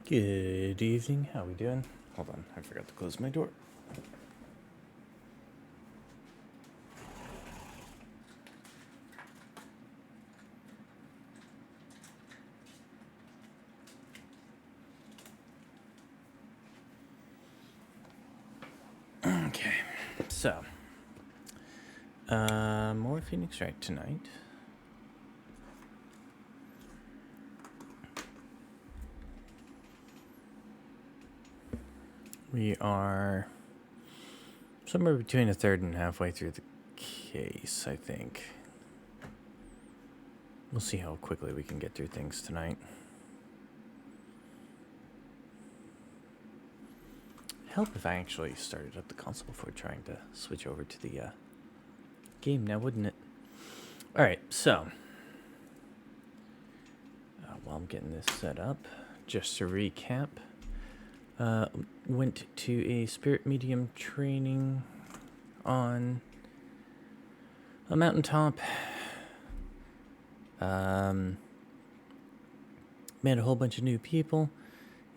Good evening. How we doing? Hold on, I forgot to close my door. Okay, so more Phoenix Wright tonight. We are somewhere between a third and halfway through the case, I think. We'll see how quickly we can get through things tonight. Help if I actually started up the console before trying to switch over to the game now, wouldn't it? Alright, so while I'm getting this set up, just to recap, went to a spirit medium training on a mountaintop. Met a whole bunch of new people,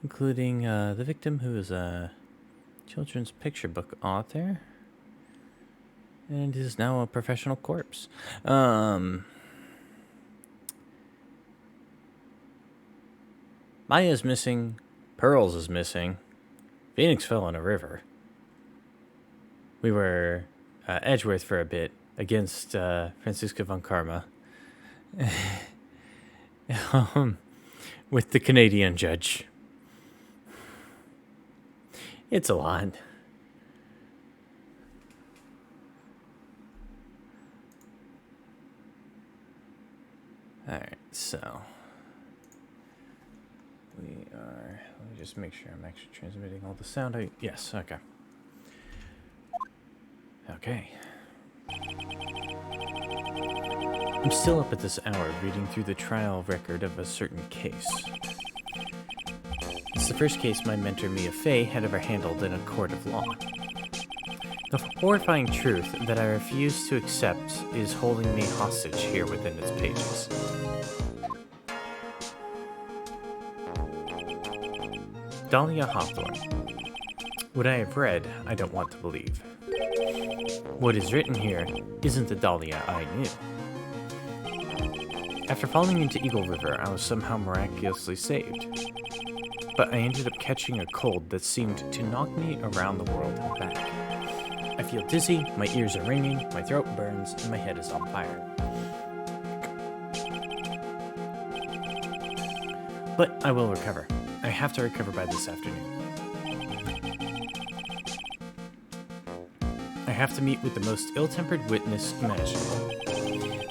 including the victim, who is a children's picture book author and is now a professional corpse. Maya's missing. Pearls is missing. Phoenix fell in a river. We were Edgeworth for a bit against Francisca von Karma. With the Canadian judge. It's a lot. Alright, so we are, let me just make sure I'm actually transmitting all the sound. Yes, okay. Okay. I'm still up at this hour reading through the trial record of a certain case. It's the first case my mentor Mia Fey had ever handled in a court of law. The horrifying truth that I refuse to accept is holding me hostage here within its pages. Dahlia Hawthorne. What I have read, I don't want to believe. What is written here isn't the Dahlia I knew. After falling into Eagle River, I was somehow miraculously saved. But I ended up catching a cold that seemed to knock me around the world and back. I feel dizzy, my ears are ringing, my throat burns, and my head is on fire. But I will recover. I have to recover by this afternoon. I have to meet with the most ill-tempered witness imaginable.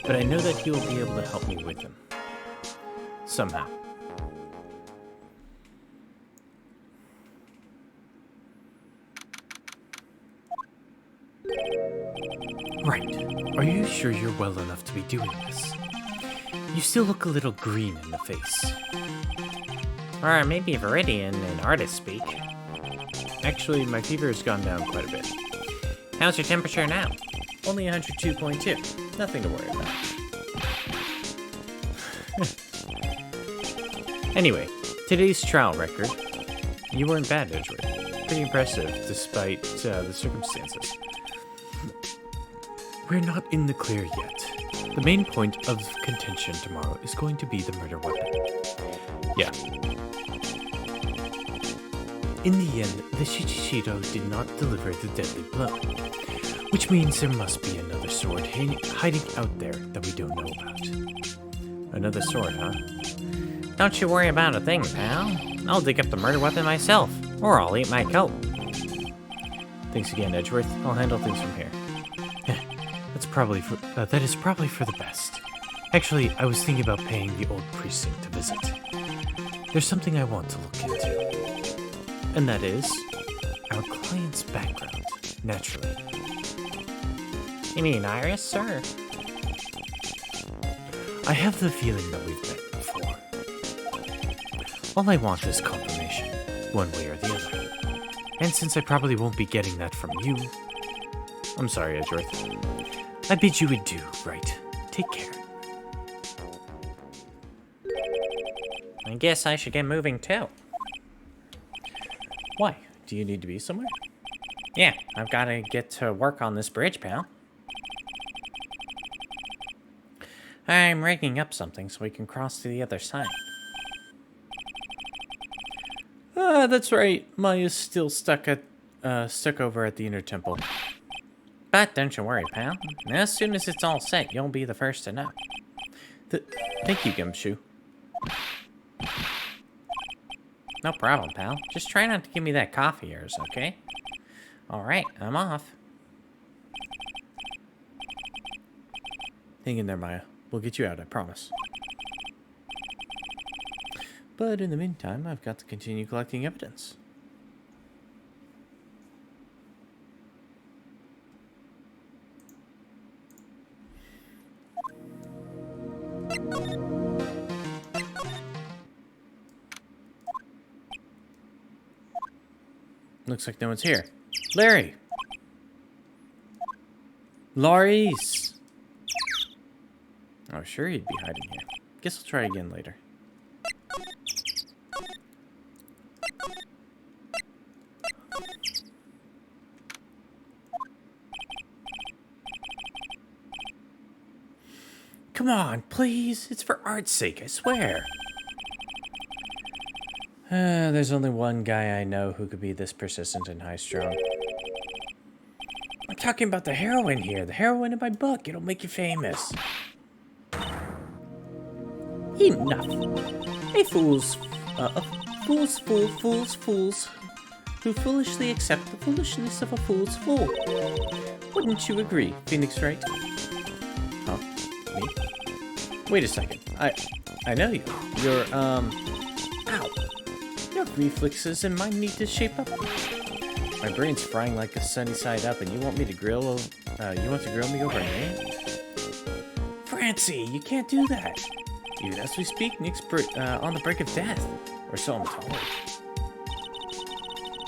But I know that he will be able to help me with him. Somehow. Right. Are you sure you're well enough to be doing this? You still look a little green in the face. Or maybe Viridian in artist speak. Actually, my fever has gone down quite a bit. How's your temperature now? Only 102.2. Nothing to worry about. Anyway, today's trial record. You weren't bad, Edgeworth. Pretty impressive, despite the circumstances. We're not in the clear yet. The main point of contention tomorrow is going to be the murder weapon. Yeah. In the end, the Shichishiro did not deliver the deadly blow. Which means there must be another sword hiding out there that we don't know about. Another sword, huh? Don't you worry about a thing, pal. I'll dig up the murder weapon myself, or I'll eat my coat. Thanks again, Edgeworth. I'll handle things from here. That is probably for the best. Actually, I was thinking about paying the old precinct a visit. There's something I want to look into. And that is our client's background, naturally. You mean Iris, sir? I have the feeling that we've met before. All I want is confirmation, one way or the other. And since I probably won't be getting that from you... I'm sorry, Edgeworth. I bid you adieu, Wright. Take care. I guess I should get moving too. Why? Do you need to be somewhere? Yeah, I've got to get to work on this bridge, pal. I'm rigging up something so we can cross to the other side. Ah, that's right. Maya's still stuck over at the inner temple. But don't you worry, pal. As soon as it's all set, you'll be the first to know. Thank you, Gumshoe. No problem, pal. Just try not to give me that coffee of yours, okay? Alright, I'm off. Hang in there, Maya. We'll get you out, I promise. But in the meantime, I've got to continue collecting evidence. Looks like no one's here. Larry! Laurice! Oh, sure he'd be hiding here. Guess I'll try again later. Come on, please. It's for art's sake, I swear. There's only one guy I know who could be this persistent and high-strung. I'm talking about the heroine here. The heroine in my book. It'll make you famous. Enough. Fools who foolishly accept the foolishness of a fool's fool. Wouldn't you agree, Phoenix Wright? Huh? Me? Wait a second. I know you. You're, ow. Your reflexes and mine need to shape up. My brain's frying like a sunny side up, and you want me to grill, you want to grill me over an egg? Francie, you can't do that. Even as we speak, Nick's on the brink of death. Or so I'm told.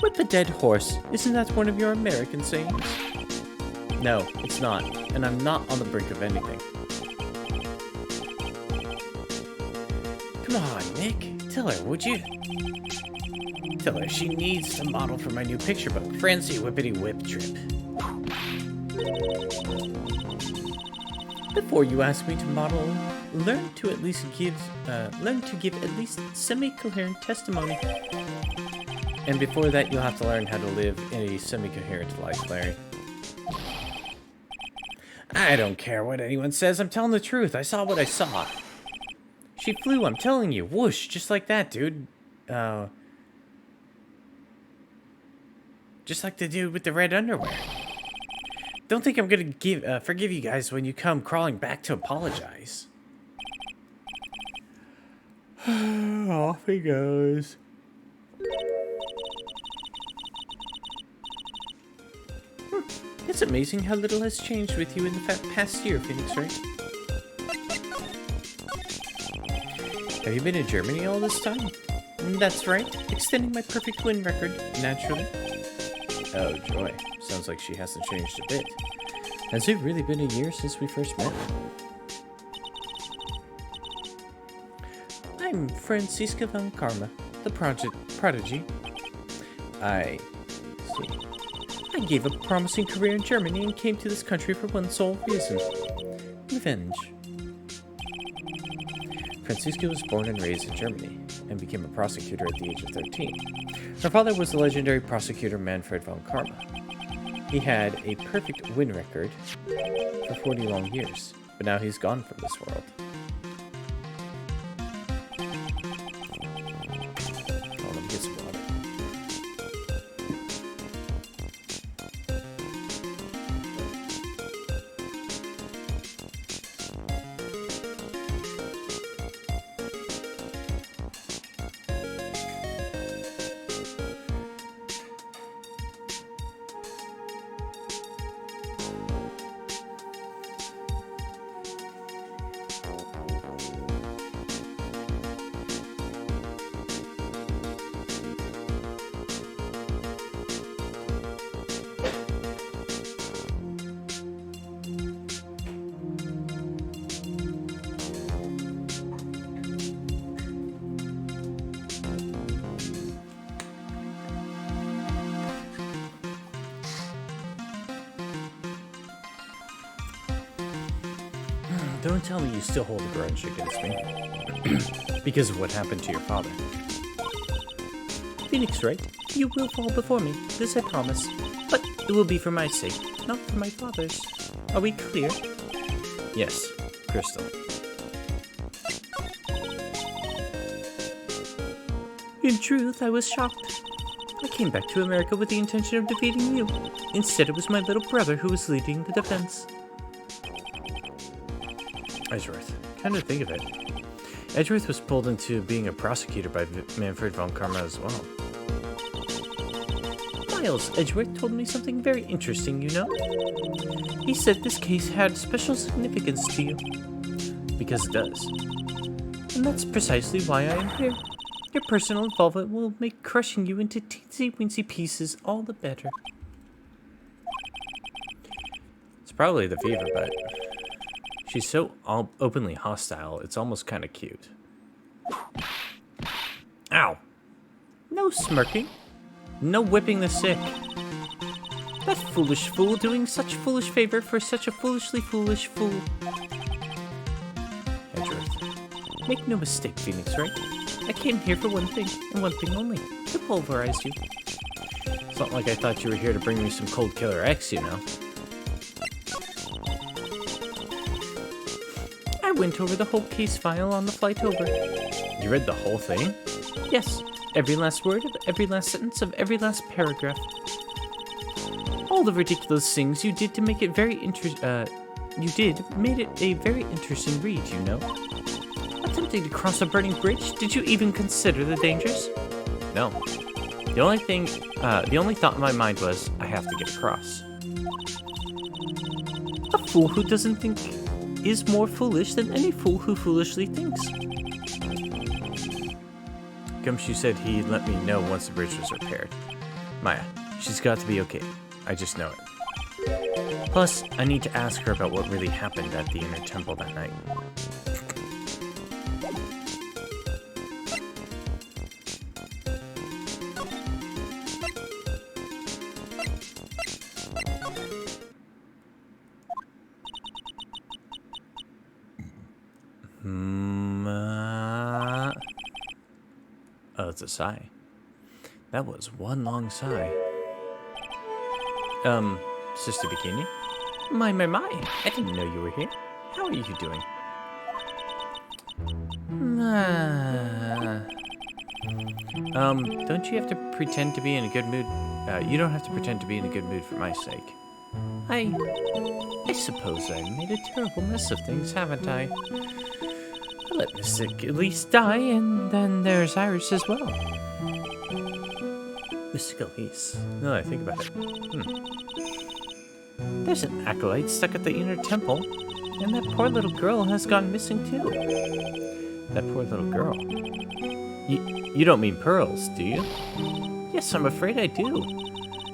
Whip a dead horse. Isn't that one of your American sayings? No, it's not. And I'm not on the brink of anything. Come on, Nick. Tell her, would you? Tell her she needs to model for my new picture book, Francie Whippity Whip Trip. Before you ask me to model, learn to give at least semi-coherent testimony. And before that, you'll have to learn how to live a semi-coherent life, Larry. I don't care what anyone says. I'm telling the truth. I saw what I saw. She flew, I'm telling you. Whoosh, just like that, dude. Just like the dude with the red underwear. Don't think I'm gonna forgive you guys when you come crawling back to apologize. Off he goes. It's amazing how little has changed with you in the past year, Phoenix, right? Have you been in Germany all this time? That's right. Extending my perfect win record, naturally. Oh, joy. Sounds like she hasn't changed a bit. Has it really been a year since we first met? I'm Franziska von Karma, the prodigy. I see. I gave up a promising career in Germany and came to this country for one sole reason. Revenge. Franziska was born and raised in Germany, and became a prosecutor at the age of 13. Her father was the legendary prosecutor Manfred von Karma. He had a perfect win record for 40 long years, but now he's gone from this world. Oh, let me get some water. Don't tell me you still hold a grudge against me. Because of what happened to your father. Phoenix Wright, you will fall before me, this I promise. But it will be for my sake, not for my father's. Are we clear? Yes, Crystal. In truth, I was shocked. I came back to America with the intention of defeating you. Instead, it was my little brother who was leading the defense. Edgeworth. Kind of think of it. Edgeworth was pulled into being a prosecutor by Manfred von Karma as well. Miles Edgeworth told me something very interesting, you know? He said this case had special significance to you. Because it does. And that's precisely why I am here. Your personal involvement will make crushing you into teensy-weensy pieces all the better. It's probably the fever, but she's so openly hostile, it's almost kind of cute. Ow! No smirking. No whipping the sick. That foolish fool doing such foolish favor for such a foolishly foolish fool. Edgeworth. Make no mistake, Phoenix Wright. I came here for one thing, and one thing only, to pulverize you. It's not like I thought you were here to bring me some Cold Killer X, you know. I went over the whole case file on the flight over. You read the whole thing? Yes, every last word of every last sentence of every last paragraph. All the ridiculous things you did to make it very made it a very interesting read, you know. Attempting to cross a burning bridge, did you even consider the dangers? No. The only thought in my mind was, I have to get across. A fool who doesn't think is more foolish than any fool who foolishly thinks. Gumshoe said he'd let me know once the bridge was repaired. Maya, she's got to be okay. I just know it. Plus, I need to ask her about what really happened at the Inner Temple that night. Oh, it's a sigh. That was one long sigh. Sister Bikini? My, I didn't know you were here. How are you doing? Don't you have to pretend to be in a good mood? You don't have to pretend to be in a good mood for my sake. I suppose I made a terrible mess of things, haven't I? I let Miss Elise die, and then there's Iris as well. Miss Elise. Now that I think about it. There's an acolyte stuck at the Inner Temple, and that poor little girl has gone missing too. That poor little girl. You don't mean Pearls, do you? Yes, I'm afraid I do.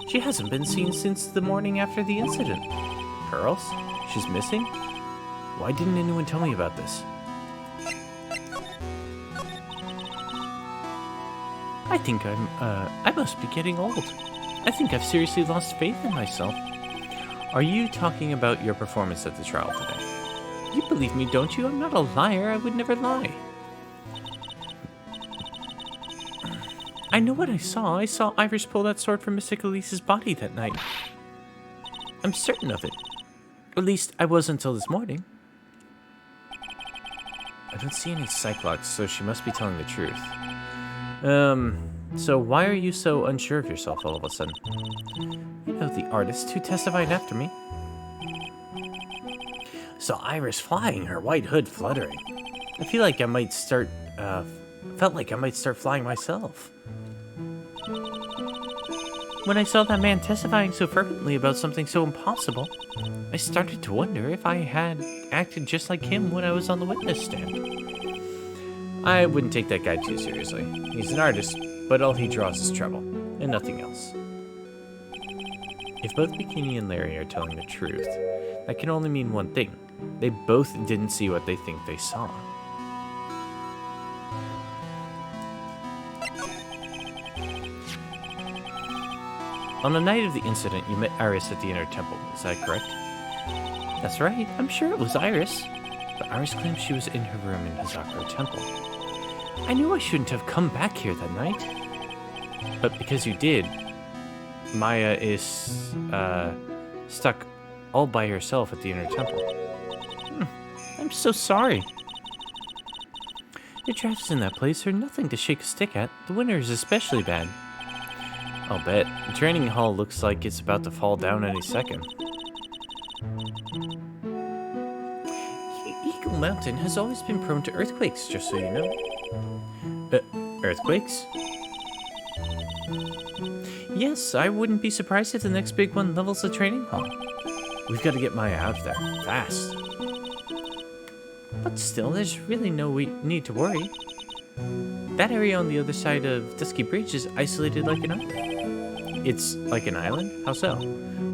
She hasn't been seen since the morning after the incident. Pearls? She's missing? Why didn't anyone tell me about this? I think I must be getting old. I think I've seriously lost faith in myself. Are you talking about your performance at the trial today? You believe me, don't you? I'm not a liar. I would never lie. I know what I saw. I saw Iris pull that sword from Miss Elise's body that night. I'm certain of it. At least, I was until this morning. I don't see any Cyclops, so she must be telling the truth. So why are you so unsure of yourself all of a sudden? You know the artist who testified after me. Saw Iris flying, her white hood fluttering. I feel like I might start, felt like I might start flying myself. When I saw that man testifying so fervently about something so impossible, I started to wonder if I had acted just like him when I was on the witness stand. I wouldn't take that guy too seriously. He's an artist, but all he draws is trouble, and nothing else. If both Bikini and Larry are telling the truth, that can only mean one thing. They both didn't see what they think they saw. On the night of the incident, you met Iris at the Inner Temple, is that correct? That's right, I'm sure it was Iris. but Iris claims she was in her room in Hazakura Temple. I knew I shouldn't have come back here that night. But because you did, Maya is, stuck all by herself at the inner temple. I'm so sorry. Your drafts in that place are nothing to shake a stick at. The winter is especially bad. I'll bet. The training hall looks like it's about to fall down any second. Eagle Mountain has always been prone to earthquakes, just so you know. Earthquakes? Yes, I wouldn't be surprised if the next big one levels the training hall. We've got to get Maya out of there, fast. But still, there's really no need to worry. That area on the other side of Dusky Bridge is isolated like an island. It's like an island? How so?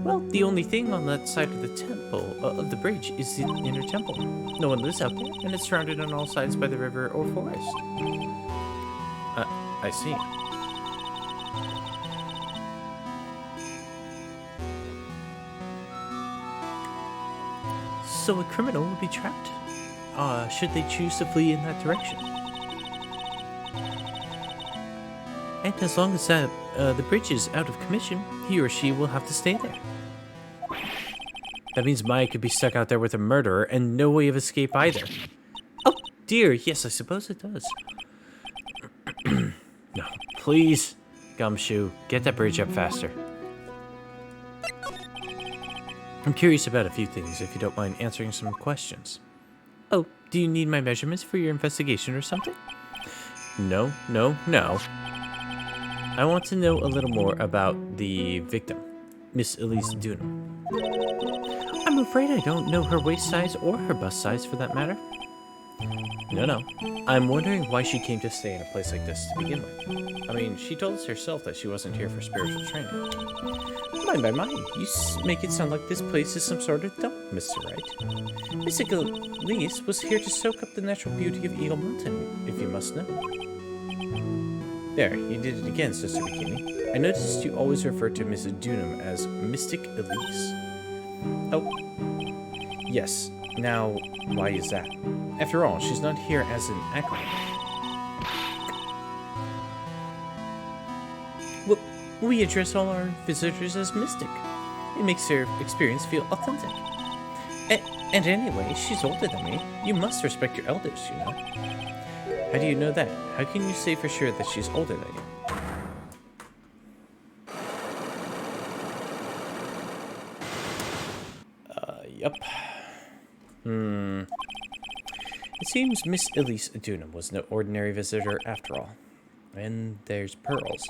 Well, the only thing on that side of the temple, of the bridge, is the inner temple. No one lives out there, and it's surrounded on all sides by the river or forest. I see. So a criminal will be trapped, should they choose to flee in that direction. And as long as the bridge is out of commission, he or she will have to stay there. That means Maya could be stuck out there with a murderer and no way of escape either. Oh dear, yes, I suppose it does. No, please, Gumshoe, get that bridge up faster. I'm curious about a few things, if you don't mind answering some questions. Oh, do you need my measurements for your investigation or something? No. I want to know a little more about the victim, Miss Elise Dunham. I'm afraid I don't know her waist size or her bust size for that matter. No. I'm wondering why she came to stay in a place like this to begin with. I mean, she told us herself that she wasn't here for spiritual training. Mind, you make it sound like this place is some sort of dump, Mr. Wright. Miss Elise was here to soak up the natural beauty of Eagle Mountain, if you must know. There, you did it again, Sister Bikini. I noticed you always refer to Mrs. Dunham as Mystic Elise. Oh, yes. Now, why is that? After all, she's not here as an acolyte. We address all our visitors as Mystic. It makes their experience feel authentic. And anyway, she's older than me. You must respect your elders, you know. How do you know that? How can you say for sure that she's older than you? Yup. It seems Miss Elise Dunham was no ordinary visitor after all. And there's Pearls.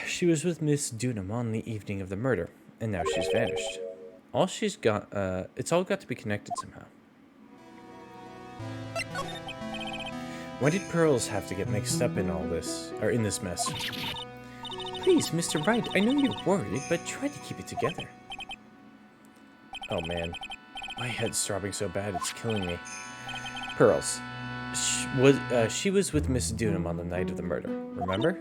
She was with Miss Dunham on the evening of the murder, and now she's vanished. It's all got to be connected somehow. Why did Pearls have to get mixed up in all this, or in this mess? Please, Mr. Wright, I know you're worried, but try to keep it together. Oh man, my head's throbbing so bad it's killing me. Pearls. She was with Miss Dunham on the night of the murder, remember?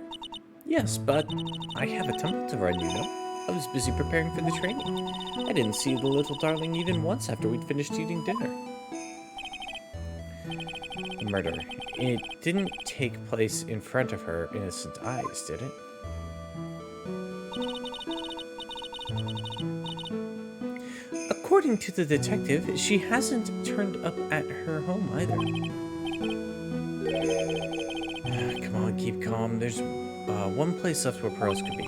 Yes, but I have a temple to run, you know. I was busy preparing for the training. I didn't see the little darling even once after we'd finished eating dinner. The murder. It didn't take place in front of her innocent eyes, did it? According to the detective, she hasn't turned up at her home either. Come on, keep calm. There's one place left where Pearls could be.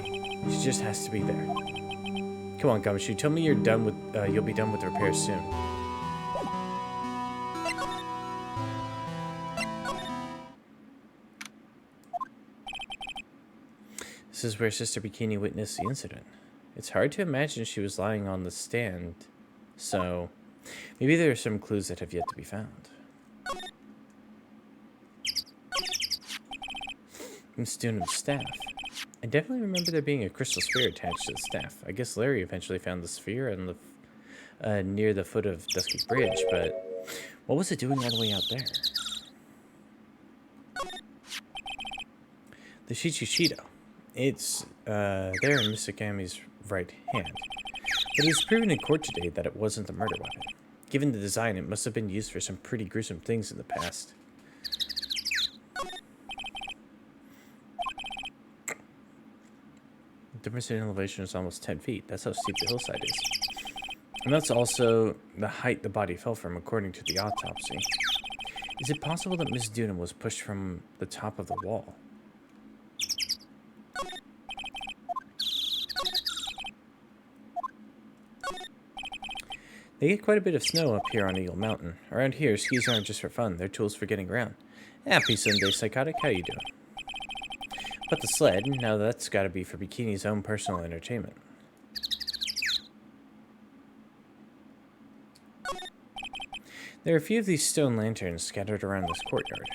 She just has to be there. Come on, Gumshoe. Tell me you'll be done with the repairs soon. This is where Sister Bikini witnessed the incident. It's hard to imagine she was lying on the stand, so maybe there are some clues that have yet to be found. Miss Dunham's staff. I definitely remember there being a crystal sphere attached to the staff. I guess Larry eventually found the sphere on the near the foot of Dusky Bridge, but what was it doing all the way out there? The Shichichido. It's there in Mr. Gami's right hand. But it was proven in court today that it wasn't a murder weapon. Given the design, it must have been used for some pretty gruesome things in the past. The difference in elevation is almost 10 feet. That's how steep the hillside is. And that's also the height the body fell from, according to the autopsy. Is it possible that Miss Dunham was pushed from the top of the wall? They get quite a bit of snow up here on Eagle Mountain. Around here, skis aren't just for fun, they're tools for getting around. Happy Sunday, Psychotic, how you doing? But the sled, now that's gotta be for Bikini's own personal entertainment. There are a few of these stone lanterns scattered around this courtyard.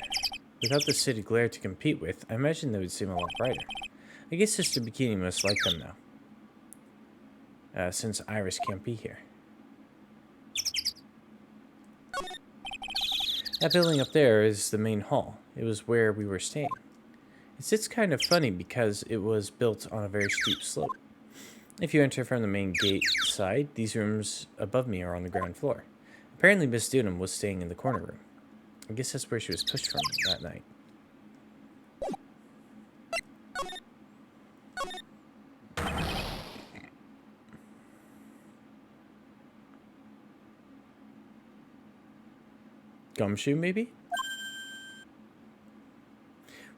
Without the city glare to compete with, I imagine they would seem a lot brighter. I guess Sister Bikini must like them now. Since Iris can't be here. That building up there is the main hall. It was where we were staying. It sits kind of funny because it was built on a very steep slope. If you enter from the main gate side, these rooms above me are on the ground floor. Apparently Miss Dunham was staying in the corner room. I guess that's where she was pushed from that night. Gumshoe, maybe?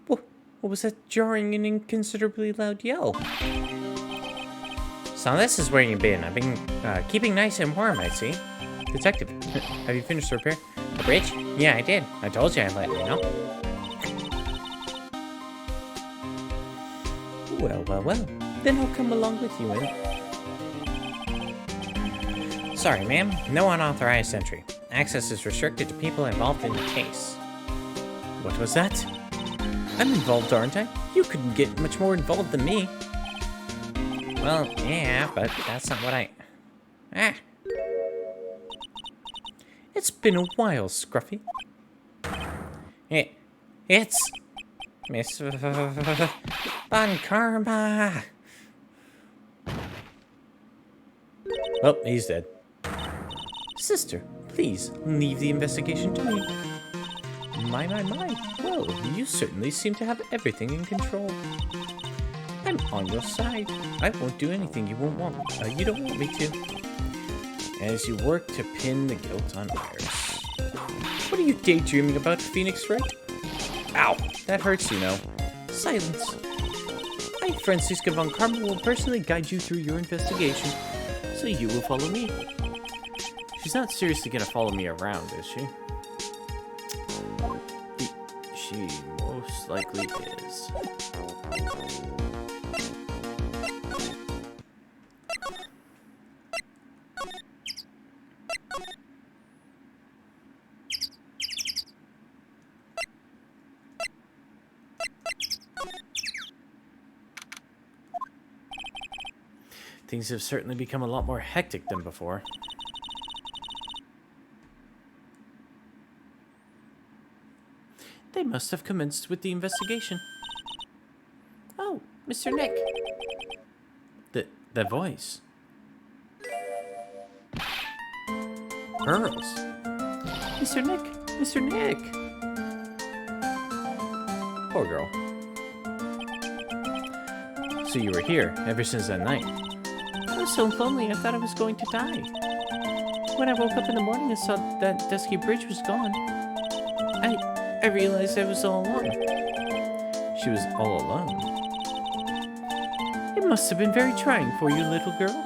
What was that jarring and inconsiderably loud yell? So this is where you've been. I've been keeping nice and warm, I see. Detective, have you finished the repair? The bridge? Yeah, I did. I told you I'd let you know. Well. Then I'll come along with you, Sorry, ma'am. No unauthorized entry. Access is restricted to people involved in the case. What was that? I'm involved, aren't I? You couldn't get much more involved than me. Well, yeah, but that's not what I... Ah! It's been a while, Scruffy. It's... Miss... Bon Karma! Oh, he's dead. Sister, please, leave the investigation to me. My. Well, you certainly seem to have everything in control. I'm on your side. I won't do anything you don't want me to. As you work to pin the guilt on Iris. What are you daydreaming about, Phoenix Wright? Ow! That hurts, you know. Silence. I, Francisca von Karma, will personally guide you through your investigation, so you will follow me. She's not seriously gonna follow me around, is she? She most likely is. Things have certainly become a lot more hectic than before. They must have commenced with the investigation. Oh, Mr. Nick. The voice. Pearls. Mr. Nick. Poor girl. So you were here ever since that night? I was so lonely I thought I was going to die. When I woke up in the morning and saw that dusky bridge was gone, I realized I was all alone. She was all alone. It must have been very trying for you, little girl.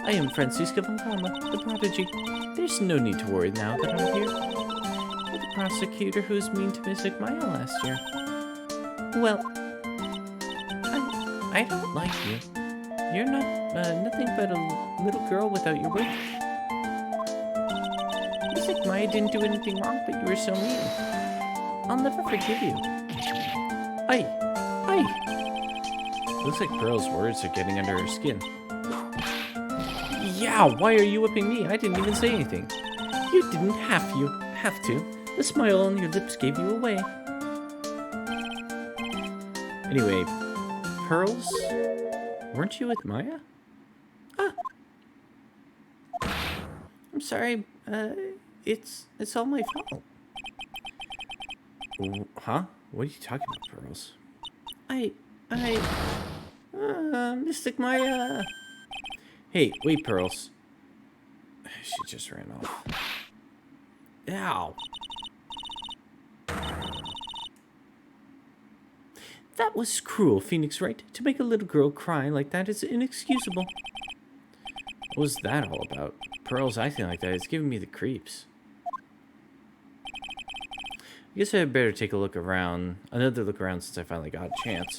I am Francisca von Karma, the prodigy. There's no need to worry now that I'm here. You're the prosecutor who was mean to Miss Maya last year. Well, I don't like you. You're not nothing but a little girl without your wig. Miss Maya didn't do anything wrong, but you were so mean. I'll never forgive you. Aye. Looks like Pearl's words are getting under her skin. Yeah, why are you whipping me? I didn't even say anything. You didn't have to. The smile on your lips gave you away. Anyway, Pearls Weren't you with Maya? I'm sorry. It's all my fault. Huh? What are you talking about, Pearls? Mystic Maya. Hey, wait, Pearls. She just ran off. Ow. That was cruel, Phoenix Wright. To make a little girl cry like that is inexcusable. What was that all about? Pearls acting like that is giving me the creeps. I guess I had better take a look around, another look around since I finally got a chance.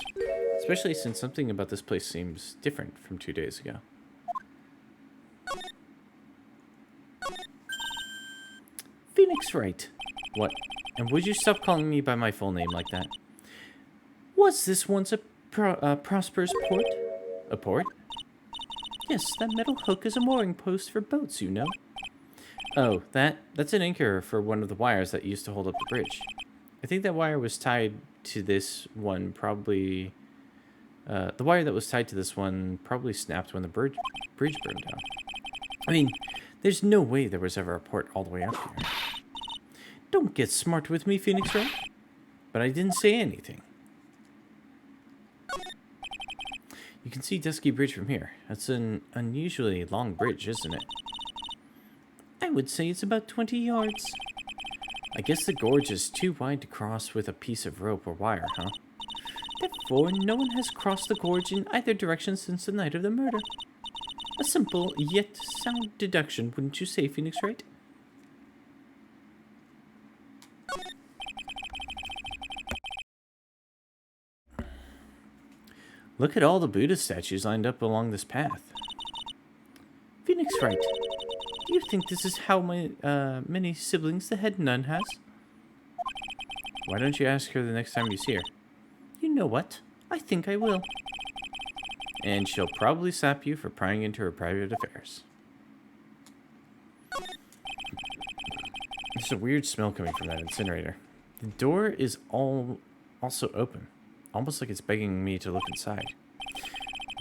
Especially since something about this place seems different from 2 days ago. Phoenix Wright. What? And would you stop calling me by my full name like that? Was this once a prosperous port? A port? Yes, that metal hook is a mooring post for boats, you know. Oh, that's an anchor for one of the wires that used to hold up the bridge. I think that wire was tied to this one probably... the wire that was tied to this one probably snapped when the bridge burned down. I mean, there's no way there was ever a port all the way up here. Don't get smart with me, Phoenix Wright. But I didn't say anything. You can see Dusky Bridge from here. That's an unusually long bridge, isn't it? I would say it's about 20 yards. I guess the gorge is too wide to cross with a piece of rope or wire, huh? Therefore, no one has crossed the gorge in either direction since the night of the murder. A simple, yet sound deduction, wouldn't you say, Phoenix Wright? Look at all the Buddha statues lined up along this path. Phoenix Wright, do you think this is how many siblings the head nun has? Why don't you ask her the next time you see her? You know what? I think I will. And she'll probably slap you for prying into her private affairs. There's a weird smell coming from that incinerator. The door is also open. Almost like it's begging me to look inside.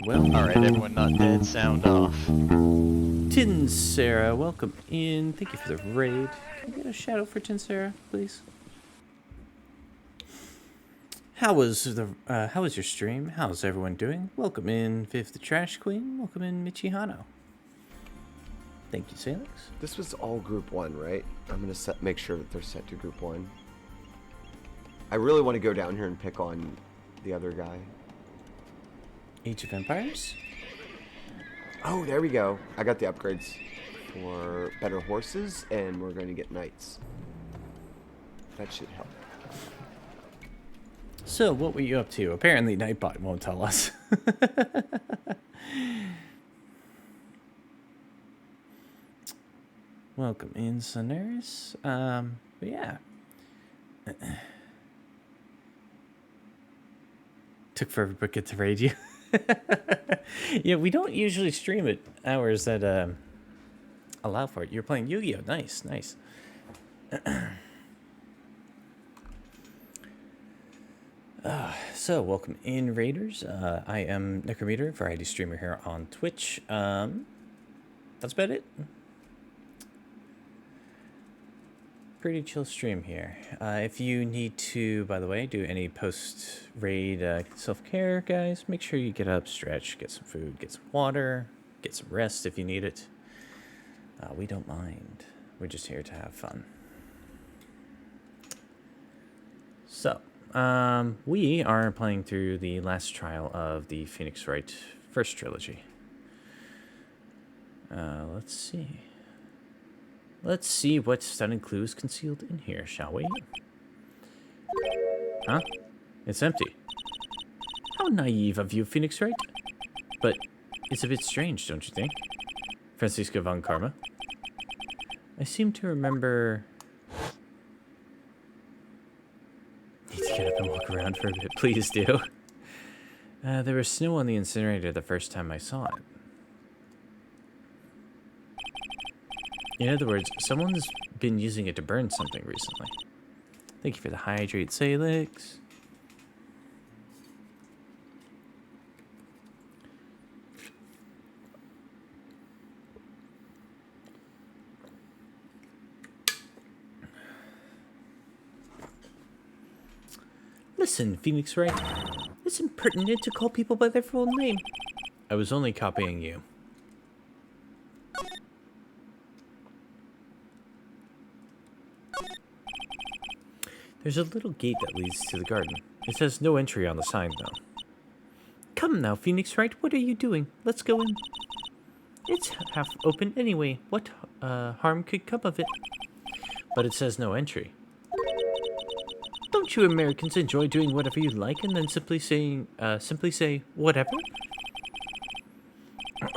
Well, alright, everyone not dead, sound off. Tin Sarah, welcome in. Thank you for the raid. Can we get a shadow for Tin Sarah, please? How was your stream? How's everyone doing? Welcome in, Viv the Trash Queen. Welcome in, Michihano. Thank you, Salix. This was all group 1, right? I'm gonna make sure that they're set to group 1. I really want to go down here and pick on the other guy. Age of Empires? Oh, there we go. I got the upgrades for better horses, and we're going to get knights. That should help. So, what were you up to? Apparently, Nightbot won't tell us. Welcome in, Sonaris. But yeah. Took forever to get to raid you. Yeah, we don't usually stream at hours that allow for it. You're playing Yu-Gi-Oh! Nice, nice. So, welcome in, Raiders. I am Necrometer, variety streamer here on Twitch. That's about it. Pretty chill stream here. If you need to, by the way, do any post-raid self-care, guys, make sure you get up, stretch, get some food, get some water, get some rest if you need it. We don't mind. We're just here to have fun. So, we are playing through the last trial of the Phoenix Wright first trilogy. Let's see. Let's see what stunning clues concealed in here, shall we? Huh? It's empty. How naive of you, Phoenix Wright. But it's a bit strange, don't you think? Francisco von Karma. I seem to remember... Need to get up and walk around for a bit, please do. There was snow on the incinerator the first time I saw it. In other words, someone's been using it to burn something recently. Thank you for the hydrate, Salix. Listen, Phoenix Wright. It's impertinent to call people by their full name. I was only copying you. There's a little gate that leads to the garden. It says no entry on the sign, though. Come now, Phoenix Wright. What are you doing? Let's go in. It's half open anyway. What harm could come of it? But it says no entry. Don't you Americans enjoy doing whatever you like and then simply say whatever?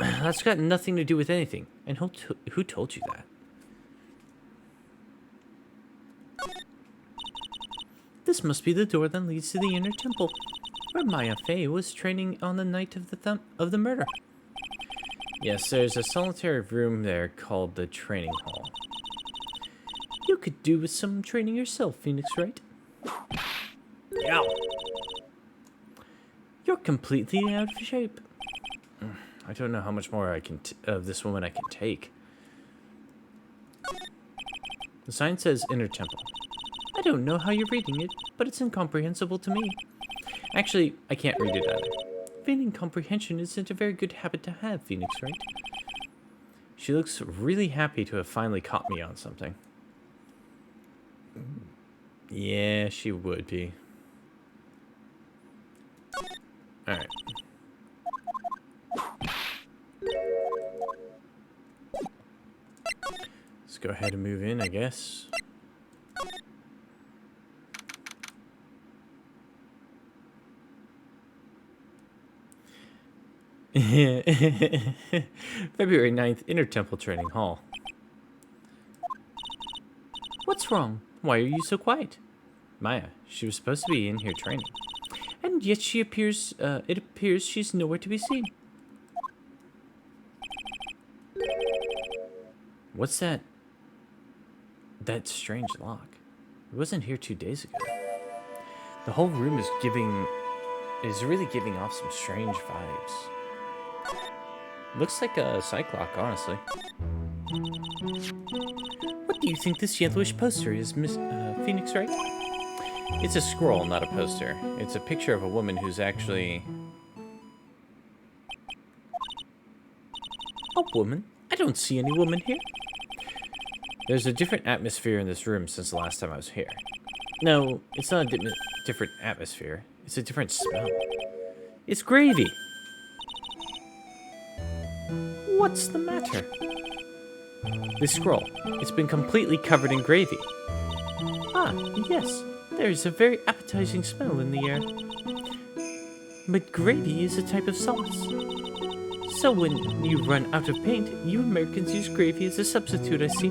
That's got nothing to do with anything. And who told you that? This must be the door that leads to the inner temple, where Maya Fey was training on the night of the murder. Yes, there's a solitary room there called the training hall. You could do with some training yourself, Phoenix Wright. Ow! You're completely out of shape. I don't know how much more of this woman I can take. The sign says inner temple. I don't know how you're reading it, but it's incomprehensible to me. Actually, I can't read it either. Feigning comprehension isn't a very good habit to have, Phoenix Wright. She looks really happy to have finally caught me on something. Yeah, she would be. Alright. Let's go ahead and move in, I guess. February 9th, Inner Temple Training Hall. What's wrong? Why are you so quiet? Maya, she was supposed to be in here training. And yet it appears she's nowhere to be seen. What's that? That strange lock. It wasn't here 2 days ago. The whole room is really giving off some strange vibes. Looks like a psych lock, honestly. What do you think this yellowish poster is, Miss Phoenix Wright? It's a scroll, not a poster. It's a picture of a woman who's actually... A woman? I don't see any woman here. There's a different atmosphere in this room since the last time I was here. No, it's not a different atmosphere. It's a different smell. It's gravy. What's the matter? This scroll, it's been completely covered in gravy. Ah, yes. There's a very appetizing smell in the air. But gravy is a type of sauce. So when you run out of paint, you Americans use gravy as a substitute, I see.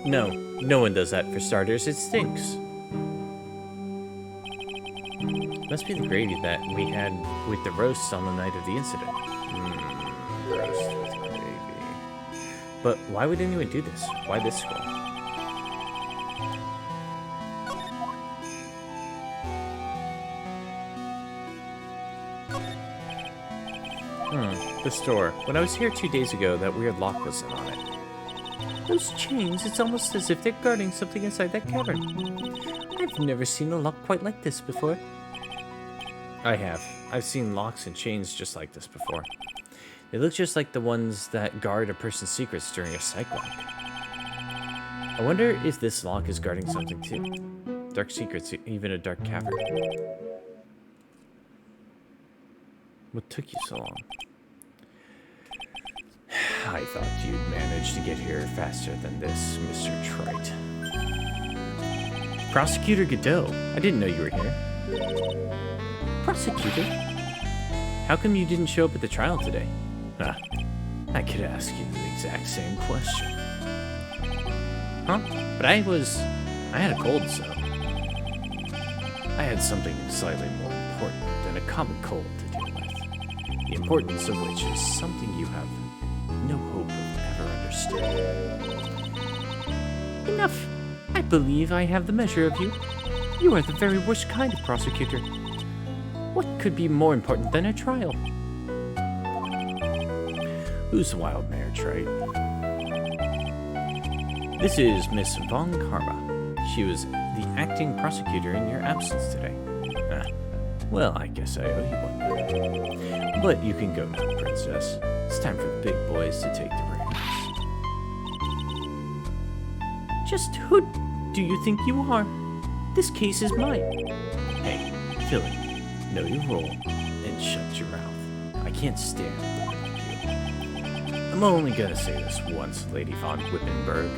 No, no one does that for starters. It stinks. Must be the gravy that we had with the roasts on the night of the incident. Roast with gravy. But why would anyone do this? Why this scroll? The store. When I was here 2 days ago, that weird lock wasn't on it. Those chains, it's almost as if they're guarding something inside that cavern. I've never seen a lock quite like this before. I have. I've seen locks and chains just like this before. They look just like the ones that guard a person's secrets during a psych lock. I wonder if this lock is guarding something too. Dark secrets, even a dark cavern. What took you so long? I thought you'd manage to get here faster than this, Mr. Trite. Prosecutor Godot, I didn't know you were here. Prosecutor? How come you didn't show up at the trial today? Ah, I could ask you the exact same question. Huh? But I had a cold, so... I had something slightly more important than a common cold to deal with. The importance of which is something you have no hope of ever understanding. Enough! I believe I have the measure of you. You are the very worst kind of prosecutor. What could be more important than a trial? Who's the wild mare, Trite? This is Miss Von Karma. She was the the acting prosecutor in your absence today. Ah, well, I guess I owe you one then. But you can go now, Princess. It's time for the big boys to take the reins. Just who do you think you are? This case is mine. Hey, Philly, know your role and shut your mouth. I can't stand looking at you. I'm only gonna say this once, Lady von Wippenberg.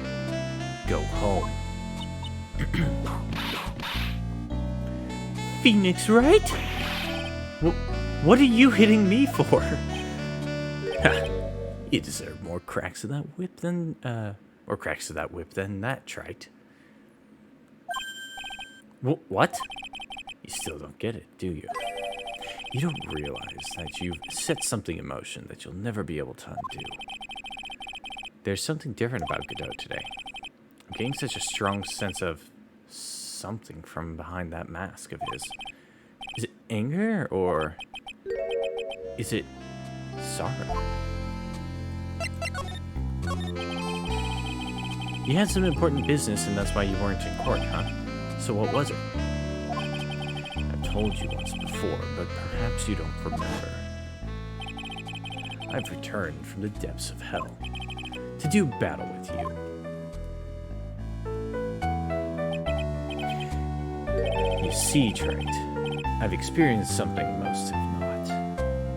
Go home. Phoenix, Wright? What are you hitting me for? Ha! You deserve more cracks of that whip than, that, Trite. What? You still don't get it, do you? You don't realize that you've set something in motion that you'll never be able to undo. There's something different about Godot today. I'm getting such a strong sense of something from behind that mask of his. Is it anger, or is it sorrow? You had some important business, and that's why you weren't in court, huh? So what was it? I've told you once before, but perhaps you don't remember. I've returned from the depths of hell to do battle with you. You see, Trite, I've experienced something most have not.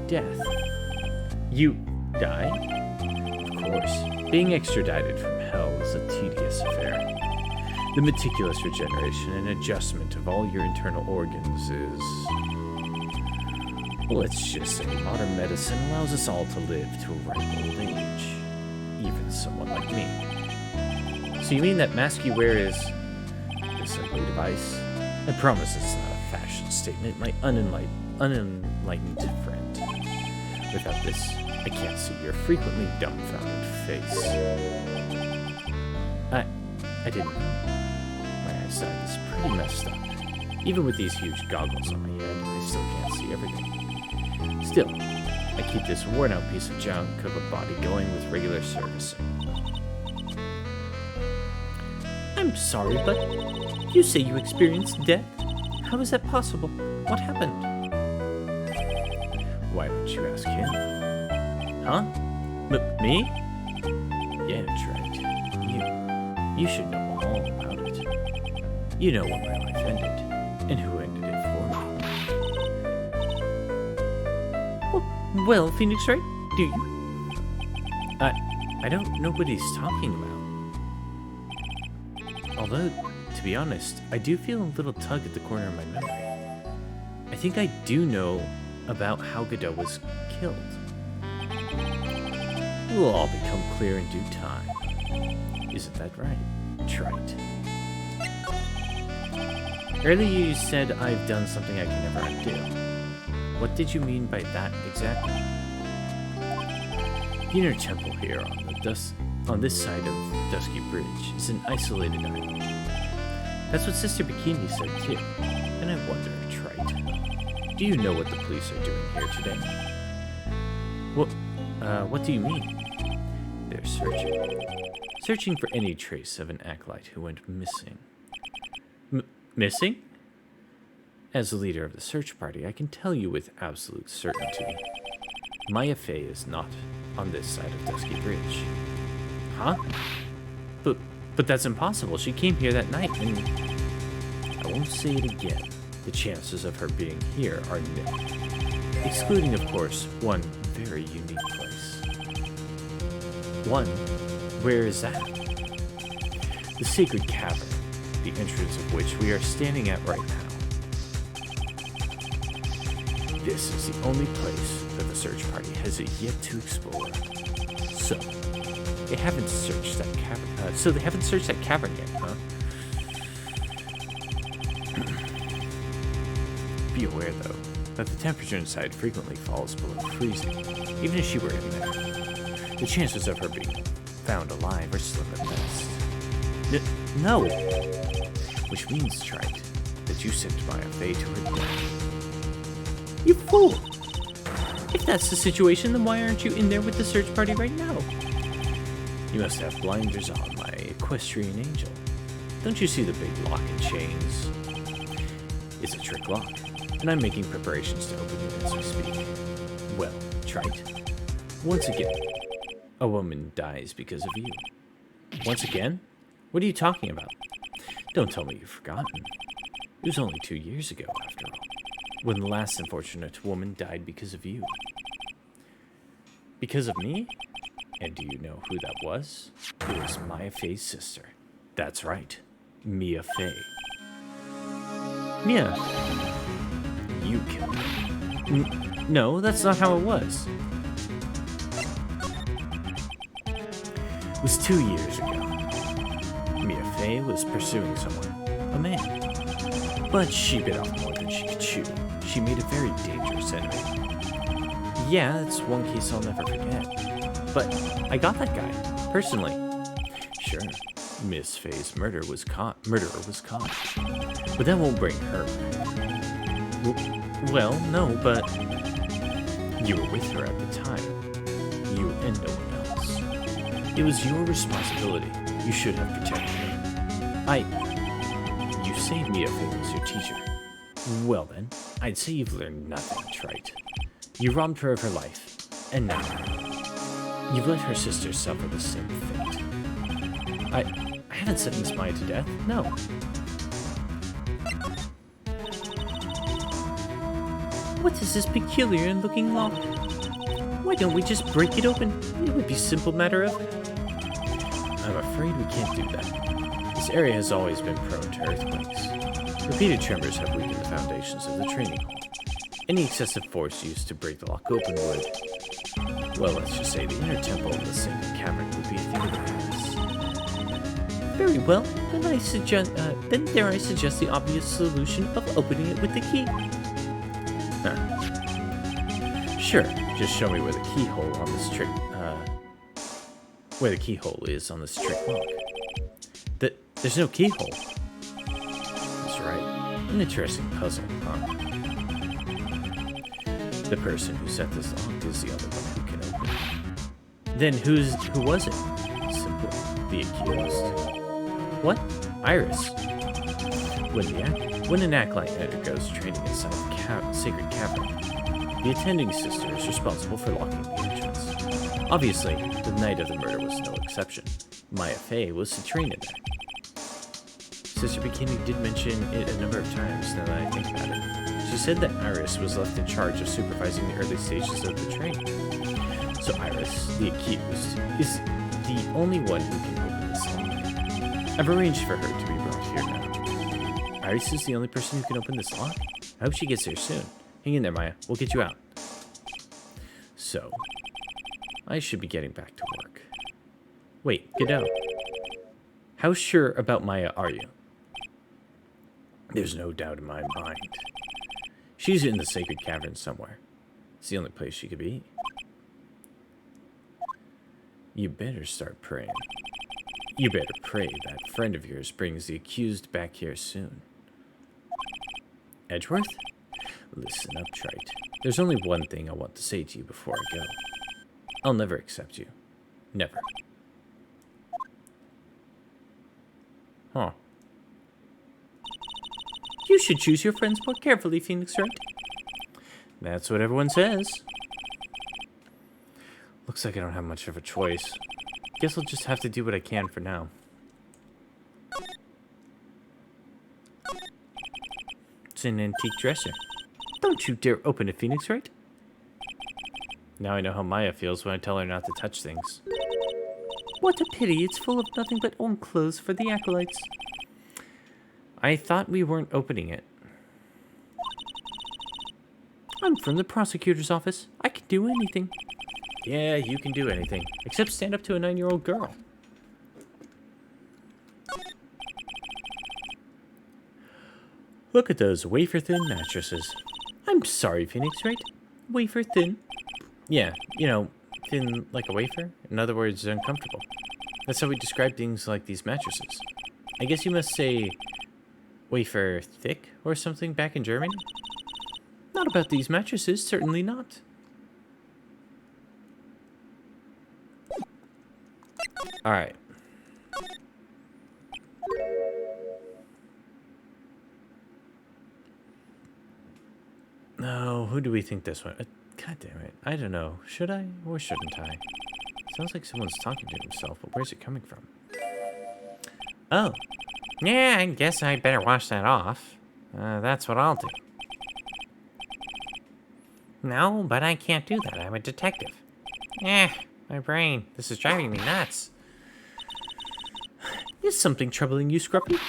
Death. You die? Of course. Being extradited from hell is a tedious affair. The meticulous regeneration and adjustment of all your internal organs is... let's just say modern medicine allows us all to live to a ripe old age. Even someone like me. So you mean that mask you wear is This ugly device? I promise it's not a fashion statement, my unenlightened friend. Without this, I can't see your frequently dumbfounded face. I didn't know. My eyesight is pretty messed up. Even with these huge goggles on my head, I still can't see everything. Still, I keep this worn-out piece of junk of a body going with regular servicing. I'm sorry, but you say you experienced death? How is that possible? What happened? Why don't you ask him? Huh? Me? Yeah, Trent. You should know all about it. You know when my life ended, and who ended it for me. Well, Phoenix, Wright, do you? I don't know what he's talking about. Although, to be honest, I do feel a little tug at the corner of my memory. I think I do know about how Godot was killed. It will all become clear in due time. Isn't that right, Trite? Earlier you said I've done something I can never undo. What did you mean by that exactly? The inner temple here on this side of Dusky Bridge is an isolated island. That's what Sister Bikini said too. And I wonder, Trite, do you know what the police are doing here today? What do you mean? They're searching for any trace of an acolyte who went missing. Missing? As the leader of the search party, I can tell you with absolute certainty, Maya Fey is not on this side of Dusky Bridge. Huh? But that's impossible. She came here that night, and I won't say it again. The chances of her being here are nil. Excluding, of course, one very unique place. one. Where is that? The sacred cavern, the entrance of which we are standing at right now. This is the only place that the search party has yet to explore. So, they haven't searched that cavern. Yet, huh? Be aware, though, that the temperature inside frequently falls below freezing, even if she were in there. The chances of her being found alive are slim at best. No. Which means, Trite, that you sent Maya Fey to her death. You fool! If that's the situation, then why aren't you in there with the search party right now? You must have blinders on, my equestrian angel. Don't you see the big lock and chains? It's a trick lock, and I'm making preparations to open it as we speak. Well, Trite, once again, a woman dies because of you. Once again? What are you talking about? Don't tell me you've forgotten. It was only 2 years ago, after all, when the last unfortunate woman died because of you. Because of me? And do you know who that was? It was Maya Fey's sister. That's right, Mia Fey. Mia. You killed her. No, that's not how it was. It was 2 years ago. Mia Fey was pursuing someone, a man. But she bit off more than she could chew. She made a very dangerous enemy. Yeah, that's one case I'll never forget. But I got that guy, personally. Sure, Miss Fey's murderer was caught. But that won't bring her back. Well, no, but You were with her at the time. You and no one else. It was your responsibility. You should have protected her. You saved Mia Fey was your teacher. Well then, I'd say you've learned nothing, Trite. You robbed her of her life, and now you've let her sister suffer the same fate. I haven't sentenced Maya to death. No. What is this peculiar and looking lock? Why don't we just break it open? It would be a simple matter of... I'm afraid we can't do that. This area has always been prone to earthquakes. Repeated tremors have weakened the foundations of the training hall. Any excessive force used to break the lock open would... Well, let's just say the inner temple of the sacred cavern would be a thing of the past. Very well, then I suggest the obvious solution of opening it with the key. Sure, just show me where the keyhole on this trick, where the keyhole is on this trick lock. There's no keyhole. That's right. An interesting puzzle, huh? The person who set this lock is the other one who can open it. Then who was it? Simple. The accused. What? Iris. When an acolyte undergoes training inside a sacred cavern, the attending sister is responsible for locking the entrance. Obviously, the night of the murder was no exception. Maya Fey was to train in there. Sister Bikini did mention it a number of times now that I think about it. She said that Iris was left in charge of supervising the early stages of the training. So Iris, the accused, is the only one who can open this lock. I've arranged for her to be brought here now. Iris is the only person who can open this lock? I hope she gets here soon. Hang in there, Maya. We'll get you out. So, I should be getting back to work. Wait, Godot. How sure about Maya are you? There's no doubt in my mind. She's in the sacred cavern somewhere. It's the only place she could be. You better start praying. You better pray that friend of yours brings the accused back here soon. Edgeworth? Listen up, Trite. There's only one thing I want to say to you before I go. I'll never accept you. Never. Huh. You should choose your friends more carefully, Phoenix Wright. That's what everyone says. Looks like I don't have much of a choice. Guess I'll just have to do what I can for now. It's an antique dresser. Don't you dare open it, Phoenix Wright. Now I know how Maya feels when I tell her not to touch things. What a pity, it's full of nothing but old clothes for the acolytes. I thought we weren't opening it. I'm from the prosecutor's office. I can do anything. Yeah, you can do anything. Except stand up to a 9-year-old girl. Look at those wafer-thin mattresses. I'm sorry, Phoenix Wright. Wafer thin? Yeah, you know, thin like a wafer. In other words, uncomfortable. That's how we describe things like these mattresses. I guess you must say wafer thick or something back in Germany? Not about these mattresses, certainly not. Alright. Oh, who do we think this one? God damn it. I don't know. Should I or shouldn't I? Sounds like someone's talking to himself, but where's it coming from? Oh. Yeah, I guess I better wash that off. That's what I'll do. No, but I can't do that. I'm a detective. My brain. This is driving me nuts. Is something troubling you, Scruffy?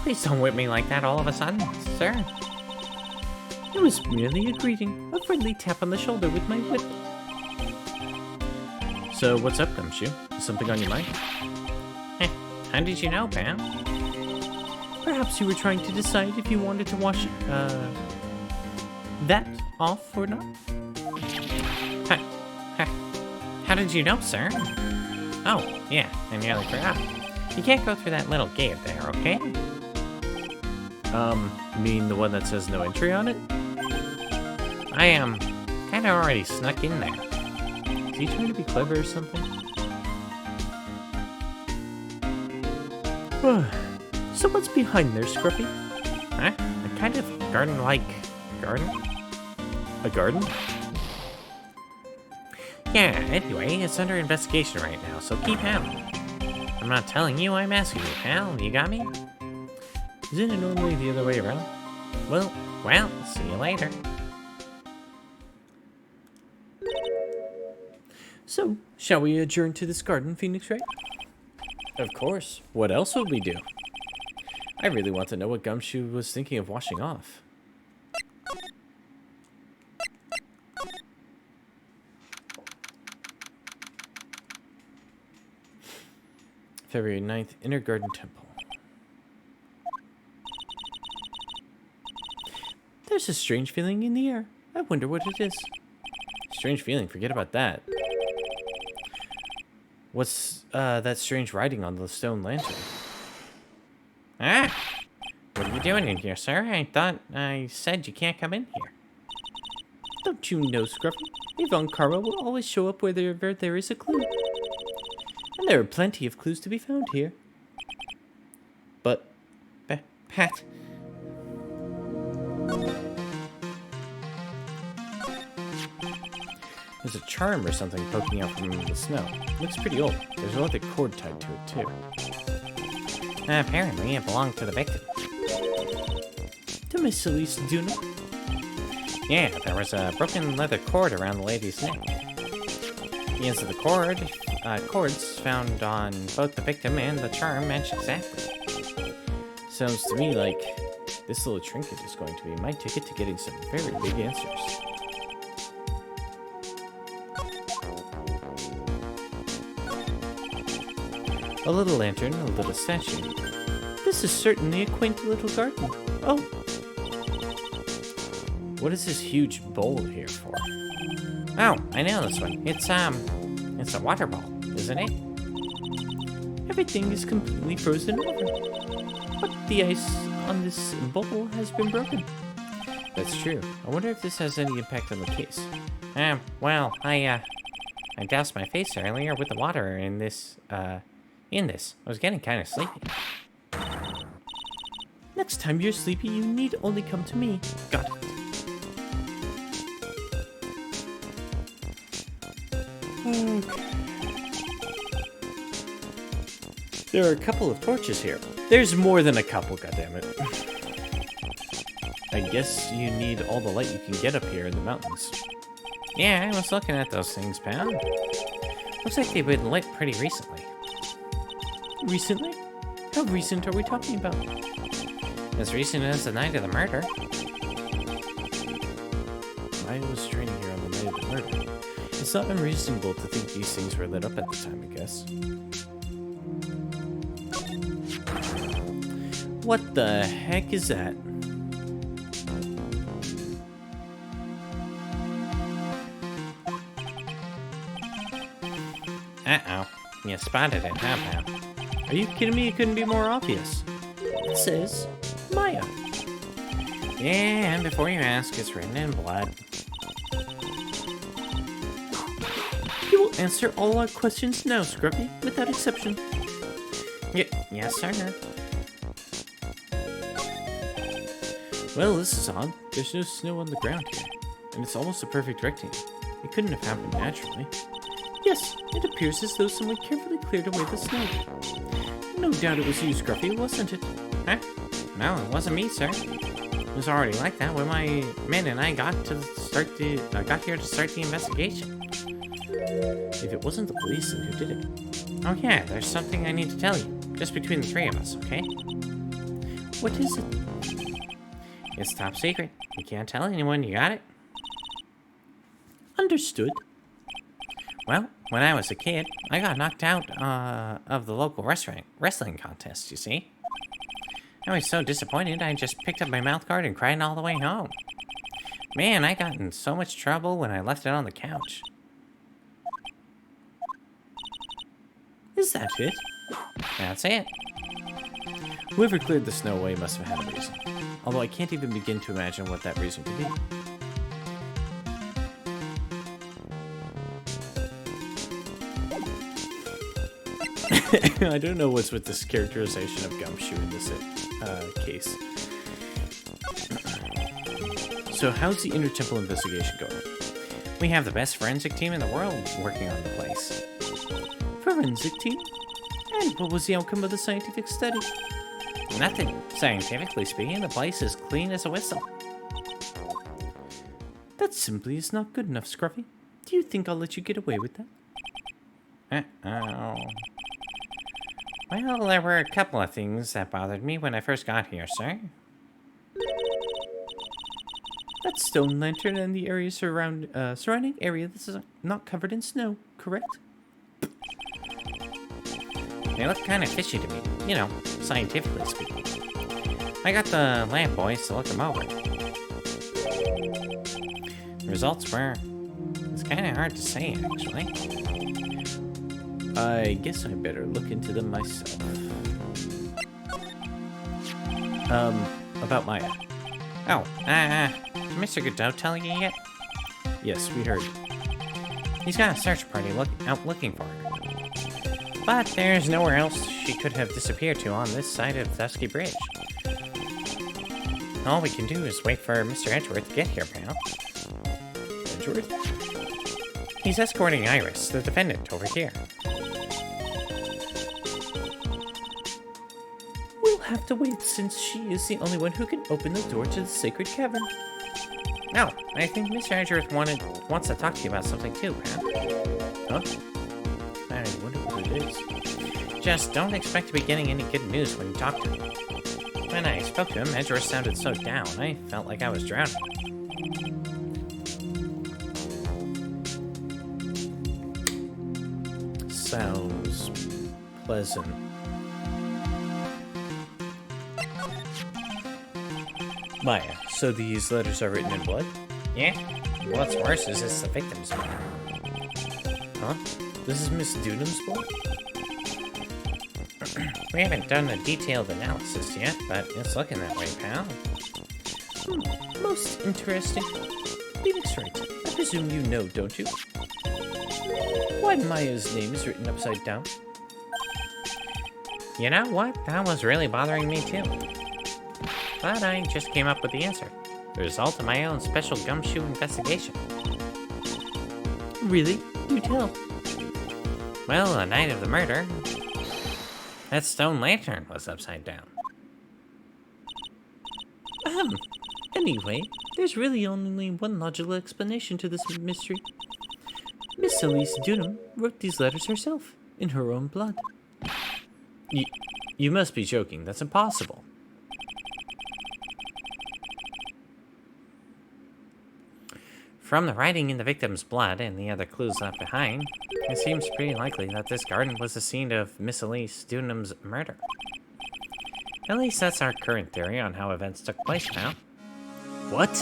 Please don't whip me like that all of a sudden, sir. It was merely a greeting, a friendly tap on the shoulder with my whip. So, what's up, Gumshoe? Is something on your mind? How did you know, pal? Perhaps you were trying to decide if you wanted to wash, that off or not? How did you know, sir? Oh, yeah, I nearly forgot. You can't go through that little gate there, okay? You mean the one that says no entry on it? I am kind of already snuck in there. Is he trying to be clever or something? So what's behind there, Scruffy? Huh? A kind of garden-like garden? A garden? Yeah, anyway, it's under investigation right now, so keep out. I'm not telling you, I'm asking you, pal. You got me? Isn't it normally the other way around? Well, see you later. So, shall we adjourn to this garden, Phoenix Wright? Of course. What else would we do? I really want to know what Gumshoe was thinking of washing off. February 9th, Inner Garden Temple. There's a strange feeling in the air. I wonder what it is. Strange feeling, forget about that. What's that strange writing on the stone lantern? Ah! What are you doing in here, sir? I thought I said you can't come in here. Don't you know, Scruffy? Yvonne Karma will always show up wherever there is a clue. And there are plenty of clues to be found here. But, Pat. there's a charm or something poking out from the snow. Looks pretty old. There's another cord tied to it, too. Apparently, it belonged to the victim. To Miss Elise Duna? Yeah, there was a broken leather cord around the lady's neck. The ends of the cords found on both the victim and the charm match exactly. Sounds to me like this little trinket is going to be my ticket to getting some very big answers. A little lantern, a little statue. This is certainly a quaint little garden. Oh, What is this huge bowl here for? Oh, I know this one. It's a water ball, isn't it? everything is completely frozen over. But the ice on this bowl has been broken. That's true. I wonder if this has any impact on the case. Well, I doused my face earlier with the water in this. I was getting kind of sleepy. Next time you're sleepy, you need only come to me. Got it. There are a couple of torches here. There's more than a couple, goddammit. I guess you need all the light you can get up here in the mountains. Yeah, I was looking at those things, pal. Looks like they've been lit pretty recently. Recently? How recent are we talking about? As recent as the night of the murder. I was training here on the night of the murder. It's not unreasonable to think these things were lit up at the time, I guess. What the heck is that? Uh-oh. You spotted it, huh, pal? Are you kidding me? It couldn't be more obvious. It says Maya. Yeah, and before you ask, it's written in blood. You will answer all our questions now, Scruffy, without exception. Yes, sir. Well, this is odd. There's no snow on the ground here, and it's almost a perfect rectangle. It couldn't have happened naturally. Yes, it appears as though someone carefully cleared away the snow. No doubt it was you, Scruffy, wasn't it? Huh? No, it wasn't me, sir. It was already like that when my men and I got here to start the investigation. If it wasn't the police, then who did it? Oh yeah, there's something I need to tell you, just between the three of us, okay? What is it? It's top secret. You can't tell anyone, you got it? Understood. Well, when I was a kid, I got knocked out of the local wrestling contest, you see? I was so disappointed, I just picked up my mouth guard and cried all the way home. Man, I got in so much trouble when I left it on the couch. Is that it? That's it. Whoever cleared the snow away must have had a reason. Although I can't even begin to imagine what that reason could be. I don't know what's with this characterization of Gumshoe in this case. So how's the Intertemple investigation going? We have the best forensic team in the world working on the place. Forensic team? And what was the outcome of the scientific study? Nothing. Scientifically speaking, the place is clean as a whistle. That simply is not good enough, Scruffy. Do you think I'll let you get away with that? Uh-oh. Well, there were a couple of things that bothered me when I first got here, sir. That stone lantern and the area surrounding area that's not covered in snow, correct? They look kind of fishy to me, you know, scientifically speaking. I got the lab boys to look them over. The results were... It's kind of hard to say, actually. I guess I better look into them myself. About Maya. Oh, did Mr. Godot tell you yet? Yes, we heard. He's got a search party out looking for her. But there's nowhere else she could have disappeared to on this side of Dusky Bridge. All we can do is wait for Mr. Edgeworth to get here, pal. Edgeworth? He's escorting Iris, the defendant, over here. We'll have to wait since she is the only one who can open the door to the sacred cavern. No, I think Mr. Edgeworth wants to talk to you about something too, pal. Huh? I wonder what it is. Just don't expect to be getting any good news when you talk to him. When I spoke to him, Edgeworth sounded so down, I felt like I was drowning. Sounds pleasant. Maya, so these letters are written in blood? Yeah? What's worse is it's the victim's blood. Huh? This is Miss Dunham's blood? We haven't done a detailed analysis yet, but it's looking that way, pal. Most interesting. Phoenix Wright, I presume you know, don't you? Why Maya's name is written upside down? You know what? That was really bothering me too. But I just came up with the answer. The result of my own special gumshoe investigation. Really? Do tell. Well, the night of the murder, that stone lantern was upside down. Anyway, there's really only one logical explanation to this mystery. Miss Elise Dunham wrote these letters herself, in her own blood. You must be joking. That's impossible. From the writing in the victim's blood and the other clues left behind, it seems pretty likely that this garden was the scene of Miss Elise Dunham's murder. At least that's our current theory on how events took place now. What?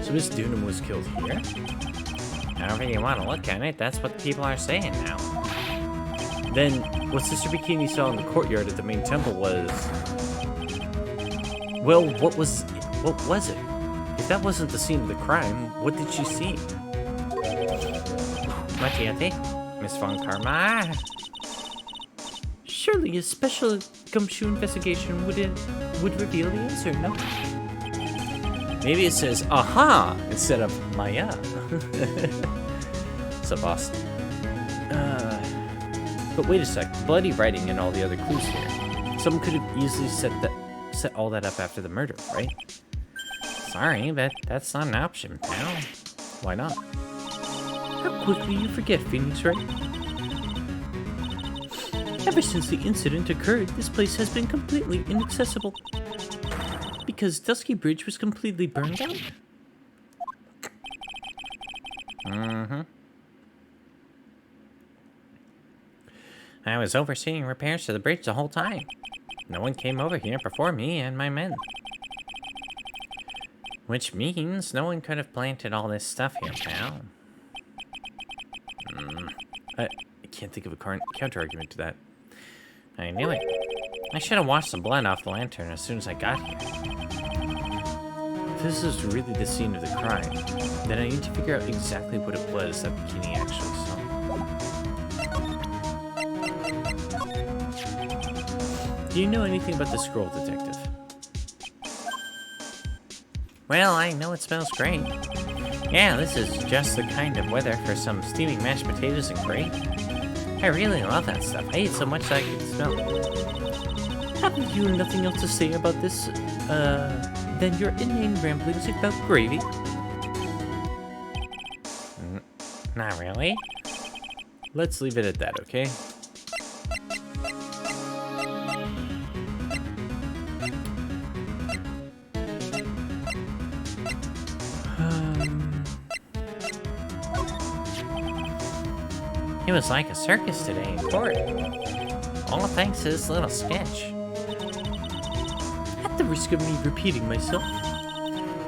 So Miss Dunham was killed here? However you want to look at it, that's what people are saying now. Then, what Sister Bikini saw in the courtyard at the main temple was... Well, what was it? If that wasn't the scene of the crime, what did she see? What do you think, Miss Von Karma? Surely a special gumshoe investigation would reveal the answer, no? Maybe it says aha instead of Maya. So boss. But wait a sec. Bloody writing and all the other clues here. Someone could have easily set all that up after the murder, right? Sorry, but that's not an option, pal. Why not? How quickly you forget, Phoenix, Wright? Ever since the incident occurred, this place has been completely inaccessible. Because Dusky Bridge was completely burned out? Mm-hmm. I was overseeing repairs to the bridge the whole time. No one came over here before me and my men. Which means no one could have planted all this stuff here, pal. I can't think of a counter-argument to that. I knew it. I should have washed some blood off the lantern as soon as I got here. If this is really the scene of the crime, then I need to figure out exactly what it was that Bikini actually saw. Do you know anything about the scroll, detective? Well, I know it smells great. Yeah, this is just the kind of weather for some steaming mashed potatoes and gravy. I really love that stuff. I ate so much that I could smell it. Haven't you nothing else to say about this, than your inane ramblings about gravy? Not really. Let's leave it at that, okay? It was like a circus today in court. All thanks to this little sketch. At the risk of me repeating myself,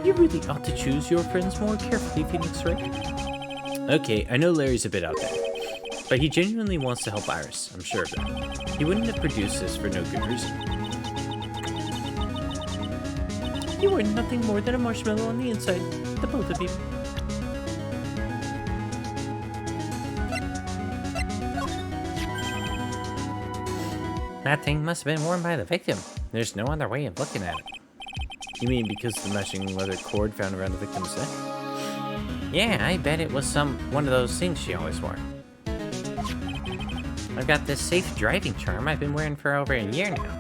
you really ought to choose your friends more carefully, Phoenix, right? Okay, I know Larry's a bit out there, but he genuinely wants to help Iris, I'm sure of that. He wouldn't have produced this for no good reason. You are nothing more than a marshmallow on the inside, the both of you. That thing must have been worn by the victim. There's no other way of looking at it. You mean because of the matching leather cord found around the victim's neck? Yeah, I bet it was one of those things she always wore. I've got this safe driving charm I've been wearing for over a year now.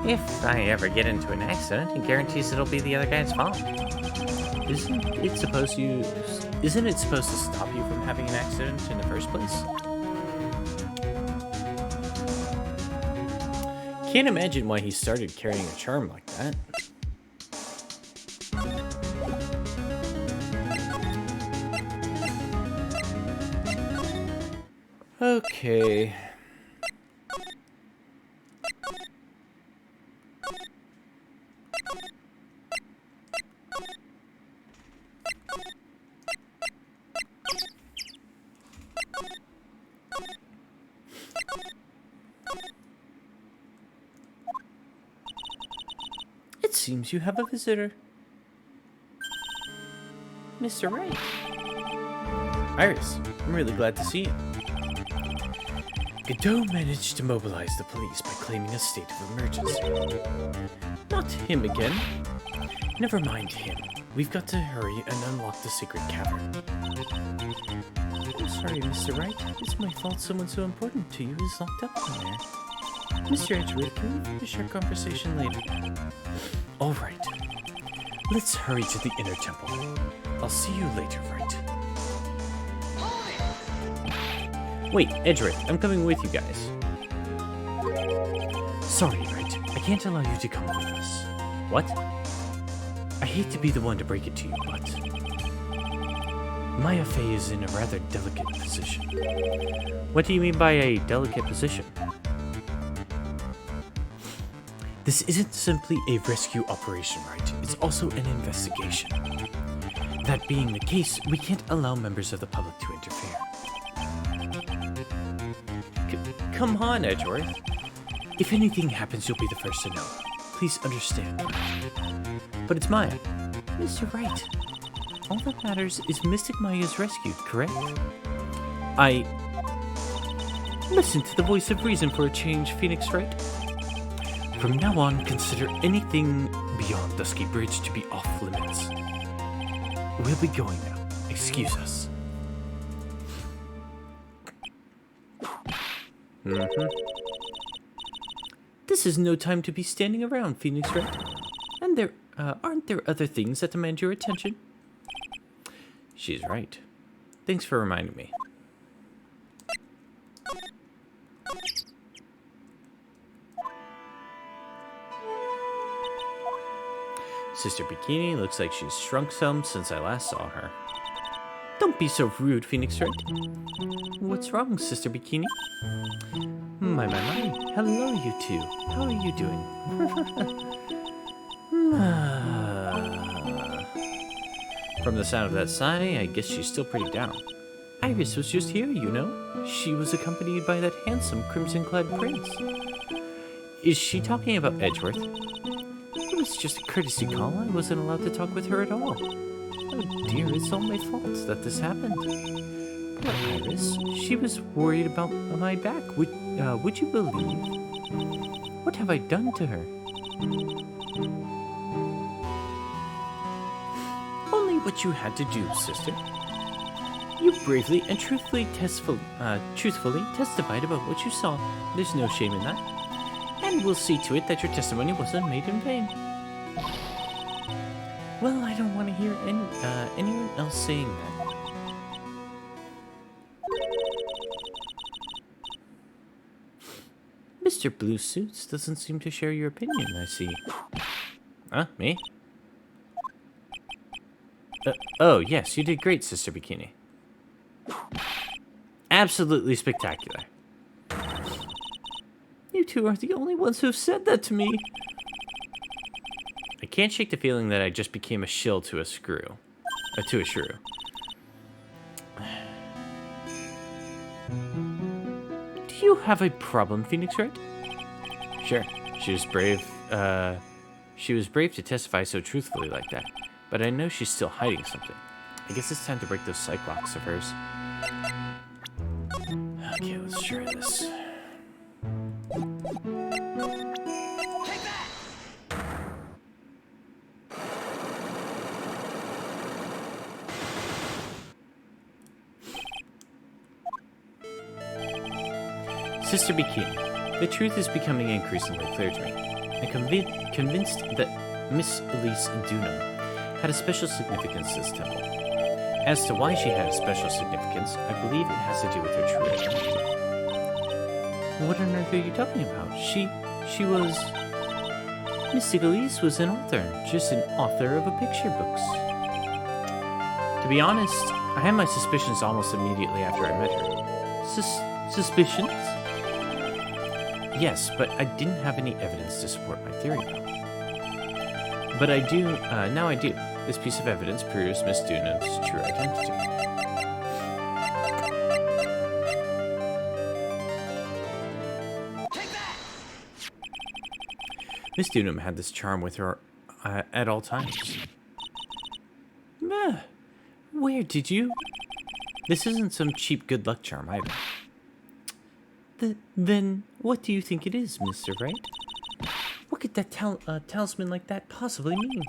If I ever get into an accident, it guarantees it'll be the other guy's fault. Isn't it supposed to stop you from having an accident in the first place? Can't imagine why he started carrying a charm like that. Okay. It seems you have a visitor. Mr. Wright. Iris, I'm really glad to see you. Godot managed to mobilize the police by claiming a state of emergency. Not him again. Never mind him. We've got to hurry and unlock the secret cavern. I'm sorry, Mr. Wright. It's my fault someone so important to you is locked up in there. Mr. Edgeworth, can we finish our conversation later? All right. Let's hurry to the inner temple. I'll see you later, Wright. Wait, Edgeworth, I'm coming with you guys. Sorry, Wright. I can't allow you to come with us. What? I hate to be the one to break it to you, but Maya Fey is in a rather delicate position. What do you mean by a delicate position? This isn't simply a rescue operation, right? It's also an investigation. That being the case, we can't allow members of the public to interfere. Come on, Edgeworth. If anything happens, you'll be the first to know. Please understand. But it's Maya. Mr. Wright, all that matters is Mystic Maya is rescued, correct? I... Listen to the voice of reason for a change, Phoenix Wright. From now on, consider anything beyond Dusky Bridge to be off limits. We'll be going now. Excuse us. This is no time to be standing around, Phoenix Wright. And there aren't there other things that demand your attention? She's right. Thanks for reminding me. Sister Bikini looks like she's shrunk some since I last saw her. Don't be so rude, Phoenix Wright. What's wrong, Sister Bikini? My. Hello, you two. How are you doing? From the sound of that sigh, I guess she's still pretty down. Iris was just here, you know. She was accompanied by that handsome crimson-clad prince. Is she talking about Edgeworth? It was just a courtesy call. I wasn't allowed to talk with her at all. Oh dear, it's all my fault that this happened. Poor Iris. She was worried about my back. Would you believe? What have I done to her? Only what you had to do, sister. You bravely and truthfully testified about what you saw. There's no shame in that. And we'll see to it that your testimony wasn't made in vain. Well, I don't want to hear anyone else saying that. Mr. Blue Suits doesn't seem to share your opinion, I see. Huh? Me? Oh, yes, you did great, Sister Bikini. Absolutely spectacular. You two are the only ones who have said that to me. I can't shake the feeling that I just became a shill to a shrew. Do you have a problem, Phoenix Wright? Sure, she was brave. She was brave to testify so truthfully like that, but I know she's still hiding something. I guess it's time to break those psych locks of hers. Okay, let's try this. Sister Bikini, the truth is becoming increasingly clear to me. I'm convinced that Miss Elise Dunham had a special significance to this temple. As to why she had a special significance, I believe it has to do with her true identity. What on earth are you talking about? She was... Miss Elise was an author, just an author of a picture books. To be honest, I had my suspicions almost immediately after I met her. Suspicions? Yes, but I didn't have any evidence to support my theory, though. But I do, now I do. This piece of evidence proves Miss Dunham's true identity. Miss Dunham had this charm with her at all times. Where did you? This isn't some cheap good luck charm either. Then what do you think it is, Mr. Wright? What could that talisman like that possibly mean?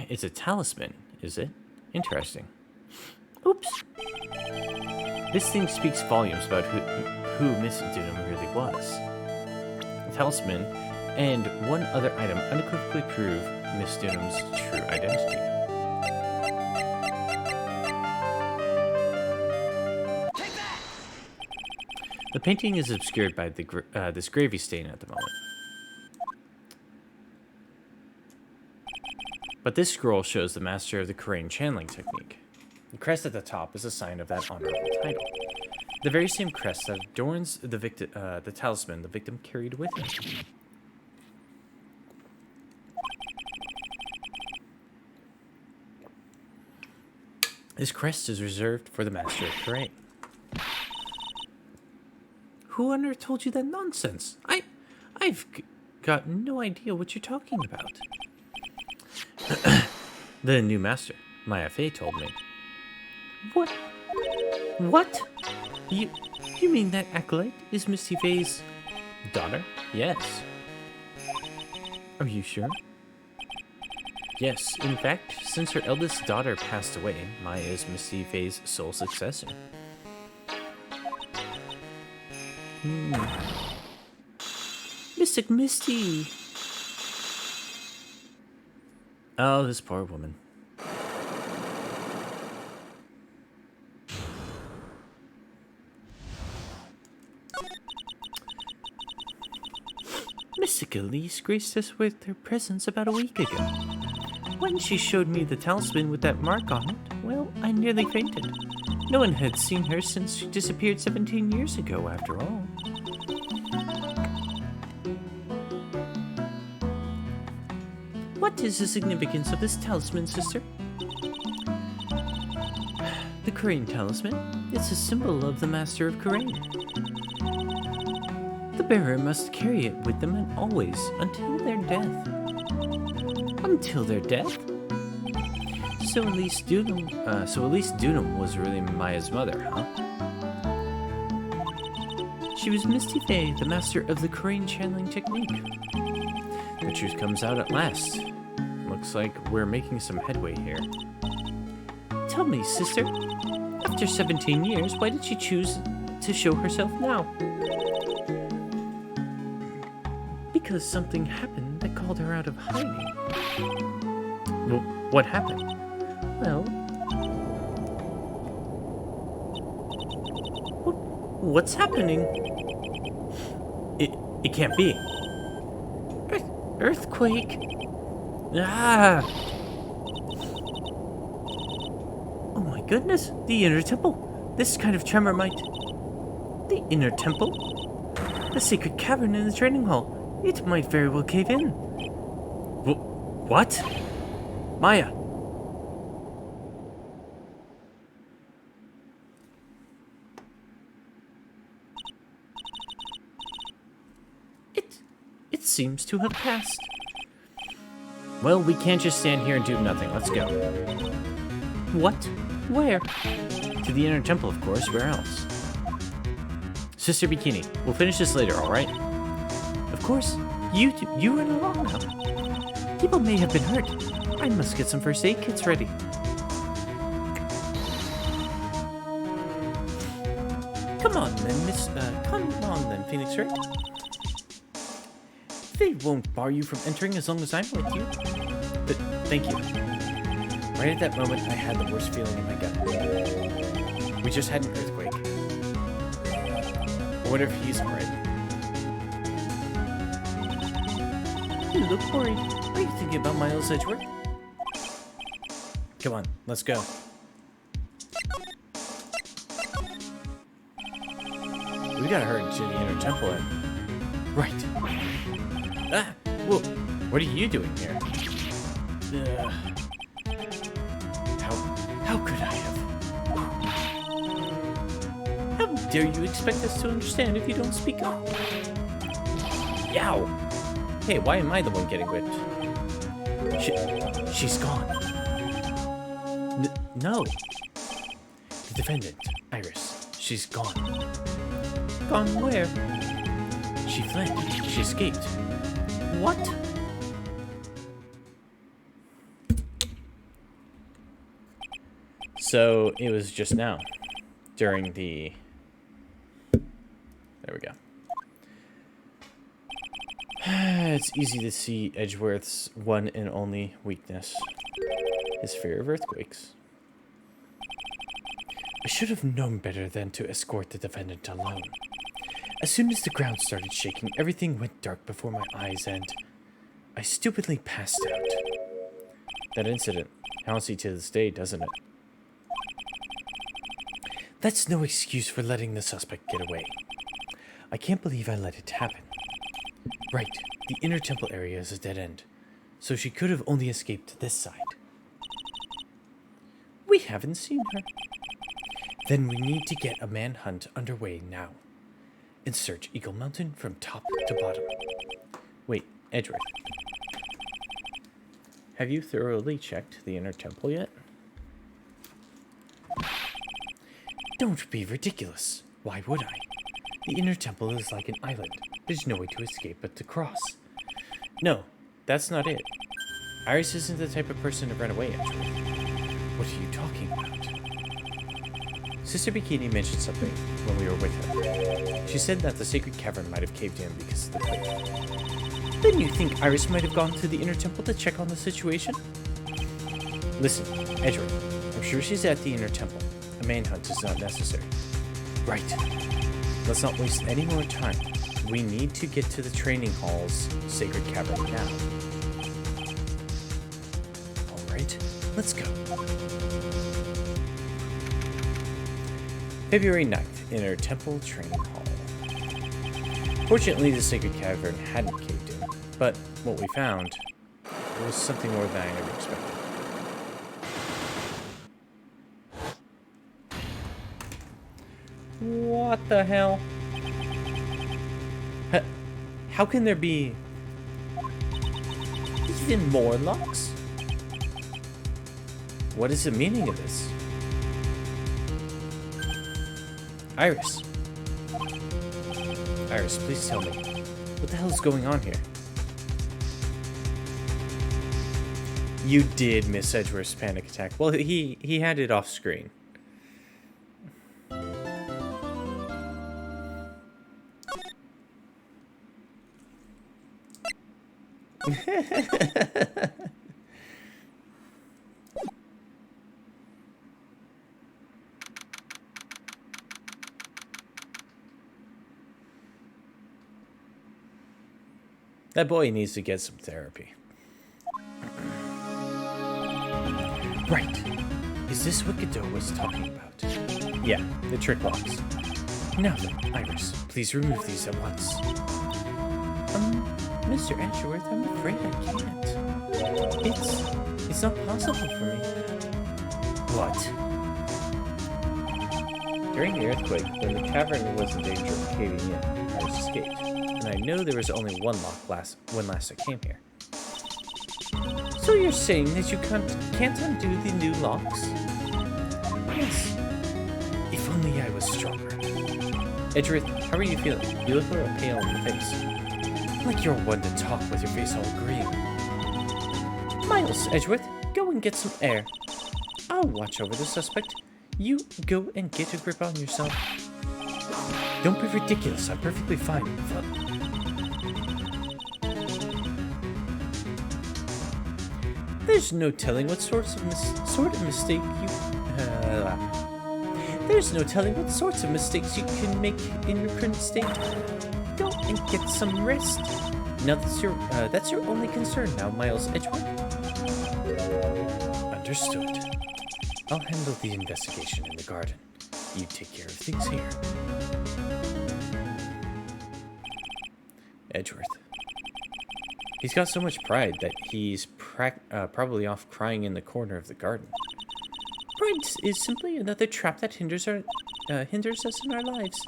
It's a talisman, is it? Interesting. Oops. This thing speaks volumes about who Miss Dunham really was. The talisman and one other item unequivocally prove Miss Dunham's true identity. The painting is obscured by this gravy stain at the moment. But this scroll shows the master of the Korean channeling technique. The crest at the top is a sign of that honorable title. The very same crest that adorns the talisman the victim carried with him. This crest is reserved for the master of Korean. Who on earth told you that nonsense? I've got no idea what you're talking about. The new master, Maya Fei, told me. What? What? You mean that acolyte is Misty Fei's Daughter? Yes. Are you sure? Yes, in fact, since her eldest daughter passed away, Maya is Misty Faye's sole successor. Mystic Misty! Oh, this poor woman. Mystic Elise graced us with her presence about a week ago. When she showed me the talisman with that mark on it, well, I nearly fainted. No one had seen her since she disappeared 17 years ago, after all. What is the significance of this talisman, sister? The Crane talisman. It's a symbol of the Master of Crane. The bearer must carry it with them and always, until their death. Until their death? So Elise Dunham was really Maya's mother, huh? She was Misty Faye, the master of the Crane channeling technique. The truth comes out at last. Looks like we're making some headway here. Tell me, sister, after 17 years, why did she choose to show herself now? Because something happened that called her out of hiding. Well, what happened? Well... What's happening? It can't be. Earthquake! Ah! Oh my goodness, the inner temple! This kind of tremor might... The inner temple? The secret cavern in the training hall. It might very well cave in. What? Maya! It seems to have passed. Well, we can't just stand here and do nothing. Let's go. What? Where? To the inner temple, of course. Where else? Sister Bikini, we'll finish this later, alright? Of course. You run along now. People may have been hurt. I must get some first aid kits ready. Come on then, Phoenix Wright. They won't bar you from entering as long as I'm with you. But thank you. Right at that moment, I had the worst feeling in my gut. We just had an earthquake. I wonder if he's alright. You look worried. Are you thinking about Miles Edgeworth? Come on, let's go. We gotta hurry to the inner temple and... Right. Ah! Whoa! What are you doing here? How could I have? How dare you expect us to understand if you don't speak up? Yow! Hey, why am I the one getting whipped? She's gone. No. The defendant, Iris. She's gone. Gone where? She fled. She escaped. What? So, it was just now. During the... There we go. It's easy to see Edgeworth's one and only weakness. His fear of earthquakes. I should have known better than to escort the defendant alone. As soon as the ground started shaking, everything went dark before my eyes and I stupidly passed out. That incident haunts you to this day, doesn't it? That's no excuse for letting the suspect get away. I can't believe I let it happen. Right, the inner temple area is a dead end, so she could have only escaped to this side. We haven't seen her. Then we need to get a manhunt underway now. And search Eagle Mountain from top to bottom. Wait, Edgeworth. Have you thoroughly checked the inner temple yet? Don't be ridiculous. Why would I? The inner temple is like an island. There's no way to escape but to cross. No, that's not it. Iris isn't the type of person to run away, actually. What are you talking about? Sister Bikini mentioned something when we were with her. She said that the sacred cavern might have caved in because of the quake. Then you think Iris might have gone to the inner temple to check on the situation? Listen, Edward, I'm sure she's at the inner temple. A manhunt is not necessary. Right. Let's not waste any more time. We need to get to the training hall's sacred cavern now. Alright, let's go. February 9th, Inner Temple Training Hall. Fortunately, the sacred cavern hadn't caved in, but what we found was something more than I ever expected. What the hell? How can there be even more locks? What is the meaning of this? Iris. Iris, please tell me. What the hell is going on here? You did miss Edgeworth's panic attack. Well, he had it off screen. That boy needs to get some therapy. Right. Is this what Godot was talking about? Yeah, the trick locks. Now then, Iris, please remove these at once. Mr. Edgeworth, I'm afraid I can't. It's not possible for me. What? During the earthquake, when the cavern was in danger of caving in, Iris escaped. And I know there was only one lock when last I came here. So you're saying that you can't undo the new locks? Yes. If only I was stronger. Edgeworth, how are you feeling? You look a little pale in the face. Like you're one to talk with your face all green. Miles, Edgeworth, go and get some air. I'll watch over the suspect. You go and get a grip on yourself. Don't be ridiculous. I'm perfectly fine. There's no telling what sort of mistake you... There's no telling what sorts of mistakes you can make in your current state. Go and get some rest. Now that's your only concern now, Miles Edgeworth. Understood. I'll handle the investigation in the garden. You take care of things here. Edgeworth. He's got so much pride that he's probably off crying in the corner of the garden. Pride is simply another trap that hinders us in our lives.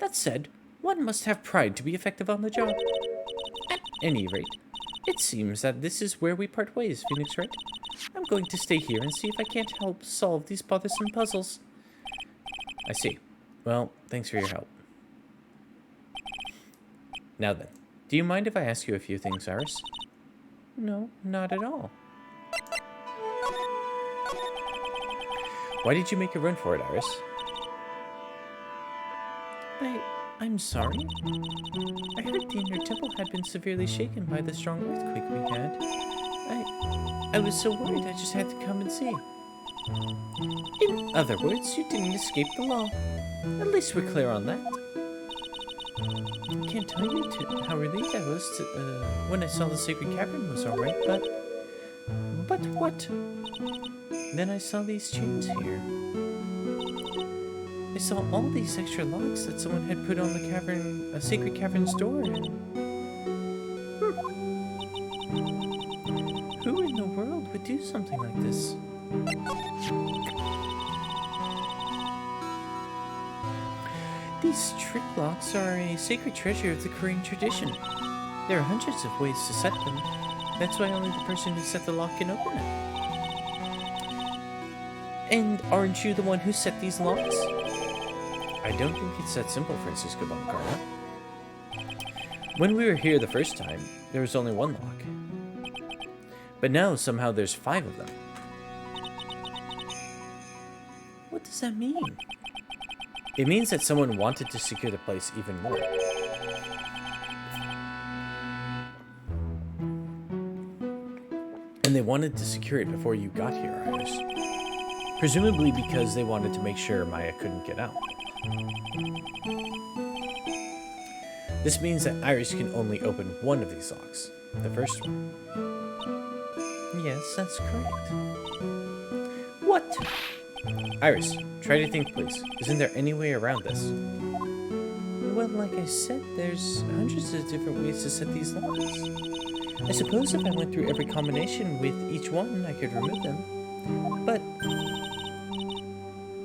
That said, one must have pride to be effective on the job. At any rate, it seems that this is where we part ways, Phoenix Wright. I'm going to stay here and see if I can't help solve these bothersome puzzles. I see. Well, thanks for your help. Now then, do you mind if I ask you a few things, Iris? No, not at all. Why did you make a run for it, Iris? I'm sorry. I heard the inner temple had been severely shaken by the strong earthquake we had. I was so worried I just had to come and see. In other words, you didn't escape the law. At least we're clear on that. I can't tell you how relieved I was when I saw the sacred cavern was alright, but what? Then I saw these chains here. I saw all these extra locks that someone had put on the sacred cavern's door. Who in the world would do something like this? These trick locks are a sacred treasure of the Korean tradition. There are hundreds of ways to set them. That's why only the person who set the lock can open it. And aren't you the one who set these locks? I don't think it's that simple, Francisco Boncarna. When we were here the first time, there was only one lock. But now, somehow, there's 5 of them. What does that mean? It means that someone wanted to secure the place even more. And they wanted to secure it before you got here, Iris. Presumably because they wanted to make sure Maya couldn't get out. This means that Iris can only open one of these locks, the first one. Yes, that's correct. What? Iris, try to think, please. Isn't there any way around this? Well, like I said, there's hundreds of different ways to set these locks. I suppose if I went through every combination with each one, I could remove them. But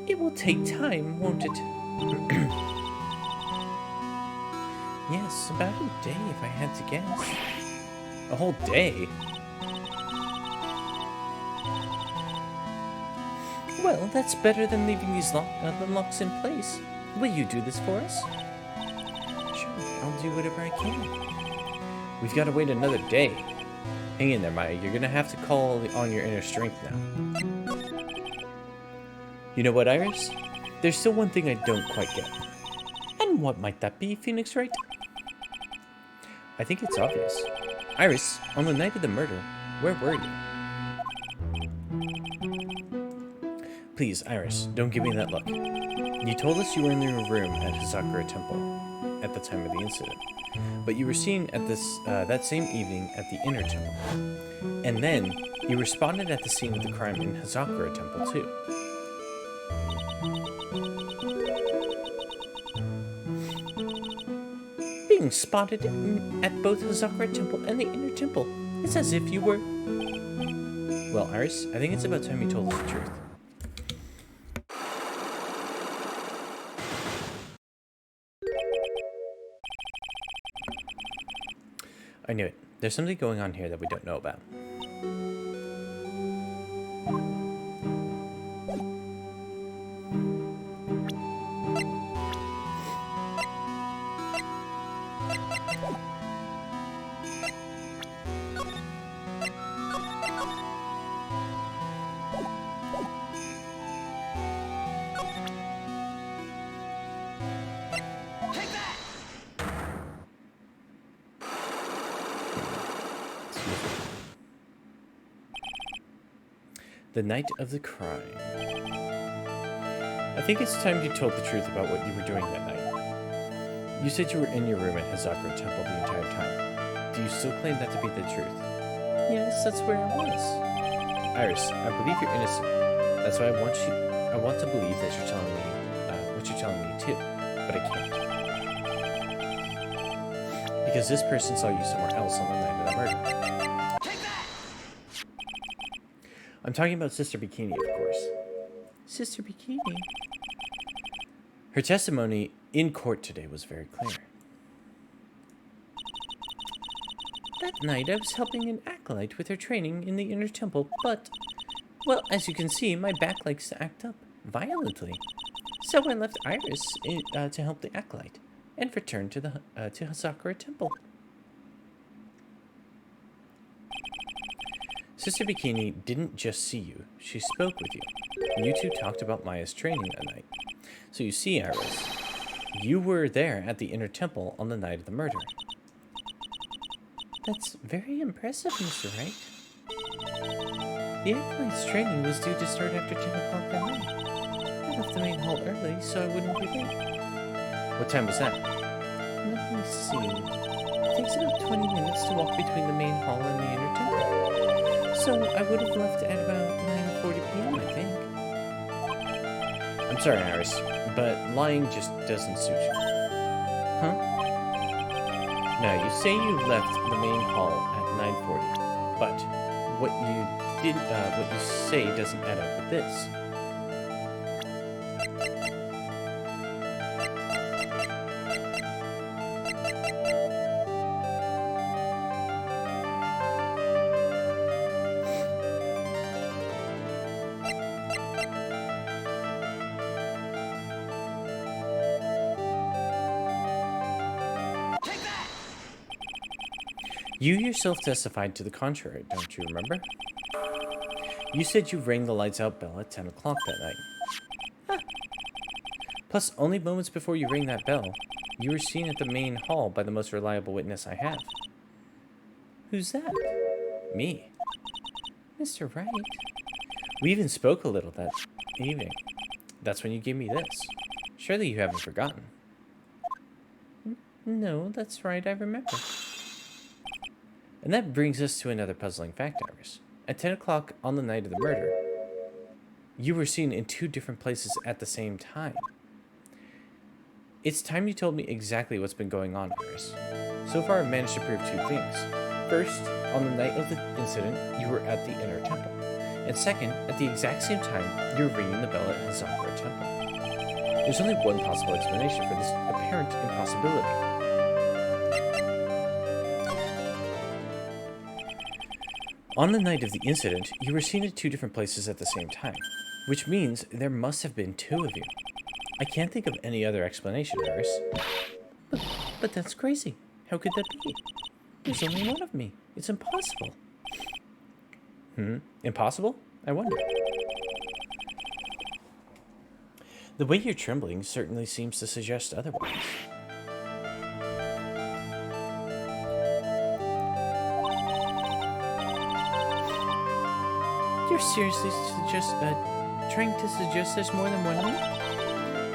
it will take time, won't it? Yes, about a day if I had to guess. A whole day? Well, that's better than leaving these locks in place. Will you do this for us? Sure, I'll do whatever I can. We've got to wait another day. Hang in there, Maya. You're gonna have to call on your inner strength now. You know what, Iris? There's still one thing I don't quite get. And what might that be, Phoenix Wright? I think it's obvious. Iris, on the night of the murder, where were you? Please, Iris, don't give me that look. You told us you were in your room at Hazakura Temple at the time of the incident, but you were seen at that same evening at the Inner Temple. And then, you were spotted at the scene of the crime in Hazakura Temple, too. Being spotted at both Hazakura Temple and the Inner Temple. It's as if you were... Well, Iris, I think it's about time you told us the truth. I knew it. There's something going on here that we don't know about. The night of the crime. I think it's time you told the truth about what you were doing that night. You said you were in your room at Hazakura Temple the entire time. Do you still claim that to be the truth? Yes, that's where I was. Iris, I believe you're innocent. That's why I want to believe that you're telling me what you're telling me too, but I can't. Because this person saw you somewhere else on the night of the murder. I'm talking about Sister Bikini, of course. Sister Bikini? Her testimony in court today was very clear. That night, I was helping an acolyte with her training in the Inner Temple, but, well, as you can see, my back likes to act up violently. So I left Iris to help the acolyte, and returned to Hazakura Temple. Sister Bikini didn't just see you, she spoke with you. You two talked about Maya's training that night. So you see, Iris, you were there at the Inner Temple on the night of the murder. That's very impressive, Mr. Wright. The acolyte's training was due to start after 10 o'clock that night. I left the main hall early, so I wouldn't be late. What time was that? Let me see. It takes about 20 minutes to walk between the main hall and the Inner Temple. So I would have left at about 9:40 p.m., I think. I'm sorry, Iris, but lying just doesn't suit you. Huh? Now, you say you left the main hall at 9:40, but what you say doesn't add up with this. You yourself testified to the contrary, don't you remember? You said you rang the lights out bell at 10 o'clock that night. Huh. Plus, only moments before you rang that bell, you were seen at the main hall by the most reliable witness I have. Who's that? Me. Mr. Wright. We even spoke a little that evening. That's when you gave me this. Surely you haven't forgotten. No, that's right, I remember. And that brings us to another puzzling fact, Iris. At 10 o'clock on the night of the murder, you were seen in 2 different places at the same time. It's time you told me exactly what's been going on, Iris. So far, I've managed to prove 2 things. First, on the night of the incident, you were at the inner temple. And second, at the exact same time, you were ringing the bell at the Sakura temple. There's only one possible explanation for this apparent impossibility. On the night of the incident, you were seen at 2 different places at the same time, which means there must have been 2 of you. I can't think of any other explanation, Iris. But that's crazy. How could that be? There's only one of me. It's impossible. Impossible? I wonder. The way you're trembling certainly seems to suggest otherwise. You're seriously trying to suggest there's more than one of me?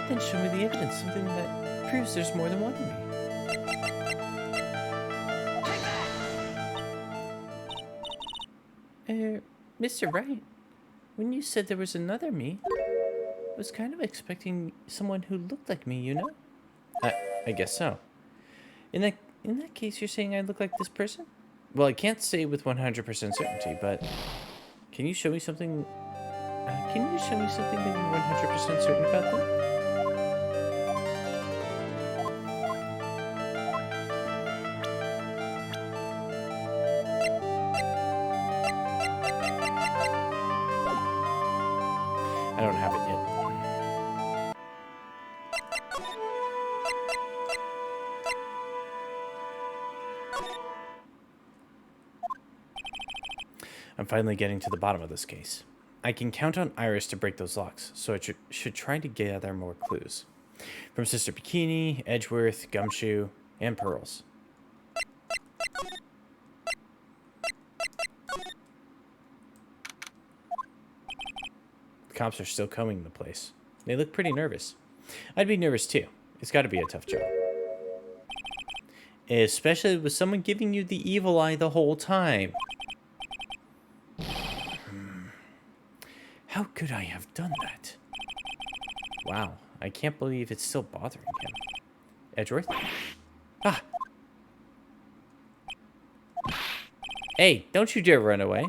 Then show me the evidence, something that proves there's more than one of me. Mr. Wright, when you said there was another me, I was kind of expecting someone who looked like me, you know? I guess so. In that case, you're saying I look like this person? Well, I can't say with 100% certainty, but can you show me something? Can you show me something that you're 100% certain about them? I don't have it yet. I'm finally getting to the bottom of this case. I can count on Iris to break those locks, so I should try to gather more clues. From Sister Bikini, Edgeworth, Gumshoe, and Pearls. The cops are still combing the place. They look pretty nervous. I'd be nervous too. It's got to be a tough job. Especially with someone giving you the evil eye the whole time. How could I have done that? Wow, I can't believe it's still bothering him. Edgeworth? Ah! Hey, don't you dare run away.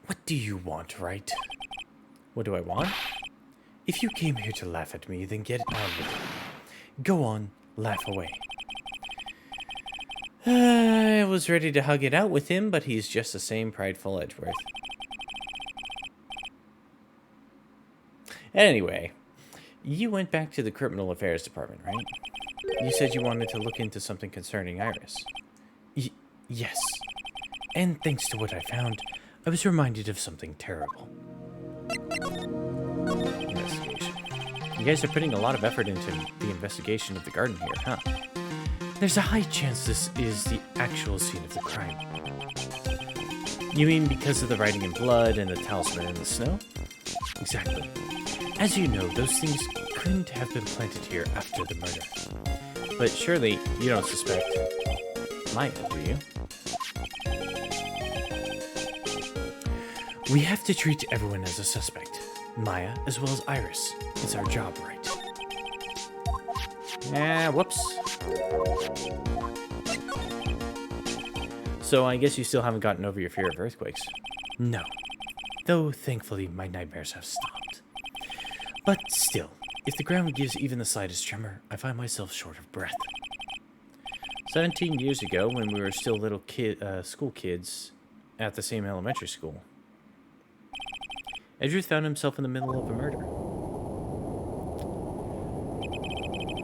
What do you want, Wright? What do I want? If you came here to laugh at me, then get on with it. Go on, laugh away. I was ready to hug it out with him, but he's just the same prideful Edgeworth. Anyway, you went back to the Criminal Affairs Department, right? You said you wanted to look into something concerning Iris. Yes. And thanks to what I found, I was reminded of something terrible. Investigation. You guys are putting a lot of effort into the investigation of the garden here, huh? There's a high chance this is the actual scene of the crime. You mean because of the writing in blood and the talisman in the snow? Exactly. As you know, those things couldn't have been planted here after the murder. But surely you don't suspect Maya, do you? We have to treat everyone as a suspect. Maya as well as Iris. It's our job, right? Whoops. So I guess you still haven't gotten over your fear of earthquakes. No. Though, thankfully, my nightmares have stopped. But still, if the ground gives even the slightest tremor, I find myself short of breath. 17 years ago, when we were still little school kids at the same elementary school, Edgeworth found himself in the middle of a murder.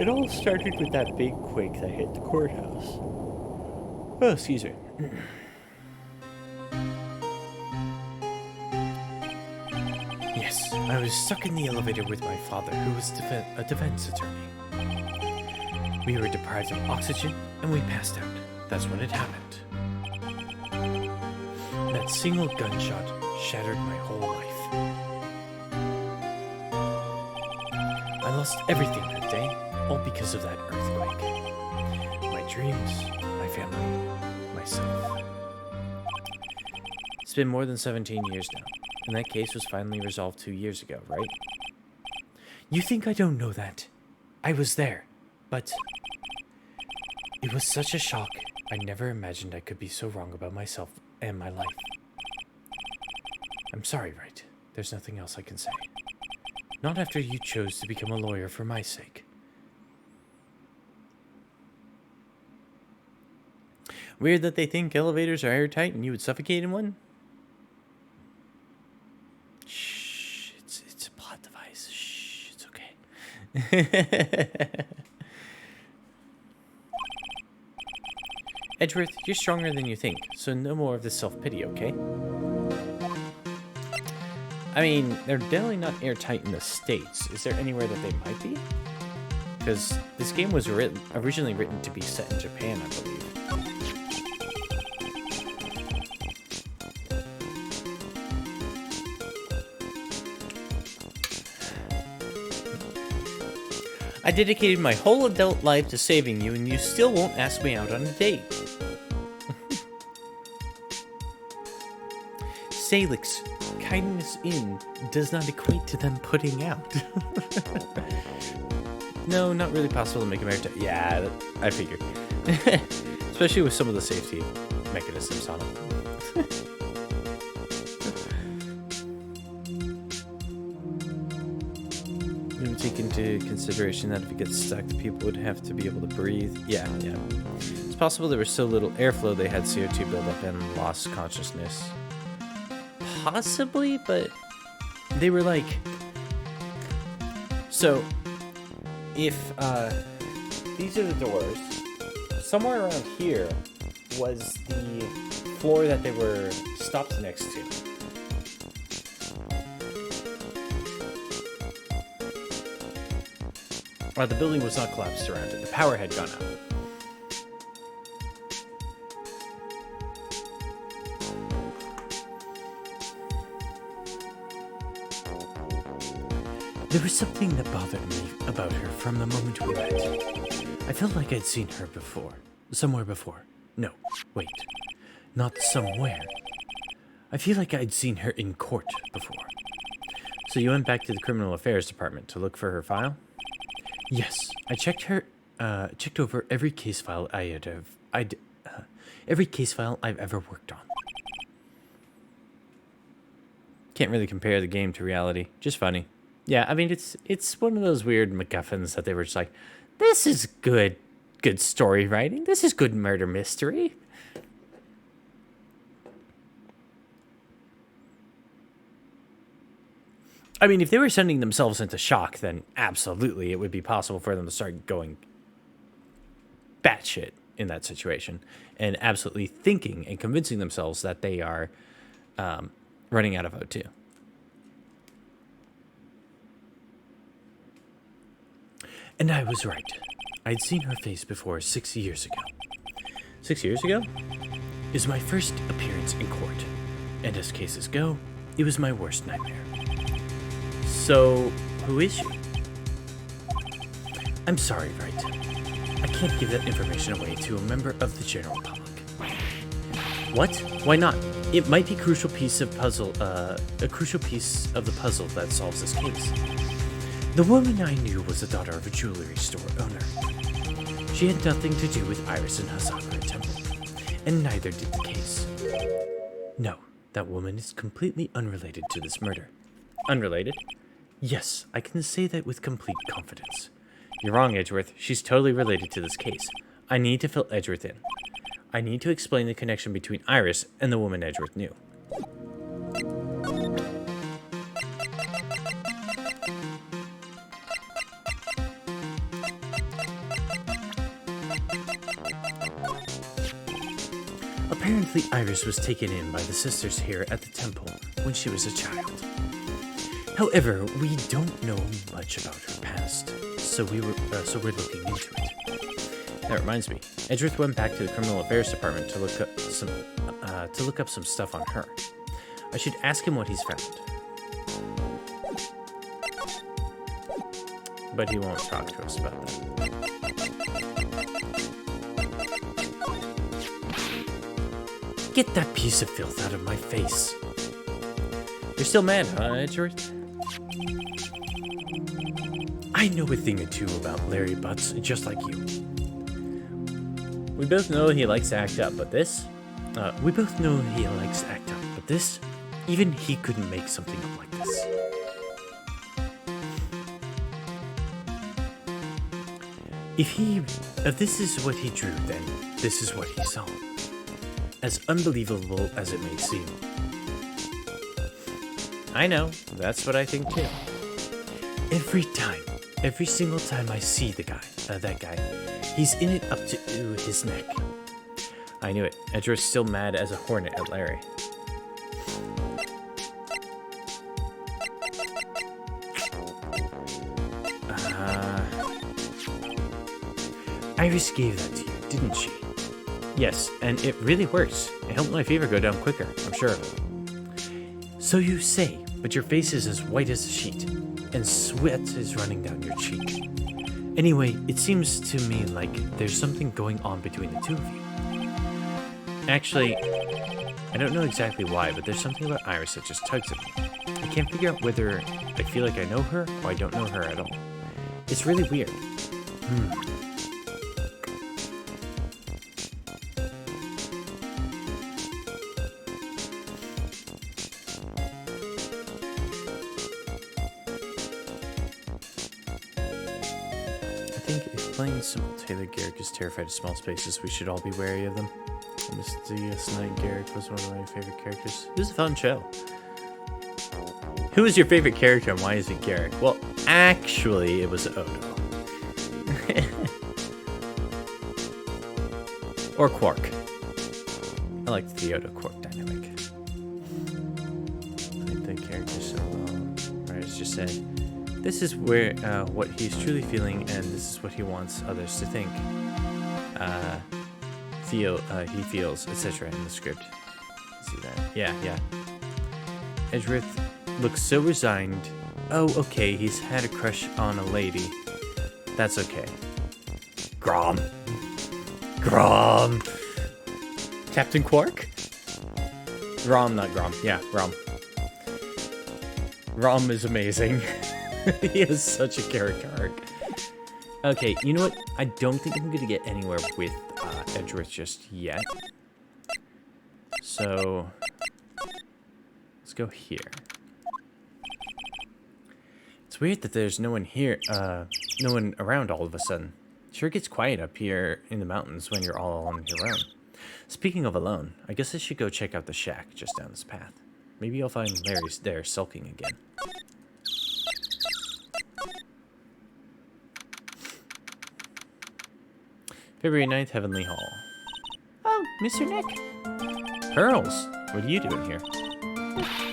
It all started with that big quake that hit the courthouse. Oh, excuse me. Yes, I was stuck in the elevator with my father, who was a defense attorney. We were deprived of oxygen, and we passed out. That's when it happened. That single gunshot shattered my whole life. I lost everything that day, all because of that earthquake. My dreams, my family, myself. It's been more than 17 years now, and that case was finally resolved 2 years ago, right? You think I don't know that? I was there, but it was such a shock. I never imagined I could be so wrong about myself and my life. I'm sorry, Wright. There's nothing else I can say. Not after you chose to become a lawyer for my sake. Weird that they think elevators are airtight and you would suffocate in one? Shh, it's a plot device. Shh, it's okay. Edgeworth, you're stronger than you think, so no more of this self-pity, okay? I mean, they're definitely not airtight in the States. Is there anywhere that they might be? Because this game was originally written to be set in Japan, I believe. I dedicated my whole adult life to saving you, and you still won't ask me out on a date. Salix, kindness in does not equate to them putting out. No, not really possible to make America. Yeah, I figured. Especially with some of the safety mechanisms on them. Maybe take into consideration that if it gets stuck, people would have to be able to breathe. Yeah. It's possible there was so little airflow they had CO2 buildup and lost consciousness. Possibly, but they were like... So, if these are the doors, somewhere around here was the floor that they were stopped next to. The building was not collapsed around it. The power had gone out. There was something that bothered me about her from the moment we met. I felt like I'd seen her before. Somewhere before. No, wait. Not somewhere. I feel like I'd seen her in court before. So you went back to the criminal affairs department to look for her file? Yes, I checked over every case file every case file I've ever worked on. Can't really compare the game to reality. Just funny. Yeah, I mean, it's one of those weird MacGuffins that they were just like, this is good story writing. This is good murder mystery. I mean, if they were sending themselves into shock, then absolutely it would be possible for them to start going batshit in that situation and absolutely thinking and convincing themselves that they are running out of O2. And I was right. I'd seen her face before 6 years ago. 6 years ago? It was my first appearance in court. And as cases go, it was my worst nightmare. So, who is she? I'm sorry, Wright. I can't give that information away to a member of the general public. What? Why not? It might be a crucial piece of the puzzle that solves this case. The woman I knew was the daughter of a jewelry store owner. She had nothing to do with Iris and Hasakura Temple, and neither did the case. No, that woman is completely unrelated to this murder. Unrelated? Yes, I can say that with complete confidence. You're wrong, Edgeworth. She's totally related to this case. I need to fill Edgeworth in. I need to explain the connection between Iris and the woman Edgeworth knew. Apparently, Iris was taken in by the sisters here at the temple when she was a child. However, we don't know much about her past, so we're looking into it. That reminds me. Edgeworth went back to the Criminal Affairs Department to look up some stuff on her. I should ask him what he's found. But he won't talk to us about that. Get that piece of filth out of my face. You're still mad, huh, Edgeworth? I know a thing or two about Larry Butts, just like you. We both know he likes to act up, but this? We both know he likes to act up, but this? Even he couldn't make something up like this. If this is what he drew, then this is what he saw. As unbelievable as it may seem. I know. That's what I think too. Every single time I see that guy, he's in it up to his neck. I knew it. Edgeworth's still mad as a hornet at Larry. Iris gave that to you, didn't she? Yes, and it really works. It helped my fever go down quicker, I'm sure. So you say, but your face is as white as a sheet, and sweat is running down your cheek. Anyway, it seems to me like there's something going on between the two of you. Actually, I don't know exactly why, but there's something about Iris that just tugs at me. I can't figure out whether I feel like I know her or I don't know her at all. It's really weird. Simple Taylor Garrick is terrified of small spaces. We should all be wary of them. Mysterious Knight Garrick was one of my favorite characters. It was a fun show. Who is your favorite character and why is it Garrick? Well, actually, it was Odo. Or Quark. I liked the Odo-Quark dynamic. I think the character's so well. Writers just say, this is where what he's truly feeling, and this is what he wants others to think. He feels, etc. in the script. See that? Yeah. Edgeworth looks so resigned. Oh, okay, he's had a crush on a lady. That's okay. Grom. Captain Quark? Rom, not Grom. Yeah, Rom. Rom is amazing. He has such a character arc. Okay, you know what? I don't think I'm going to get anywhere with Edgeworth just yet. So, let's go here. It's weird that there's no one here, no one around all of a sudden. Sure gets quiet up here in the mountains when you're all on your own. Speaking of alone, I guess I should go check out the shack just down this path. Maybe I'll find Larry's there sulking again. February 9th, Heavenly Hall. Oh, Mr. Nick. Pearls, what are you doing here?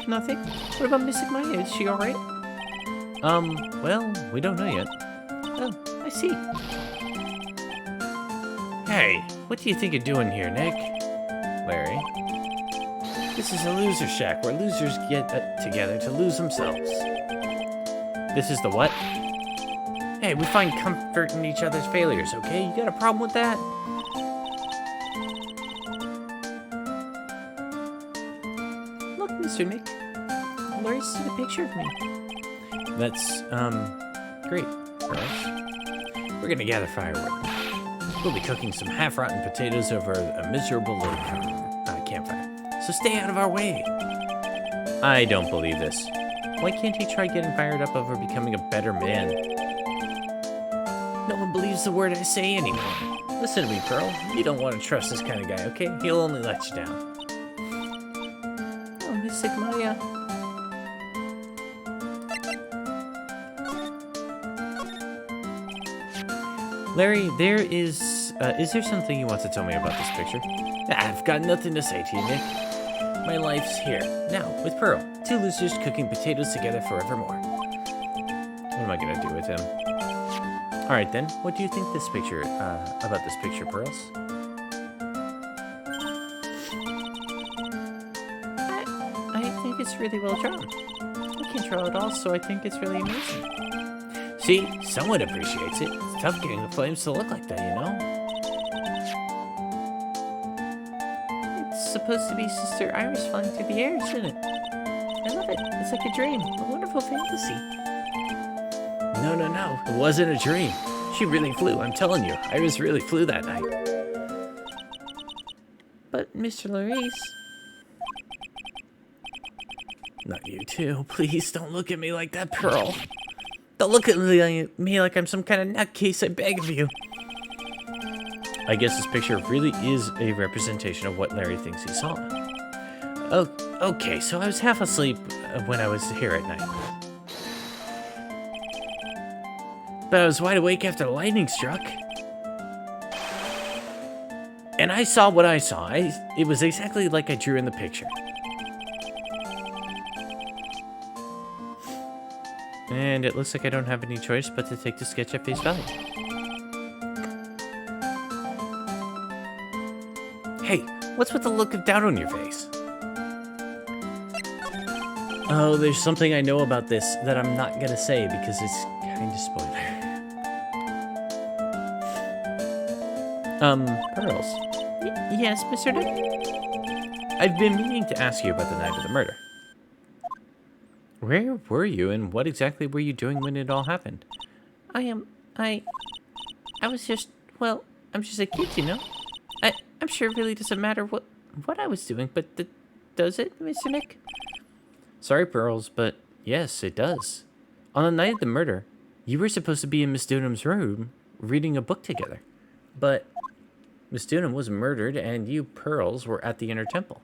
Nothing. What about Miss Maya? Is she alright? Well, we don't know yet. Oh, I see. Hey, what do you think you're doing here, Nick? Larry. This is a loser shack where losers get together to lose themselves. This is the what? Hey, we find comfort in each other's failures, okay? You got a problem with that? Look, Mr. Nick. Larry's seen a picture of me. That's, great for us. We're gonna gather firewood. We'll be cooking some half-rotten potatoes over a miserable little campfire. So stay out of our way. I don't believe this. Why can't he try getting fired up over becoming a better man? No one believes the word I say anymore. Listen to me, Pearl. You don't want to trust this kind of guy, okay? He'll only let you down. Oh, Miss Maya. Larry, there is is there something you want to tell me about this picture? I've got nothing to say to you, Nick. My life's here, now, with Pearl. Two losers cooking potatoes together forevermore. What am I gonna do with him? Alright then, what do you think this picture, about this picture, Pearls? I think it's really well drawn. I can't draw it all, so I think it's really amazing. See, someone appreciates it. It's tough getting the flames to look like that, you know? It's supposed to be Sister Iris flying through the air, isn't it? I love it. It's like a dream, a wonderful fantasy. No, it wasn't a dream. She really flew, I'm telling you. Iris really flew that night. But Mr. Larice... Not you too. Please don't look at me like that, Pearl. Don't look at me like I'm some kind of nutcase, I beg of you. I guess this picture really is a representation of what Larry thinks he saw. Oh, okay, so I was half asleep when I was here at night. But I was wide awake after the lightning struck. And I saw what I saw. It was exactly like I drew in the picture. And it looks like I don't have any choice but to take the sketch at face value. Hey, what's with the look of doubt on your face? Oh, there's something I know about this that I'm not gonna say because it's kind of spoiler. Pearls. Yes, Mr. Nick? I've been meaning to ask you about the night of the murder. Where were you and what exactly were you doing when it all happened? I was just, well, I'm just a kid, you know? I'm sure it really doesn't matter what I was doing, but does it, Mr. Nick? Sorry, Pearls, but yes, it does. On the night of the murder, you were supposed to be in Miss Dunham's room reading a book together. But Miss Dunham was murdered and you, Pearls, were at the Inner Temple.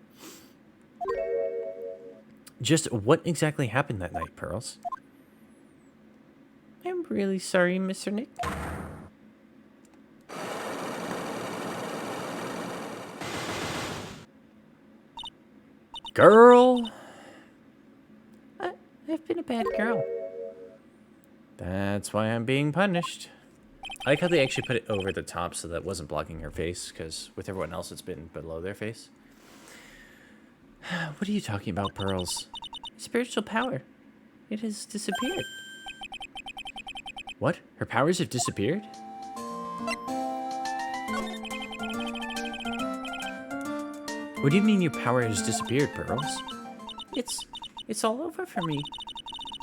Just what exactly happened that night, Pearls? I'm really sorry, Mr. Nick. Girl! I've been a bad girl. That's why I'm being punished. I like how they actually put it over the top so that it wasn't blocking her face, because with everyone else it's been below their face. What are you talking about, Pearls? Spiritual power. It has disappeared. What? Her powers have disappeared? What do you mean your power has disappeared, Pearls? It's all over for me.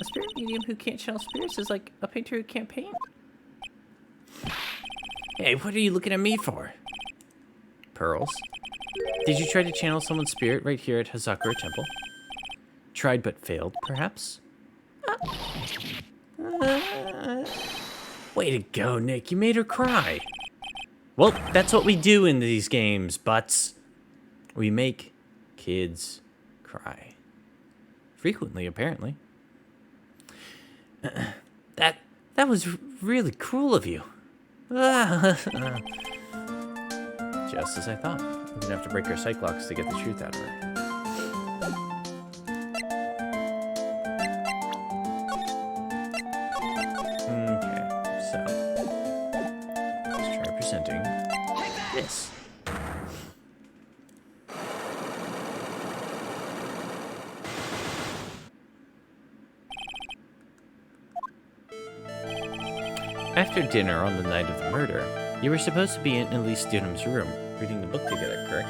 A spirit medium who can't channel spirits is like a painter who can't paint. Hey, what are you looking at me for? Pearls? Did you try to channel someone's spirit right here at Hazakura Temple? Tried but failed, perhaps? Way to go, Nick. You made her cry. Well, that's what we do in these games, butts. We make kids cry. Frequently, apparently. That was really cruel of you. Just as I thought. I'm gonna have to break her psych locks to get the truth out of her. Okay, so let's try presenting this. After dinner on the night of the murder, you were supposed to be in Elise Dunham's room, reading the book together, correct?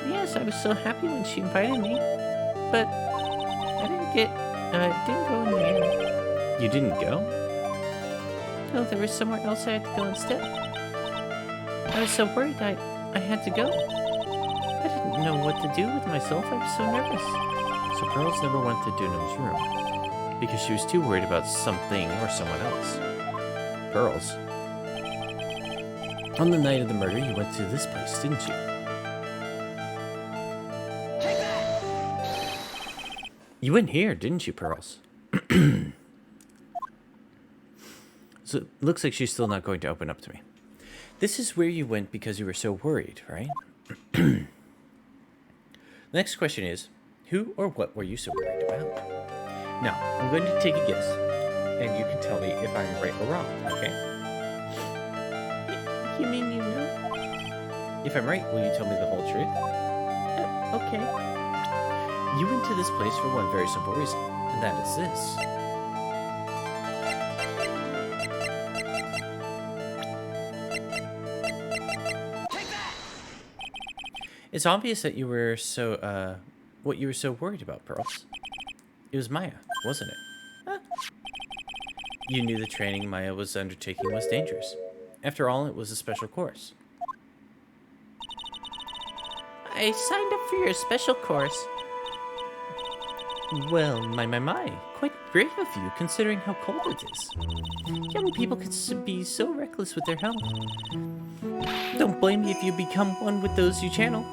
Yes, I was so happy when she invited me, but I didn't go in the end. You didn't go? No, there was somewhere else I had to go instead. I was so worried I had to go. I didn't know what to do with myself. I was so nervous. So Pearls never went to Dunham's room because she was too worried about something or someone else. Pearls, on the night of the murder, you went to this place, didn't you? You went here, didn't you, Pearls? So it looks like she's still not going to open up to me. This is where you went because you were so worried, right? The next question is, who or what were you so worried about? Now, I'm going to take a guess, and you can tell me if I'm right or wrong, okay? You mean you know? If I'm right, will you tell me the whole truth? Okay. You went to this place for one very simple reason, and that is this. It's obvious that you were so, what you were so worried about, Pearls. It was Maya, wasn't it? Huh? You knew the training Maya was undertaking was dangerous. After all, it was a special course. I signed up for your special course. Well, my. Quite brave of you, considering how cold it is. Young people can be so reckless with their health. Don't blame me if you become one with those you channel.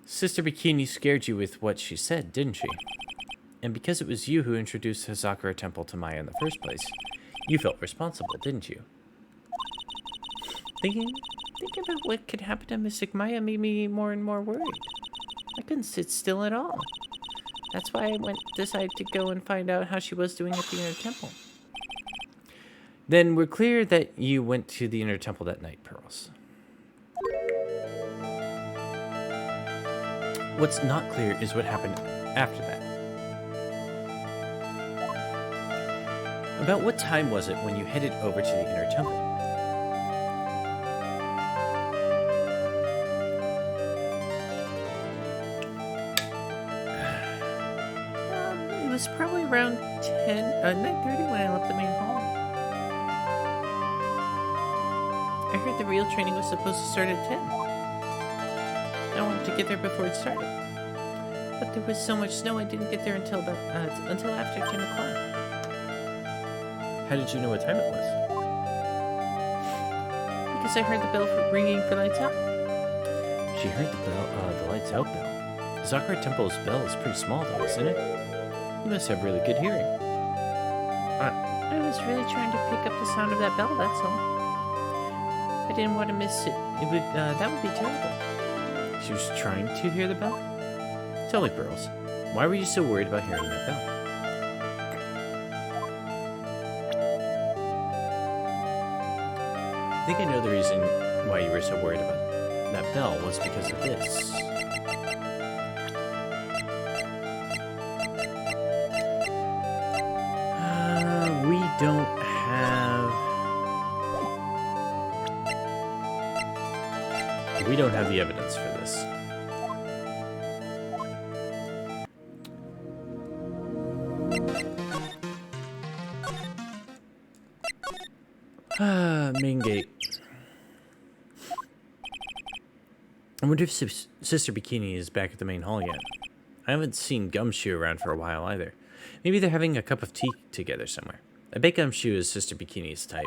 Sister Bikini scared you with what she said, didn't she? And because it was you who introduced Hazakura Temple to Maya in the first place, you felt responsible, didn't you? Thinking about what could happen to Mystic Maya made me more and more worried. I couldn't sit still at all. That's why I decided to go and find out how she was doing at the Inner Temple. Then we're clear that you went to the Inner Temple that night, Pearls. What's not clear is what happened after that. About what time was it when you headed over to the Inner Temple? It was probably around 9:30 when I left the main hall. I heard the real training was supposed to start at 10. I wanted to get there before it started. But there was so much snow I didn't get there until after 10 o'clock. How did you know what time it was? Because I heard the bell ringing for lights out. She heard the lights out bell. Zakura Temple's bell is pretty small though, isn't it? You must have really good hearing. I was really trying to pick up the sound of that bell, that's all. I didn't want to miss it. That would be terrible. She was trying to hear the bell? Tell me, Pearls, why were you so worried about hearing that bell? I think I know the reason why you were so worried about that bell was because of this. We don't have the evidence for this. Main gate. I wonder if Sister Bikini is back at the main hall yet. I haven't seen Gumshoe around for a while either. Maybe they're having a cup of tea together somewhere. I bet Gumshoe is Sister Bikini's type.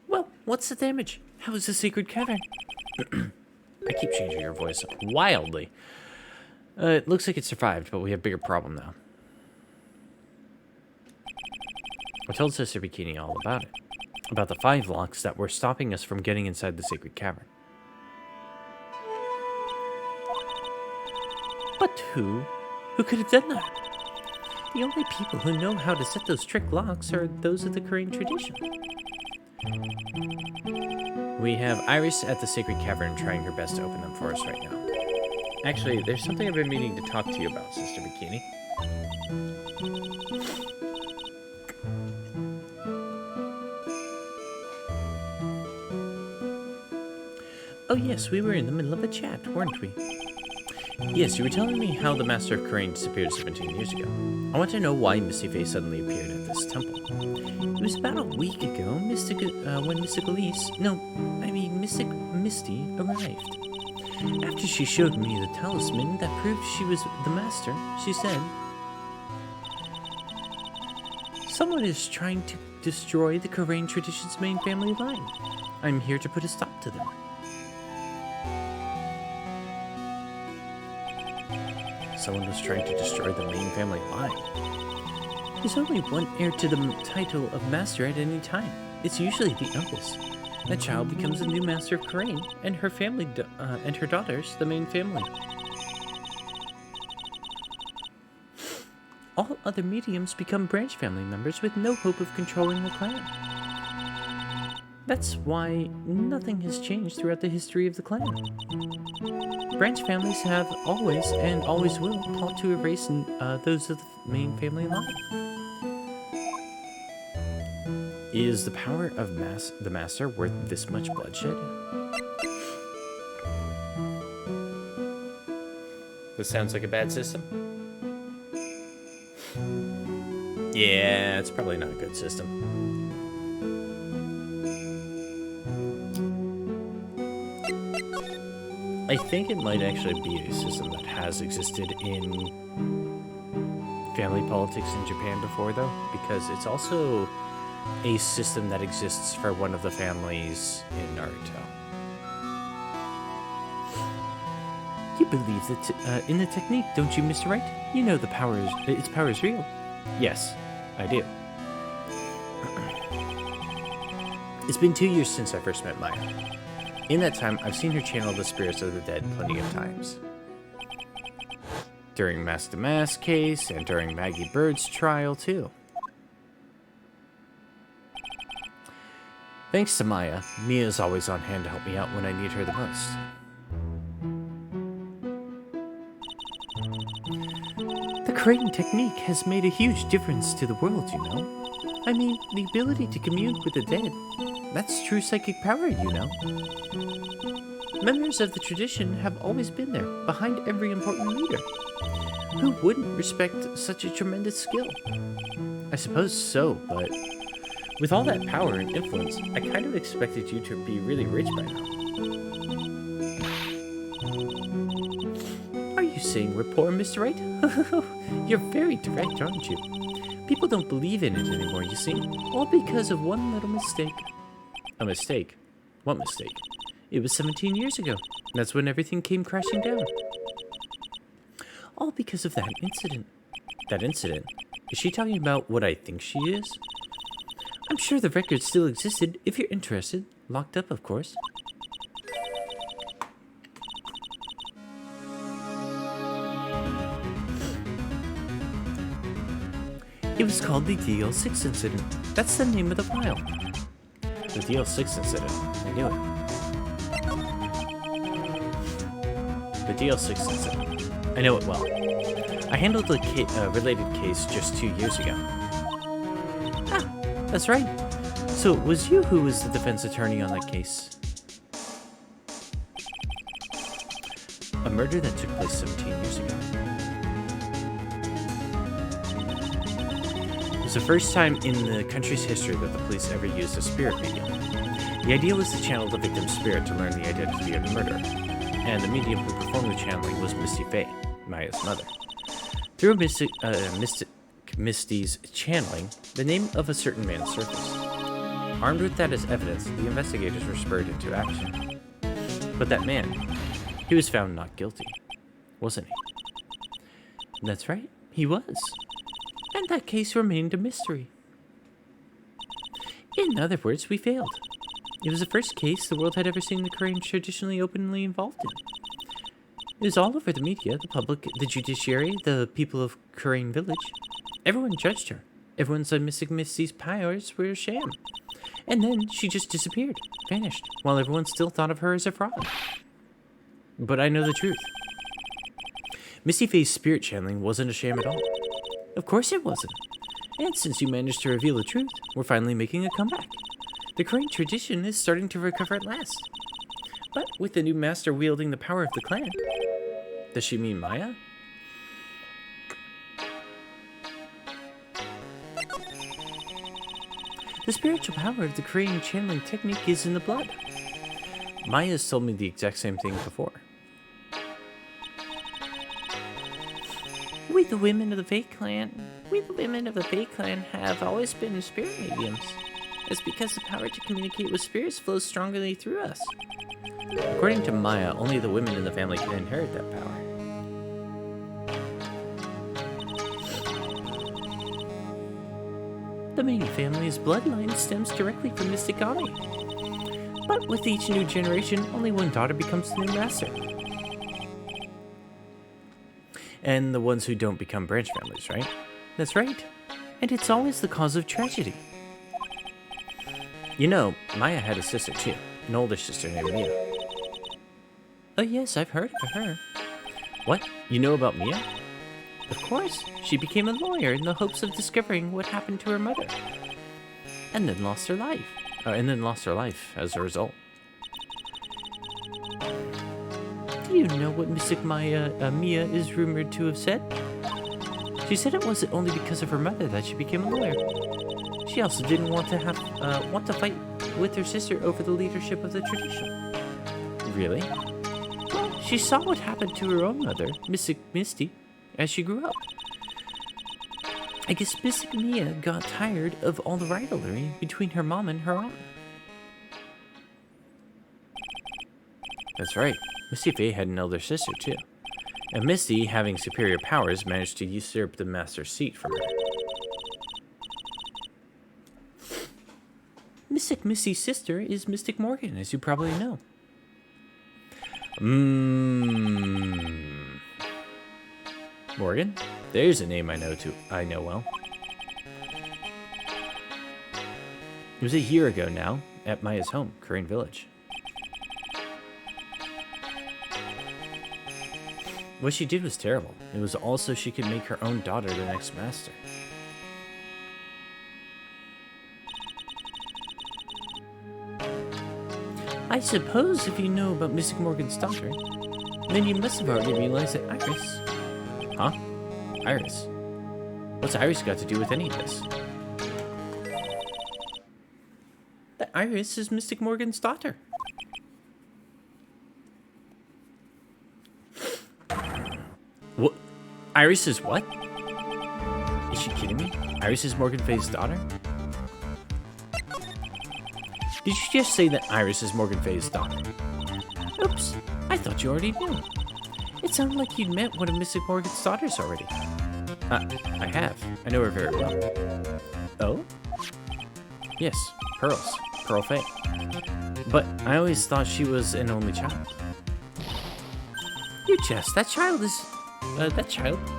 Well, what's the damage? How is the secret cavern? I keep changing your voice wildly. It looks like it survived, but we have a bigger problem now. I told Sister Bikini all about it. About the 5 locks that were stopping us from getting inside the sacred cavern. But who? Who could have done that? The only people who know how to set those trick locks are those of the Korean tradition. We have Iris at the sacred cavern trying her best to open them for us right now. Actually, there's something I've been meaning to talk to you about, Sister Bikini. Oh yes, we were in the middle of a chat, weren't we? Yes, you were telling me how the Master of Korean disappeared 17 years ago. I want to know why Misty Face suddenly appeared at this temple. It was about a week ago, when Mystic Misty arrived. After she showed me the talisman that proved she was the Master, she said, "Someone is trying to destroy the Korean tradition's main family line. I'm here to put a stop to them." someone was trying to destroy the main family line. There's only one heir to the title of master at any time. It's usually the eldest. That child becomes the new master of Crane, and her family, and her daughters, the main family. All other mediums become branch family members with no hope of controlling the clan. That's why nothing has changed throughout the history of the clan. Branch families have always and always will plot to erase those of the main family line. Is the power of the master worth this much bloodshed? This sounds like a bad system. Yeah, it's probably not a good system. I think it might actually be a system that has existed in family politics in Japan before, though, because it's also a system that exists for one of the families in Naruto. You believe that in the technique, don't you, Mr. Wright? You know its power is real. Yes, I do. It's been 2 years since I first met Maya. In that time, I've seen her channel the spirits of the dead plenty of times. During Mask to Mask case, and during Maggie Bird's trial, too. Thanks to Maya, Mia's always on hand to help me out when I need her the most. The Crane technique has made a huge difference to the world, you know. I mean, the ability to commune with the dead. That's true psychic power, you know. Members of the tradition have always been there, behind every important leader. Who wouldn't respect such a tremendous skill? I suppose so, but with all that power and influence, I kind of expected you to be really rich by now. Are you saying we're poor, Mr. Wright? You're very direct, aren't you? People don't believe in it anymore, you see. All because of one little mistake. A mistake? What mistake? It was 17 years ago. That's when everything came crashing down. All because of that incident. That incident? Is she talking about what I think she is? I'm sure the record still existed, if you're interested. Locked up, of course. It was called the DL6 incident. That's the name of the file. The DL6 incident. I knew it. The DL6 incident. I know it well. I handled a related case just 2 years ago. Ah, that's right. So it was you who was the defense attorney on that case. A murder that took place 17 years ago. It was the first time in the country's history that the police ever used a spirit medium. The idea was to channel the victim's spirit to learn the identity of the murderer, and the medium who performed the channeling was Misty Faye, Maya's mother. Through Misty's channeling, the name of a certain man surfaced. Armed with that as evidence, the investigators were spurred into action. But that man, he was found not guilty, wasn't he? That's right, he was. And that case remained a mystery. In other words, we failed. It was the first case the world had ever seen the Crane traditionally openly involved in. It was all over the media, the public, the judiciary, the people of Crane Village. Everyone judged her. Everyone said Misty's powers were a sham. And then she just disappeared, vanished, while everyone still thought of her as a fraud. But I know the truth. Misty Faye's spirit channeling wasn't a sham at all. Of course it wasn't. And since you managed to reveal the truth, we're finally making a comeback. The Crane tradition is starting to recover at last. But with the new master wielding the power of the clan. Does she mean Maya? The spiritual power of the Crane channeling technique is in the blood. Maya's told me the exact same thing before. We the women of the Fake Clan have always been spirit mediums. It's because the power to communicate with spirits flows strongly through us. According to Maya, only the women in the family can inherit that power. The main family's bloodline stems directly from Mystic Ami. But with each new generation, only one daughter becomes the new master. And the ones who don't become branch families, right? That's right. And it's always the cause of tragedy. You know, Maya had a sister too, an older sister named Mia. Oh yes, I've heard of her. What? You know about Mia? Of course. She became a lawyer in the hopes of discovering what happened to her mother. And then lost her life. As a result. Do you know what Mystic Mia is rumored to have said? She said it wasn't only because of her mother that she became a lawyer. She also didn't want to fight with her sister over the leadership of the tradition. Really? Well, she saw what happened to her own mother, Mystic Misty, as she grew up. I guess Mystic Mia got tired of all the rivalry between her mom and her aunt. That's right. Misty Faye had an elder sister too. And Misty, having superior powers, managed to usurp the master's seat from her. Mystic Misty's sister is Mystic Morgan, as you probably know. Morgan? There's a name I know well. It was a year ago now, at Maya's home, Korean Village. What she did was terrible. It was all so she could make her own daughter the next master. I suppose if you know about Mystic Morgan's daughter, then you must have already realized that Iris... Huh? Iris? What's Iris got to do with any of this? That Iris is Mystic Morgan's daughter. What? Iris is what? Is she kidding me? Iris is Morgan Faye's daughter? Did you just say that Iris is Morgan Faye's daughter? Oops, I thought you already knew. It sounded like you'd met one of Mystic Morgan's daughters already. I have. I know her very well. Oh? Yes, Pearls. Pearl Faye. But I always thought she was an only child. You jest. That child is...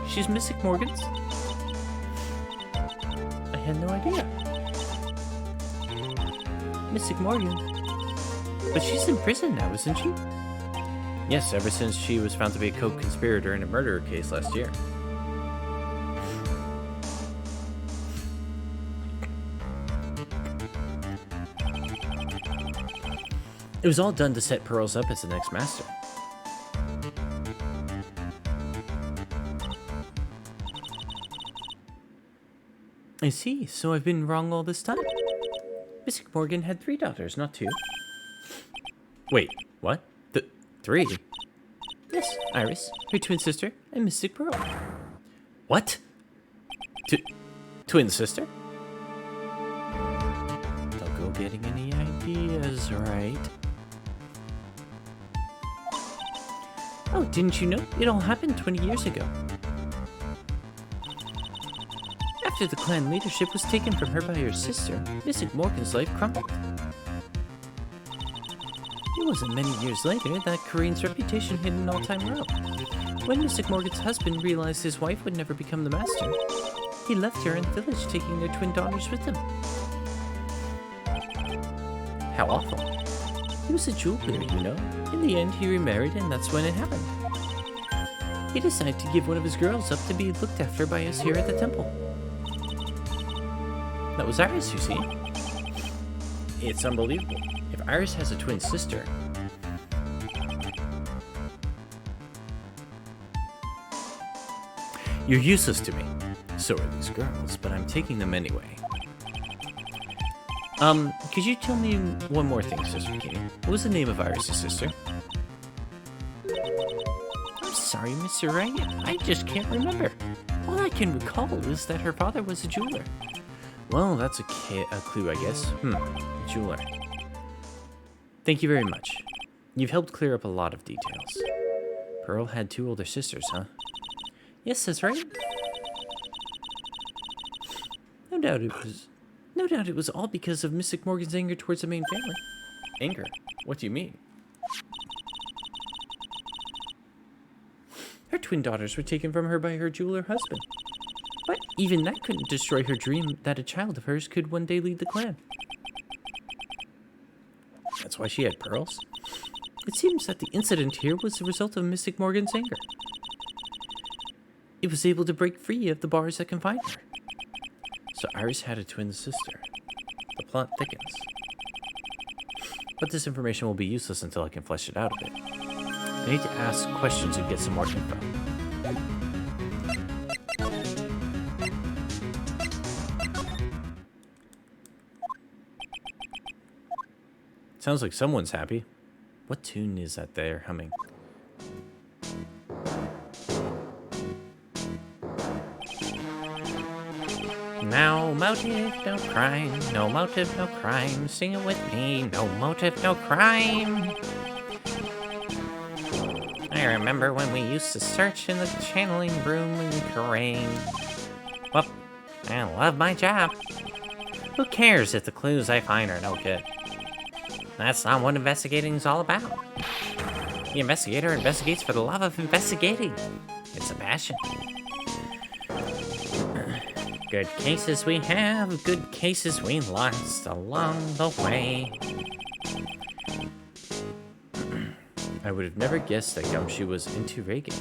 she's Mystic Morgan's? I had no idea. Mystic Morgan. But she's in prison now, isn't she? Yes, ever since she was found to be a co-conspirator in a murder case last year. It was all done to set Pearls up as the next master. I see, so I've been wrong all this time. Mystic Morgan had 3 daughters, not 2. Wait, what? 3? Yes, Iris, her twin sister, and Mystic Pearl. What? Twin sister? Don't go getting any ideas, right? Oh, didn't you know? It all happened 20 years ago. After the clan leadership was taken from her by her sister, Mystic Morgan's life crumbled. It wasn't many years later that Corinne's reputation hit an all-time low. When Mystic Morgan's husband realized his wife would never become the master, he left her in the village, taking their twin daughters with him. How awful. He was a jeweler, you know. In the end, he remarried, and that's when it happened. He decided to give one of his girls up to be looked after by us here at the temple. That was Iris, you see. It's unbelievable. If Iris has a twin sister... You're useless to me. So are these girls, but I'm taking them anyway. Could you tell me one more thing, Sister Kitty? What was the name of Iris' sister? I'm sorry, Mr. Wright. I just can't remember. All I can recall is that her father was a jeweler. Well, that's a clue, I guess. A jeweler. Thank you very much. You've helped clear up a lot of details. Pearl had 2 older sisters, huh? Yes, that's right. No doubt it was... No doubt it was all because of Mystic Morgan's anger towards the main family. Anger? What do you mean? Her twin daughters were taken from her by her jeweler husband. But even that couldn't destroy her dream that a child of hers could one day lead the clan. That's why she had pearls? It seems that the incident here was the result of Mystic Morgan's anger. It was able to break free of the bars that confined her. So Iris had a twin sister. The plot thickens. But this information will be useless until I can flesh it out a bit. I need to ask questions and get some more info. Sounds like someone's happy. What tune is that they're humming? No motive, no crime. No motive, no crime. Sing it with me. No motive, no crime. I remember when we used to search in the channeling room and careen. Well, I love my job. Who cares if the clues I find are no good? That's not what investigating's all about. The investigator investigates for the love of investigating. It's a passion. Good cases we have, good cases we lost along the way. I would have never guessed that Gumshoe was into reggae.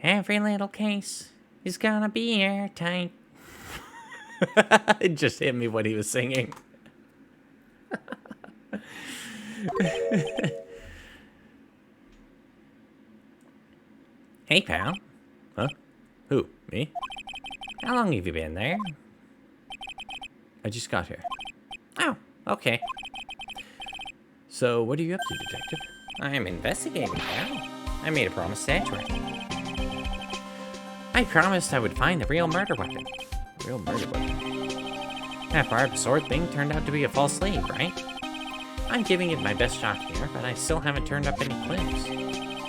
Every little case is gonna be airtight. It just hit me what he was singing. Hey, pal. Huh? Who? Me? How long have you been there? I just got here. Oh, okay. So, what are you up to, detective? I'm investigating, pal. I made a promise to Edgeworth. I promised I would find the real murder weapon. Real murder weapon. That barbed sword thing turned out to be a false lead, right? I'm giving it my best shot here, but I still haven't turned up any clues.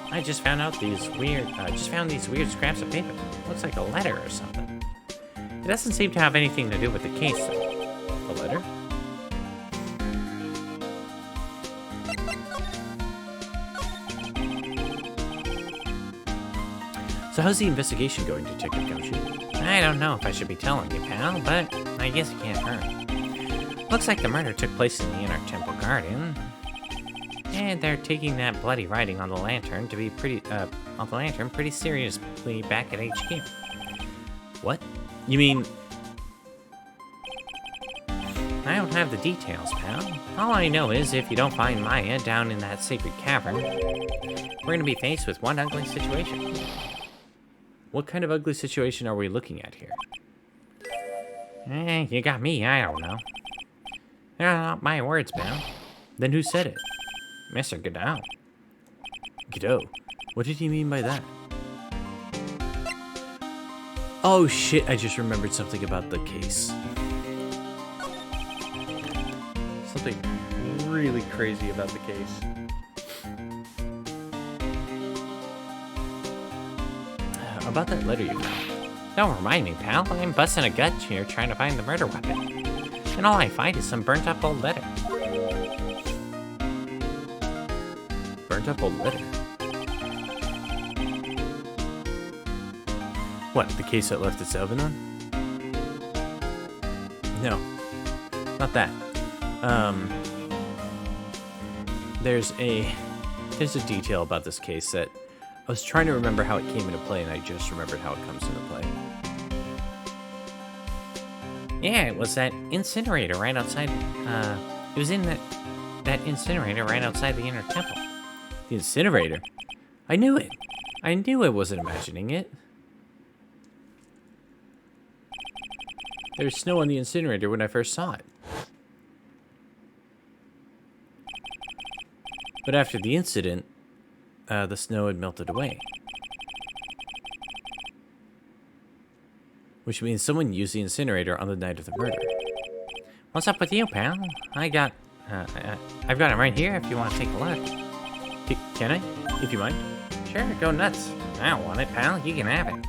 I just found out these weird, these weird scraps of paper. Looks like a letter or something. It doesn't seem to have anything to do with the case, though. A letter? So how's the investigation going, Detective Gumshoe? I don't know if I should be telling you, pal, but I guess it can't hurt. Looks like the murder took place in the Inner Temple Garden. And they're taking that bloody writing on the lantern to be pretty seriously back at HQ. What? You mean... I don't have the details, pal. All I know is if you don't find Maya down in that sacred cavern, we're gonna be faced with one ugly situation. What kind of ugly situation are we looking at here? You got me, I don't know. They're not my words, pal. Then who said it? Mr. Godot. Godot? What did he mean by that? Oh shit, I just remembered something about the case. Something really crazy about the case. About that letter you found. Don't remind me, pal. I'm busting a gut here trying to find the murder weapon. And all I find is some burnt up old letter. Burnt up old letter? What, the case that left its oven on? No, not that. There's a detail about this case that I was trying to remember how it came into play, and I just remembered how it comes into play. Yeah, it was that incinerator right outside, it was in that incinerator right outside the Inner Temple. The incinerator? I knew it! I knew I wasn't imagining it. There was snow on the incinerator when I first saw it. But after the incident, the snow had melted away. Which means someone used the incinerator on the night of the murder. What's up with you, pal? I've got it right here if you want to take a look. Can I? If you mind? Sure, go nuts. I don't want it, pal. You can have it.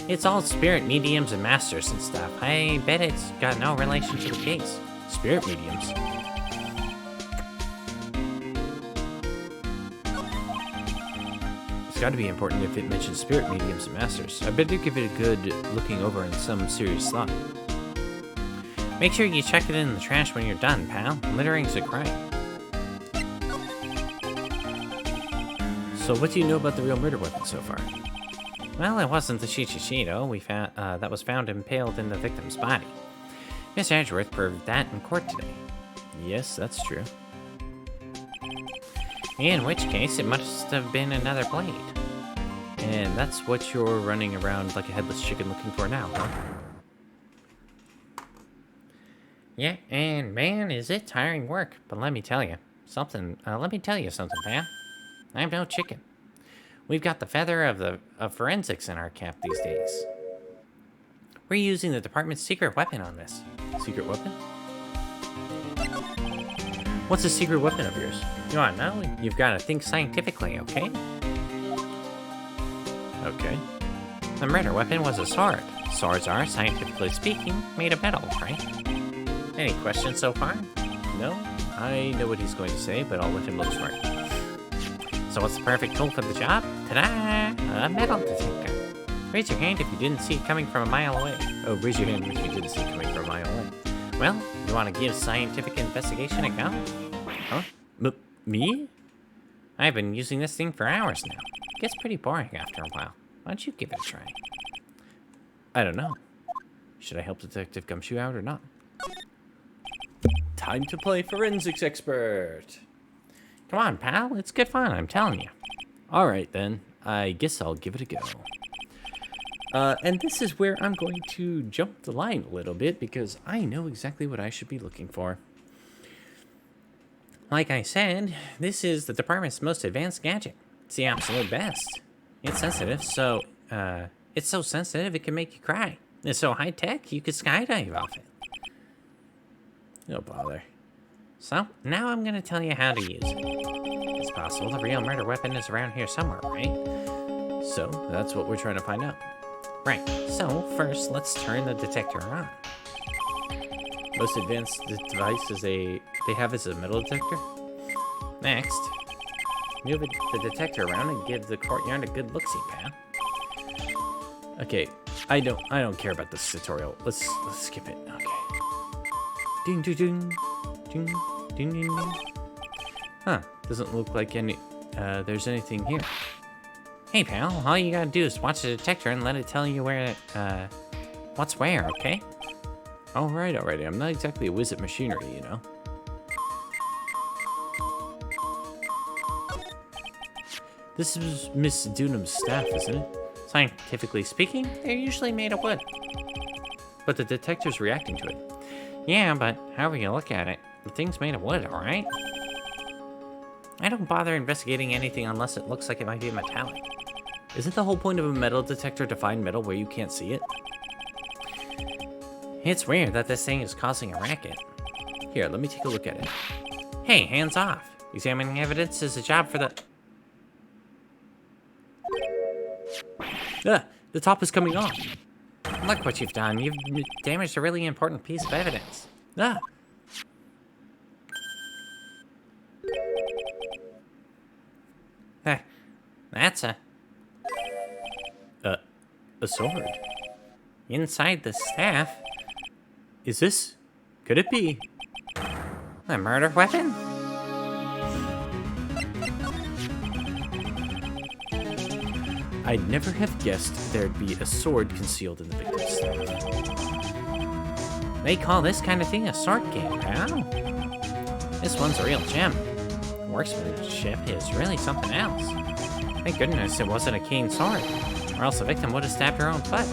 It's all spirit mediums and masters and stuff. I bet it's got no relation to the case. Spirit mediums? It's gotta be important if it mentions spirit mediums and masters. I better give it a good looking over and some serious thought. Make sure you check it in the trash when you're done, pal. Littering's a crime. So what do you know about the real murder weapon so far? Well, it wasn't the Shichishito we found that was found impaled in the victim's body. Miss Edgeworth proved that in court today. Yes, that's true. In which case, it must have been another blade. And that's what you're running around like a headless chicken looking for now, huh? Yeah, and man, is it tiring work. But let me tell you something, pal. I'm no chicken. We've got the feather of forensics in our cap these days. We're using the department's secret weapon on this. Secret weapon? What's a secret weapon of yours? You wanna know? You've gotta think scientifically, okay? Okay. The murder weapon was a sword. Swords are, scientifically speaking, made of metal, right? Any questions so far? No? I know what he's going to say, but I'll let him look smart. So what's the perfect tool for the job? Ta-da! A metal detector. Raise your hand if you didn't see it coming from a mile away. Oh, raise your hand if you didn't see it coming from a mile away. Well, you want to give scientific investigation a go? Huh? Me? I've been using this thing for hours now. It gets pretty boring after a while. Why don't you give it a try? I don't know. Should I help Detective Gumshoe out or not? Time to play forensics expert. Come on, pal. It's good fun, I'm telling you. All right, then. I guess I'll give it a go. And this is where I'm going to jump the line a little bit because I know exactly what I should be looking for. Like I said, this is the department's most advanced gadget. It's the absolute best. It's sensitive, so, it's so sensitive it can make you cry. It's so high-tech, you could skydive off it. No bother. So, now I'm gonna tell you how to use it. It's possible the real murder weapon is around here somewhere, right? So, that's what we're trying to find out. Right, so first let's turn the detector on. Most advanced device they have is a metal detector? Next, move the detector around and give the courtyard a good look-see, pal. Okay, I don't care about this tutorial. Let's skip it. Okay. Ding ding ding. Ding ding ding ding. Huh, doesn't look like there's anything here. Hey, pal, all you gotta do is watch the detector and let it tell you where, what's where, okay? Alright, I'm not exactly a whiz at machinery, you know? This is Miss Dunham's staff, isn't it? Scientifically speaking, they're usually made of wood. But the detector's reacting to it. Yeah, but however you look at it, the thing's made of wood, alright? I don't bother investigating anything unless it looks like it might be metallic. Isn't the whole point of a metal detector to find metal where you can't see it? It's weird that this thing is causing a racket. Here, let me take a look at it. Hey, hands off. Examining evidence is a job for the... Ah, the top is coming off. Look what you've done. You've damaged a really important piece of evidence. Ah! That's a sword. Inside the staff. Is this? Could it be? A murder weapon? I'd never have guessed there'd be a sword concealed in the victim's staff. They call this kind of thing a sword game, pal. This one's a real gem. Workmanship is really something else. Thank goodness it wasn't a cane sword, or else the victim would have stabbed her own foot.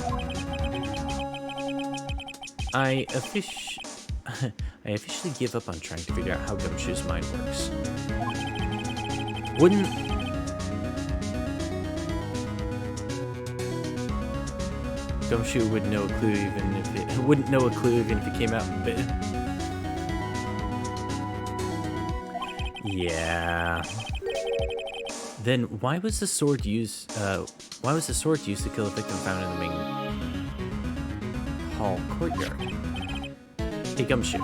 I officially give up on trying to figure out how Gumshoe's mind works. Gumshoe wouldn't know a clue even if it came out in bit. Yeah. Then why was the sword used? Why was the sword used to kill a victim found in the main hall courtyard? Hey, Gumshoe.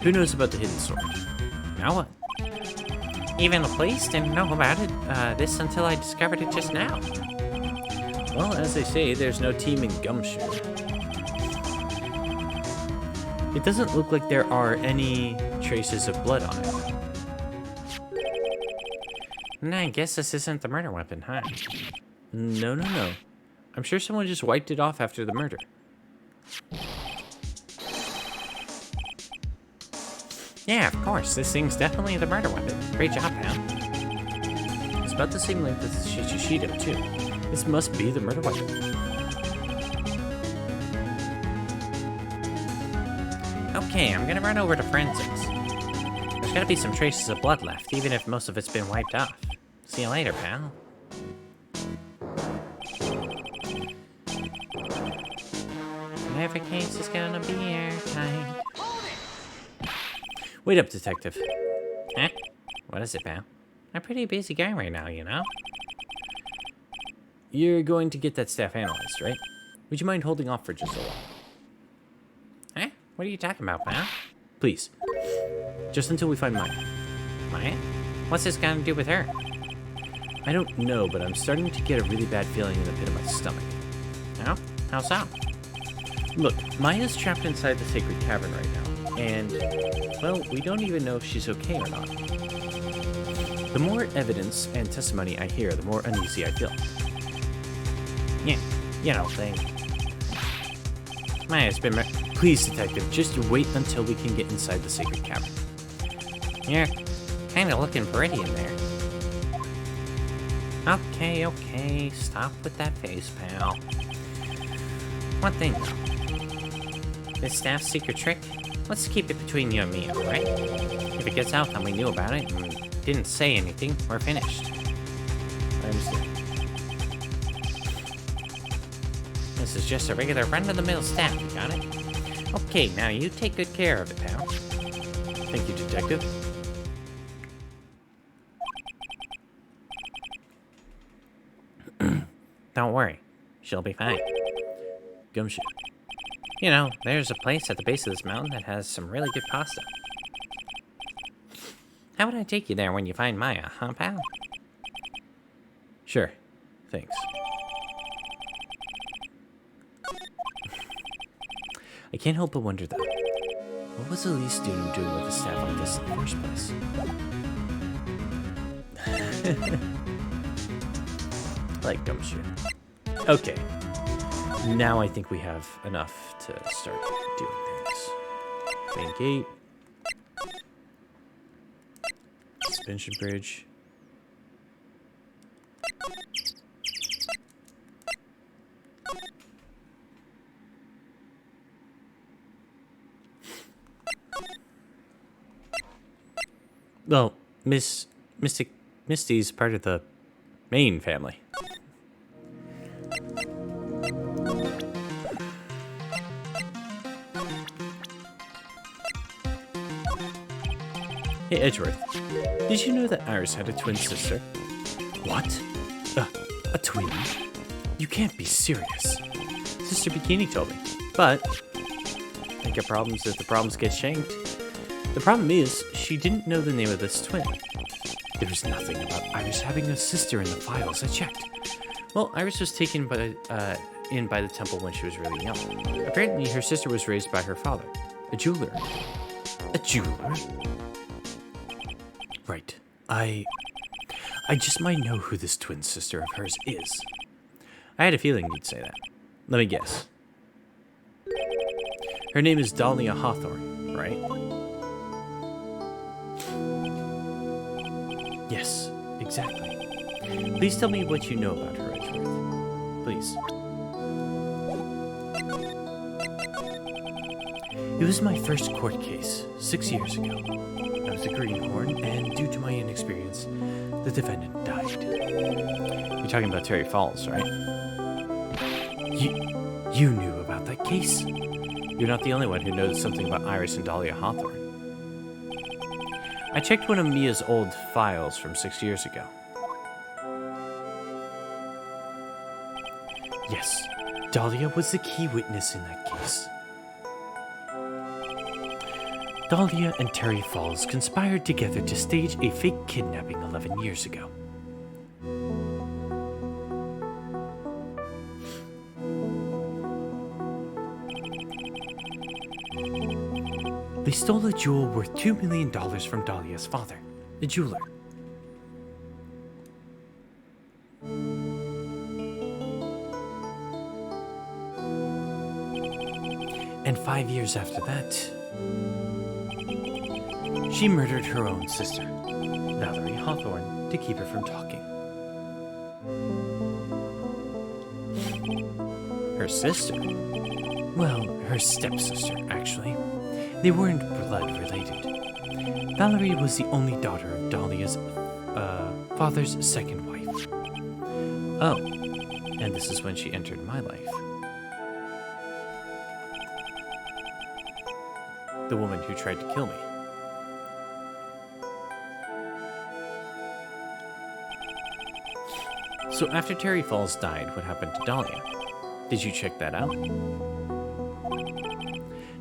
Who knows about the hidden sword? Now what? Even the police didn't know about it, this until I discovered it just now. Well, as they say, there's no team in Gumshoe. It doesn't look like there are any traces of blood on it. I guess this isn't the murder weapon, huh? No, no, no. I'm sure someone just wiped it off after the murder. Yeah, of course. This thing's definitely the murder weapon. Great job, pal. It's about the same length as the Shichishido, too. This must be the murder weapon. Okay, I'm gonna run over to forensics. There's gotta be some traces of blood left, even if most of it's been wiped off. See you later, pal. Every case is gonna be airtight. Wait up, detective. Huh? What is it, pal? I'm a pretty busy guy right now, you know? You're going to get that staff analyzed, right? Would you mind holding off for just a while? Huh? What are you talking about, pal? Please. Just until we find Maya. Maya? What's this got to do with her? I don't know, but I'm starting to get a really bad feeling in the pit of my stomach. No? How so? Look, Maya's trapped inside the sacred cavern right now, and, well, we don't even know if she's okay or not. The more evidence and testimony I hear, the more uneasy I feel. Yeah, you know, Maya's been... Please, detective, just wait until we can get inside the sacred cavern. You're kind of looking pretty in there. Okay, okay, stop with that face, pal. One thing, though. This staff's secret trick, let's keep it between you and me, alright? If it gets out that we knew about it and didn't say anything, we're finished. I understand. This is just a regular run-of-the-mill staff, you got it? Okay, now you take good care of it, pal. Thank you, detective. Don't worry, she'll be fine. Gumshoe. You know, there's a place at the base of this mountain that has some really good pasta. How would I take you there when you find Maya, huh, pal? Sure. Thanks. I can't help but wonder, though. What was Elise doing with a staff like this in the first place? Like Gumshoe. Okay. Now I think we have enough to start doing things. Main gate. Suspension bridge. Well, Misty's part of the main family. Hey, Edgeworth. Did you know that Iris had a twin sister? What? A twin? You can't be serious. Sister Bikini told me. But I get problems if the problems get shanked. The problem is, she didn't know the name of this twin. There was nothing about Iris having a sister in the files. I checked. Well, Iris was taken in by the temple when she was really young. Apparently, her sister was raised by her father, a jeweler. A jeweler? Right. I just might know who this twin sister of hers is. I had a feeling you'd say that. Let me guess. Her name is Dahlia Hawthorne, right? Yes, exactly. Please tell me what you know about her, Edgeworth. Please. It was my first court case, 6 years ago. I was a greenhorn, and due to my inexperience, the defendant died. You're talking about Terry Falls, right? You knew about that case? You're not the only one who knows something about Iris and Dahlia Hawthorne. I checked one of Mia's old files from 6 years ago. Yes, Dahlia was the key witness in that case. Dahlia and Terry Falls conspired together to stage a fake kidnapping 11 years ago. They stole a jewel worth $2 million from Dahlia's father, a jeweler. And 5 years after that, she murdered her own sister, Valerie Hawthorne, to keep her from talking. Her sister? Well, her stepsister, actually. They weren't blood related. Valerie was the only daughter of Dahlia's father's second wife. Oh, and this is when she entered my life. The woman who tried to kill me. So after Terry Falls died, what happened to Dahlia? Did you check that out?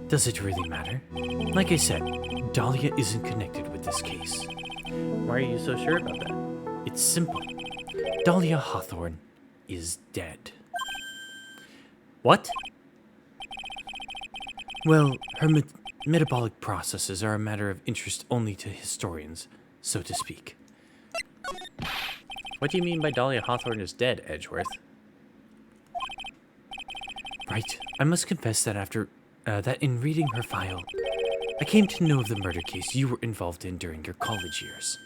Does it really matter? Like I said, Dahlia isn't connected with this case. Why are you so sure about that? It's simple. Dahlia Hawthorne is dead. What? Well, her metabolic processes are a matter of interest only to historians, so to speak. What do you mean by Dahlia Hawthorne is dead, Edgeworth? Right. I must confess that that in reading her file, I came to know of the murder case you were involved in during your college years.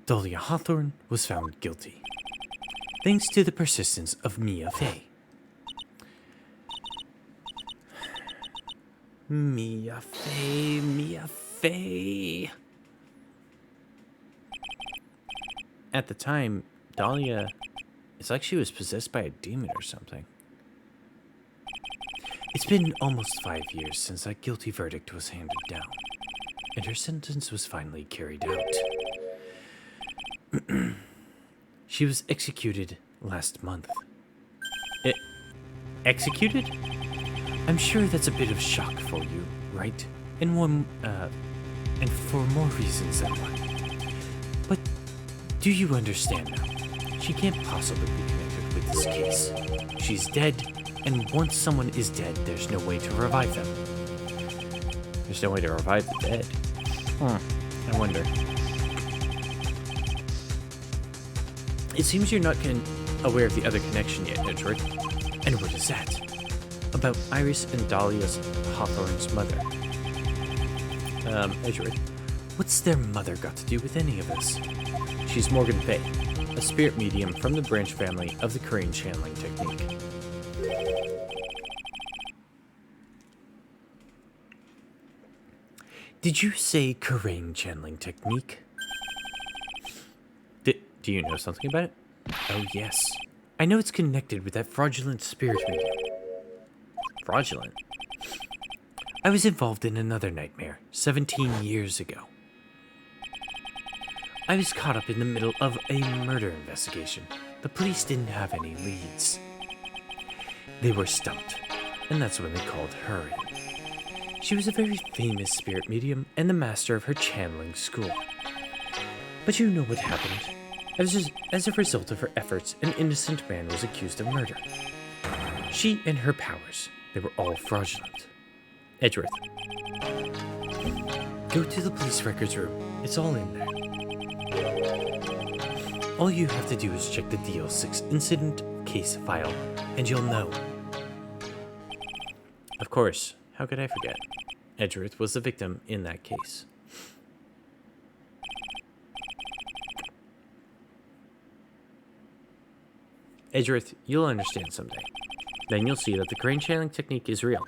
Dahlia Hawthorne was found guilty, thanks to the persistence of Mia Fey. Mia Fey, Mia Fey. At the time, Dahlia, it's like she was possessed by a demon or something. It's been almost 5 years since that guilty verdict was handed down, and her sentence was finally carried out. She was executed last month. Executed? I'm sure that's a bit of shock for you, right? And for more reasons than one. But do you understand now? She can't possibly be connected with this case. She's dead, and once someone is dead, there's no way to revive them. There's no way to revive the dead. I wonder. It seems you're not aware of the other connection yet, Edgeworth. And what is that? About Iris and Dahlia's Hawthorne's mother. Edgeworth. What's their mother got to do with any of this? She's Morgan Fay, a spirit medium from the branch family of the crane channeling technique. Did you say crane channeling technique? Do you know something about it? Oh, yes. I know it's connected with that fraudulent spirit medium. Fraudulent? I was involved in another nightmare 17 years ago. I was caught up in the middle of a murder investigation. The police didn't have any leads. They were stumped, and that's when they called her in. She was a very famous spirit medium and the master of her channeling school. But you know what happened. As a result of her efforts, an innocent man was accused of murder. She and her powers, they were all fraudulent. Edgeworth. Go to the police records room. It's all in there. All you have to do is check the DL6 incident case file, and you'll know. Of course. How could I forget? Edgeworth was the victim in that case. Edgeworth, you'll understand someday. Then you'll see that the crane channeling technique is real.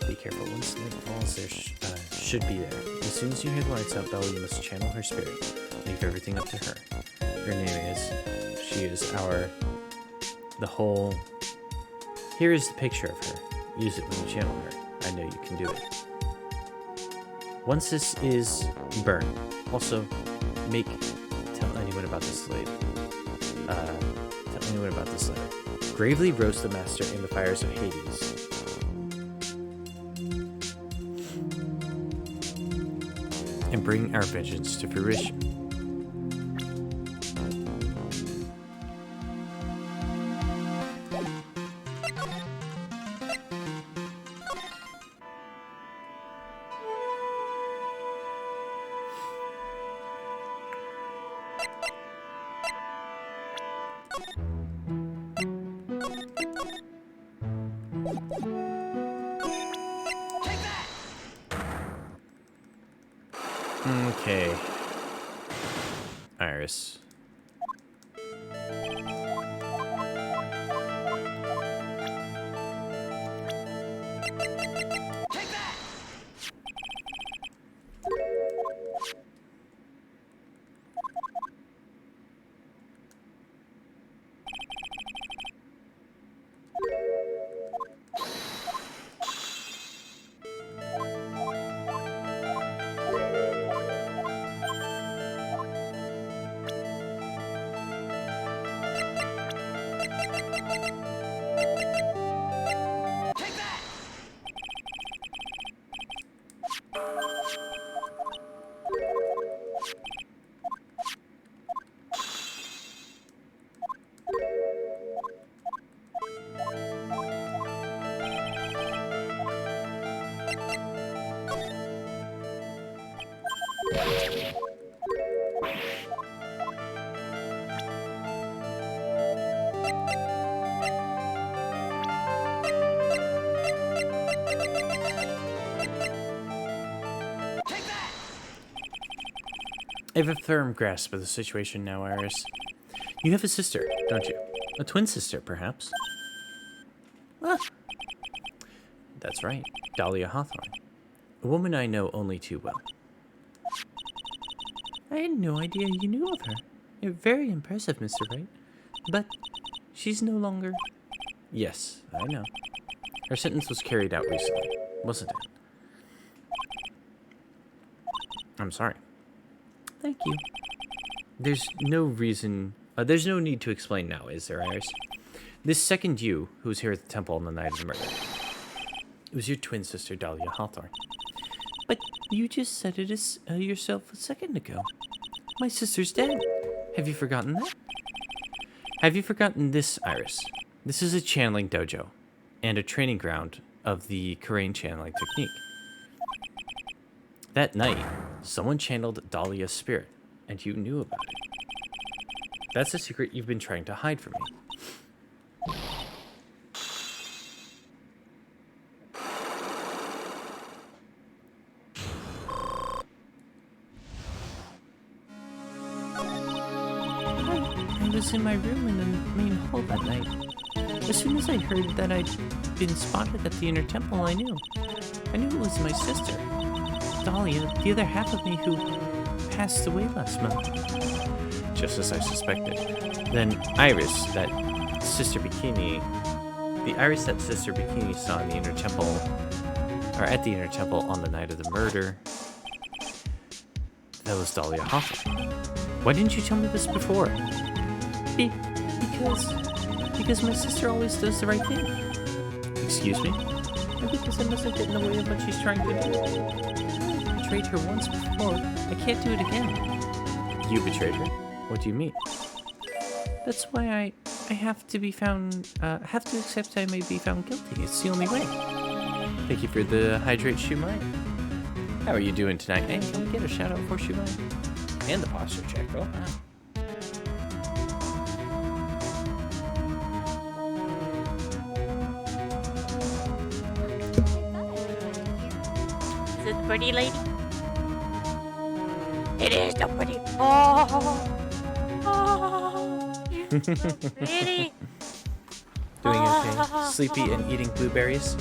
Be careful, once night falls, there's should be there. As soon as you hear the lights out, Bella, you must channel her spirit. Leave everything up to her. Her name is... She is our... The whole... Here is the picture of her. Use it when you channel her. I know you can do it. Once this is burned, also tell anyone about this later. Tell anyone about this later. Gravely roast the master in the fires of Hades. And bring our vengeance to fruition. Okay. Iris. I have a firm grasp of the situation now, Iris. You have a sister, don't you? A twin sister, perhaps? Ah. That's right, Dahlia Hawthorne. A woman I know only too well. I had no idea you knew of her. You're very impressive, Mr. Wright. But she's no longer... Yes, I know. Her sentence was carried out recently, wasn't it? I'm sorry. Thank you. There's no reason... there's no need to explain now, is there, Iris? This second you, who was here at the temple on the night of the murder, it was your twin sister, Dahlia Hawthorne. But you just said it yourself a second ago. My sister's dead. Have you forgotten that? Have you forgotten this, Iris? This is a channeling dojo, and a training ground of the Karain channeling technique. That night, someone channeled Dahlia's spirit, and you knew about it. That's a secret you've been trying to hide from me. I was in my room in the main hall that night. As soon as I heard that I'd been spotted at the inner temple, I knew. I knew it was my sister, Dahlia, the other half of me who passed away last month. Just as I suspected. Then Iris, that Sister Bikini... The Iris that Sister Bikini saw in the inner temple... Or at the inner temple on the night of the murder... That was Dahlia Hawthorne. Why didn't you tell me this before? Because my sister always does the right thing. Excuse me? And because I mustn't get in the way of what she's trying to do. I betrayed her once before. I can't do it again. You betrayed her? What do you mean? That's why I have to be found, have to accept I may be found guilty. It's the only way. Thank you for the hydrate, Shumai. How are you doing tonight? Hey, can we get a shout out for Shumai? And the posture check, oh. Is it the pretty lady? It is the pretty. Oh, you're so pretty. Doing okay? Sleepy and eating blueberries?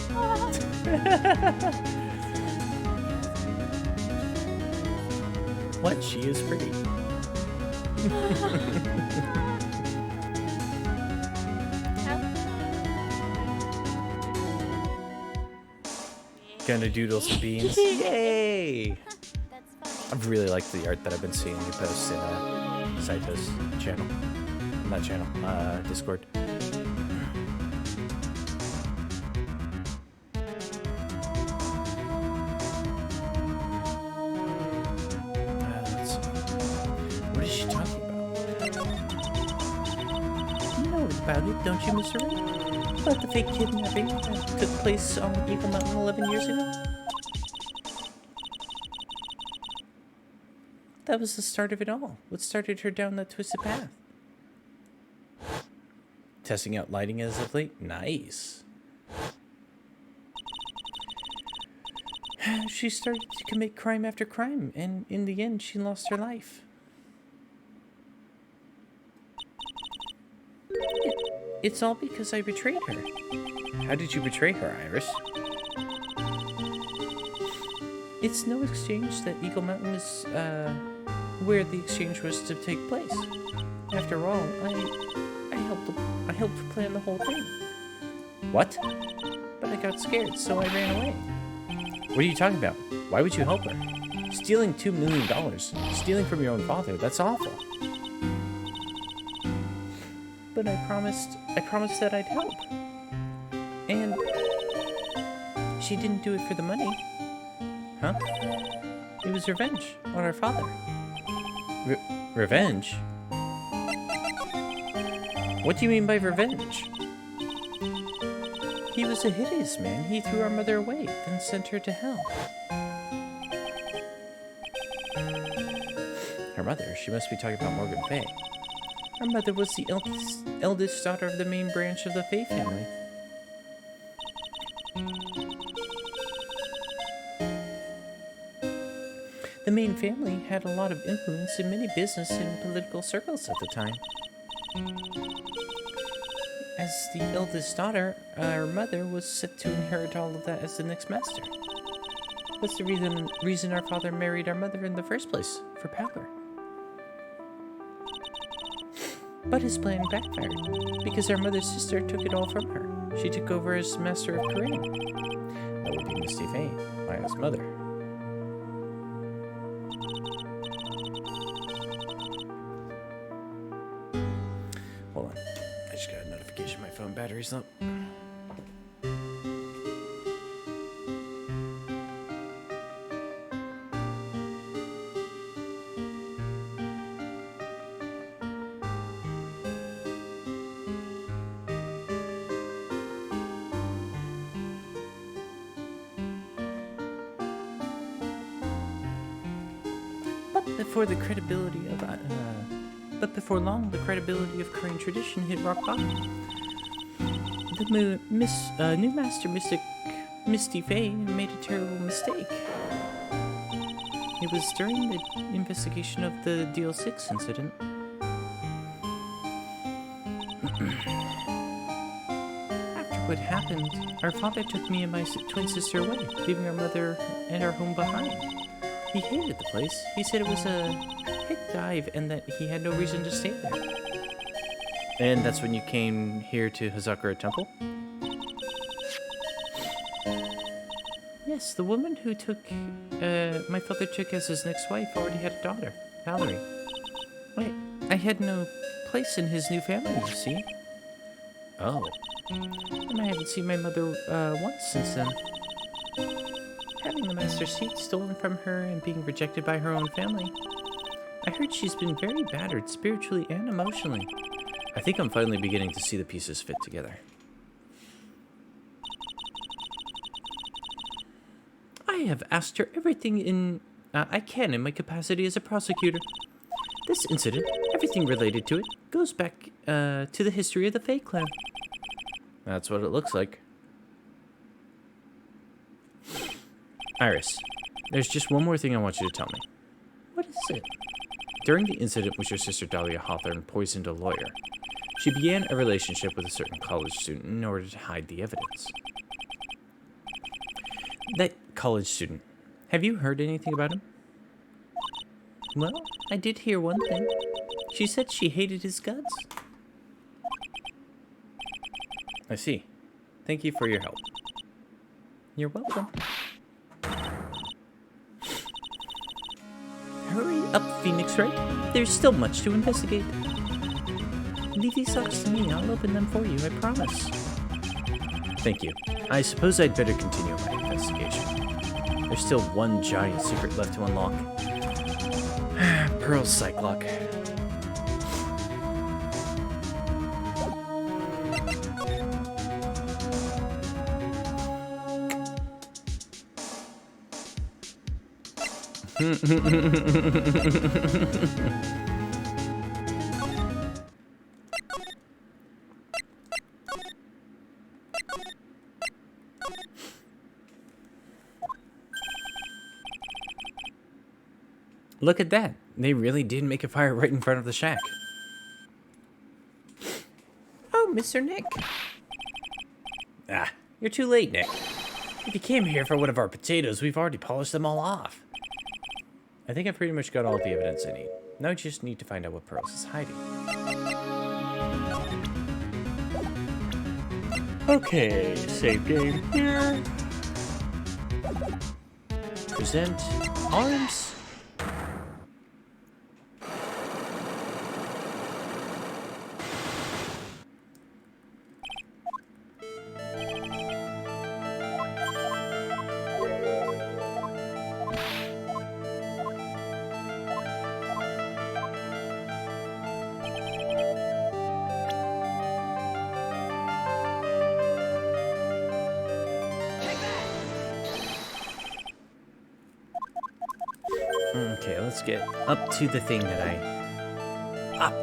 what? She is pretty. Gonna doodle some beans. Yay! I've really liked the art that I've been seeing you post in Saito's channel. Not channel, Discord. Let's see. What is she talking about? You know about it, don't you, Mr. Wright? About the fake kidnapping that took place on Eagle Mountain 11 years ago? That was the start of it all. What started her down that twisted path? Testing out lighting as of late? Nice. She started to commit crime after crime, and in the end, she lost her life. It's all because I betrayed her. How did you betray her, Iris? It's no exchange that Eagle Mountain is, where the exchange was to take place. After all, I helped plan the whole thing. What? But I got scared, so I ran away. What are you talking about? Why would you help her? Stealing $2 million. Stealing from your own father. That's awful. But I promised that I'd help. And she didn't do it for the money. Huh? It was revenge on our father. Revenge? What do you mean by revenge? He was a hideous man. He threw our mother away, then sent her to hell. Her mother? She must be talking about Morgan Fay. Our mother was the eldest daughter of the main branch of the Fay family. The main family had a lot of influence in many business and political circles at the time. As the eldest daughter, our mother was set to inherit all of that as the next master. That's the reason our father married our mother in the first place, for power. But his plan backfired, because our mother's sister took it all from her. She took over as master of Korean. That would be Misty Fay, Maya's mother. Hold on. I just got a notification. My phone battery's low. But before long, the credibility of Korean tradition hit rock bottom. The new master mystic, Misty Fay, made a terrible mistake. It was during the investigation of the DL6 incident. After what happened, our father took me and my twin sister away, leaving our mother and our home behind. He hated the place. He said it was a hit dive and that he had no reason to stay there. And that's when you came here to Hazakura Temple? Yes, the woman who my father took as his next wife already had a daughter, Valerie. Wait, I had no place in his new family, you see. Oh. And I haven't seen my mother once since then. Having the master seat stolen from her and being rejected by her own family. I heard she's been very battered spiritually and emotionally. I think I'm finally beginning to see the pieces fit together. I have asked her everything I can in my capacity as a prosecutor. This incident, everything related to it, goes back to the history of the Fay clan. That's what it looks like. Iris, there's just one more thing I want you to tell me. What is it? During the incident with your sister Dahlia Hawthorne poisoned a lawyer, she began a relationship with a certain college student in order to hide the evidence. That college student, have you heard anything about him? Well, I did hear one thing. She said she hated his guts. I see. Thank you for your help. You're welcome. Hurry up, Phoenix Wright. There's still much to investigate. Leave these socks to me. I'll open them for you, I promise. Thank you. I suppose I'd better continue my investigation. There's still one giant secret left to unlock. Pearl's Cyclock. Look at that. They really did make a fire right in front of the shack. Oh, Mr. Nick. Ah, you're too late, Nick. If you came here for one of our potatoes, we've already polished them all off. I think I've pretty much got all the evidence I need. Now I just need to find out what Pearls is hiding. Okay, save game here. Present arms. Okay, let's get up to the thing that I... Up!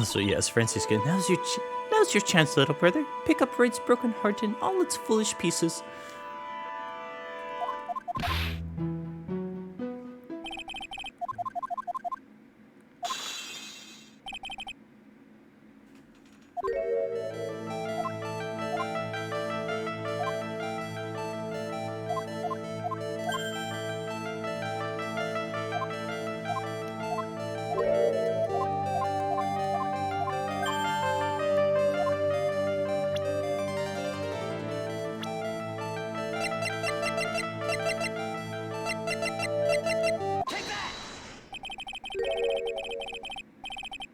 So yes, Francisca, now's your chance, little brother. Pick up Wright's broken heart and all its foolish pieces.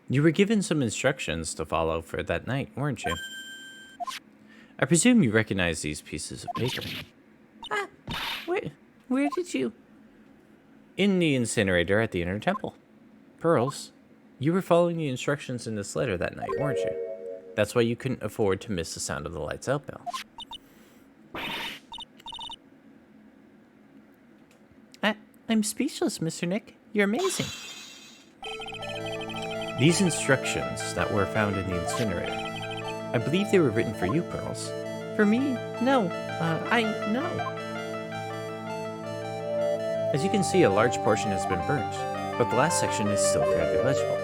You were given some instructions to follow for that night, weren't you? I presume you recognize these pieces of paper. Ah, Where did you? In the incinerator at the inner temple. Pearls, you were following the instructions in this letter that night, weren't you? That's why you couldn't afford to miss the sound of the lights out bell. I'm speechless, Mr. Nick. You're amazing. These instructions that were found in the incinerator, I believe they were written for you, Pearls. For me? No. No. As you can see, a large portion has been burnt, but the last section is still fairly legible.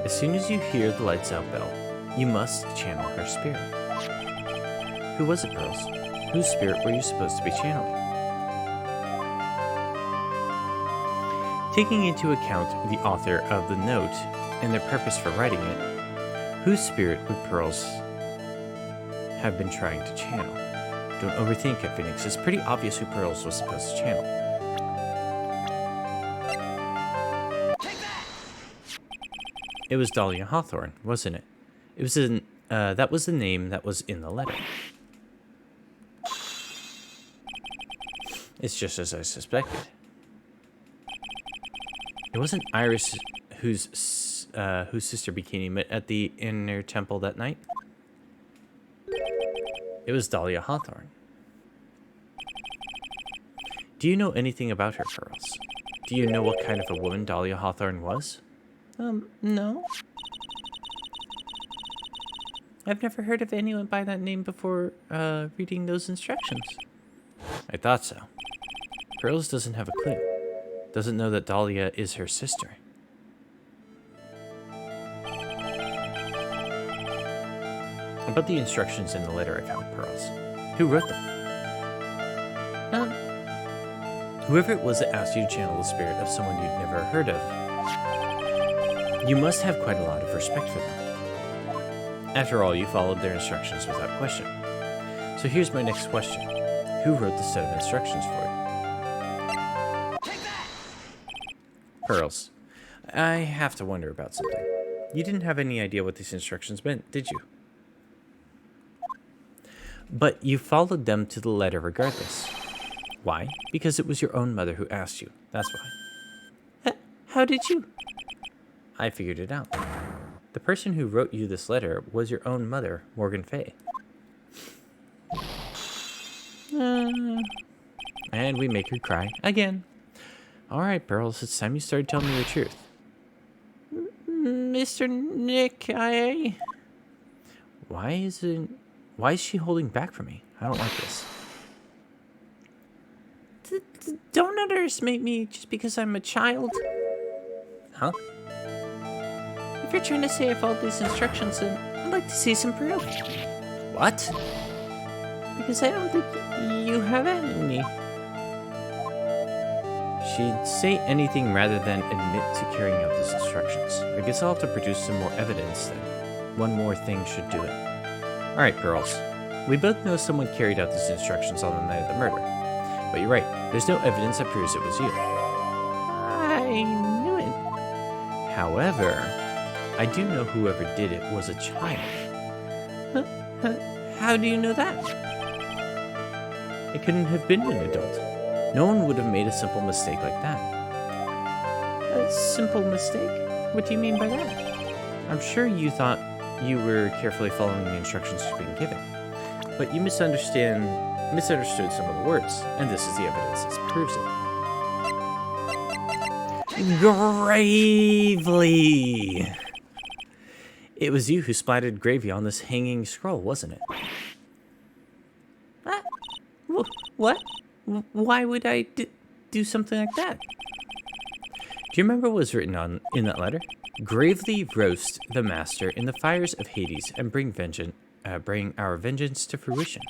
As soon as you hear the lights out bell, you must channel her spirit. Who was it, Pearls? Whose spirit were you supposed to be channeling? Taking into account the author of the note and their purpose for writing it, whose spirit would Pearls have been trying to channel? Don't overthink it, Phoenix. It's pretty obvious who Pearls was supposed to channel. It was Dahlia Hawthorne, wasn't it? It was that was the name that was in the letter. It's just as I suspected. It wasn't Iris whose sister Bikini met at the inner temple that night. It was Dahlia Hawthorne. Do you know anything about her, Pearls? Do you know what kind of a woman Dahlia Hawthorne was? No. I've never heard of anyone by that name before reading those instructions. I thought so. Pearls doesn't have a clue. Doesn't know that Dahlia is her sister. About the instructions in the letter account, Pearls. Who wrote them? Whoever it was that asked you to channel the spirit of someone you'd never heard of, you must have quite a lot of respect for them. After all, you followed their instructions without question. So here's my next question. Who wrote the set of instructions for you? Pearls, I have to wonder about something. You didn't have any idea what these instructions meant, did you? But you followed them to the letter regardless. Why? Because it was your own mother who asked you. That's why. How did you? I figured it out. The person who wrote you this letter was your own mother, Morgan Fay. And we make her cry again. All right, Pearls, it's time you started telling me the truth. Mr. Nick, Why is she holding back from me? I don't like this. Don't underestimate me just because I'm a child. Huh? If you're trying to say I followed these instructions, then I'd like to see some proof. What? Because I don't think you have it in me. She'd say anything rather than admit to carrying out these instructions. I guess I'll have to produce some more evidence then. One more thing should do it. Alright, Pearls. We both know someone carried out these instructions on the night of the murder. But you're right, there's no evidence that proves it was you. I knew it. However, I do know whoever did it was a child. How do you know that? It couldn't have been an adult. No one would have made a simple mistake like that. A simple mistake? What do you mean by that? I'm sure you thought you were carefully following the instructions you've been given, but you misunderstood some of the words, and this is the evidence that proves it. Gravely! It was you who splattered gravy on this hanging scroll, wasn't it? What? Why would I do something like that? Do you remember what was written in that letter? Gravely roast the master in the fires of Hades and bring our vengeance to fruition.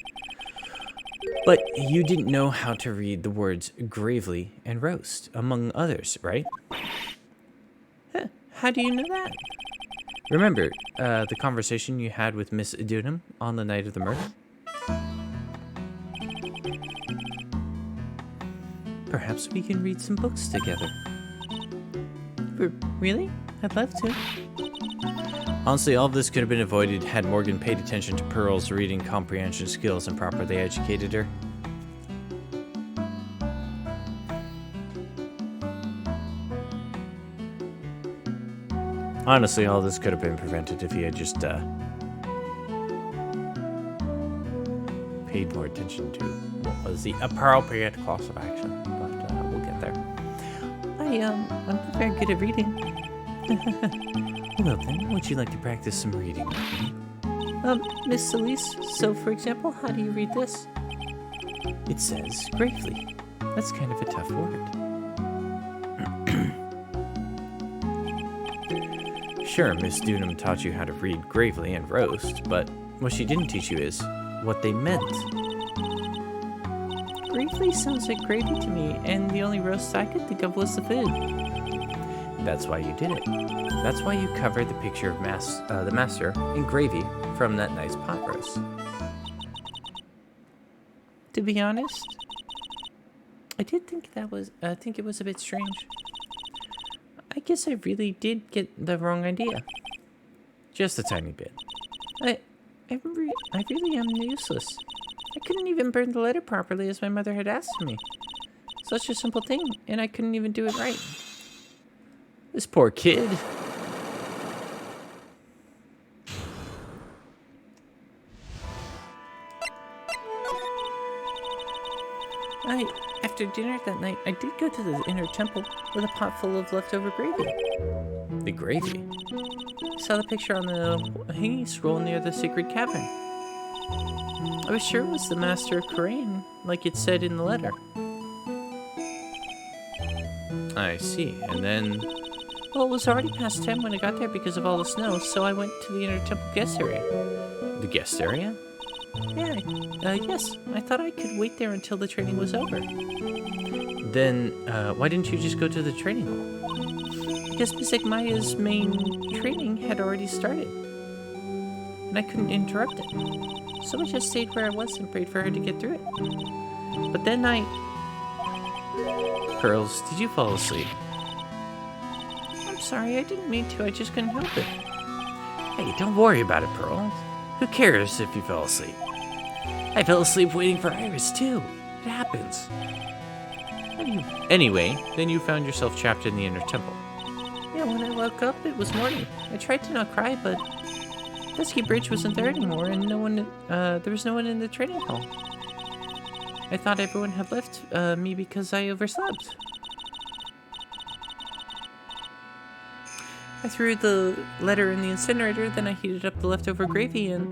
But you didn't know how to read the words gravely and roast, among others, right? How do you know that? Remember the conversation you had with Miss Dunham on the night of the murder? Perhaps we can read some books together. Really? I'd love to. Honestly, all of this could have been avoided had Morgan paid attention to Pearl's reading comprehension skills and properly educated her. Honestly, all this could have been prevented if he had just paid more attention to what was the appropriate course of action. But we'll get there. I'm not very good at reading. Well then, would you like to practice some reading with me? Miss Celeste, so for example, how do you read this? It says gravely. That's kind of a tough word. Sure, Miss Dunham taught you how to read gravely and roast, but what she didn't teach you is what they meant. Gravely sounds like gravy to me, and the only roast I could think of was the food. That's why you did it. That's why you covered the picture of the master in gravy from that nice pot roast. To be honest, I did think it was a bit strange. I guess I really did get the wrong idea. Just a tiny bit. I really am useless. I couldn't even burn the letter properly as my mother had asked me. Such a simple thing, and I couldn't even do it right. This poor kid. After dinner that night, I did go to the inner temple with a pot full of leftover gravy. The gravy? I saw the picture on the hanging scroll near the sacred cavern. I was sure it was the Master of Karain, like it said in the letter. I see. And then... Well, it was already past 10 when I got there because of all the snow, so I went to the inner temple guest area. The guest area? Yeah, yes. I thought I could wait there until the training was over. Then, why didn't you just go to the training hall? Because Miss Maya's main training had already started. And I couldn't interrupt it. So I just stayed where I was and prayed for her to get through it. But then Pearls, did you fall asleep? I'm sorry, I didn't mean to. I just couldn't help it. Hey, don't worry about it, Pearl. Who cares if you fell asleep? I fell asleep waiting for Iris, too. It happens. Anyway, then you found yourself trapped in the inner temple. Yeah, when I woke up, it was morning. I tried to not cry, but Dusky Bridge wasn't there anymore, and there was no one in the training hall. I thought everyone had left me because I overslept. I threw the letter in the incinerator, then I heated up the leftover gravy, and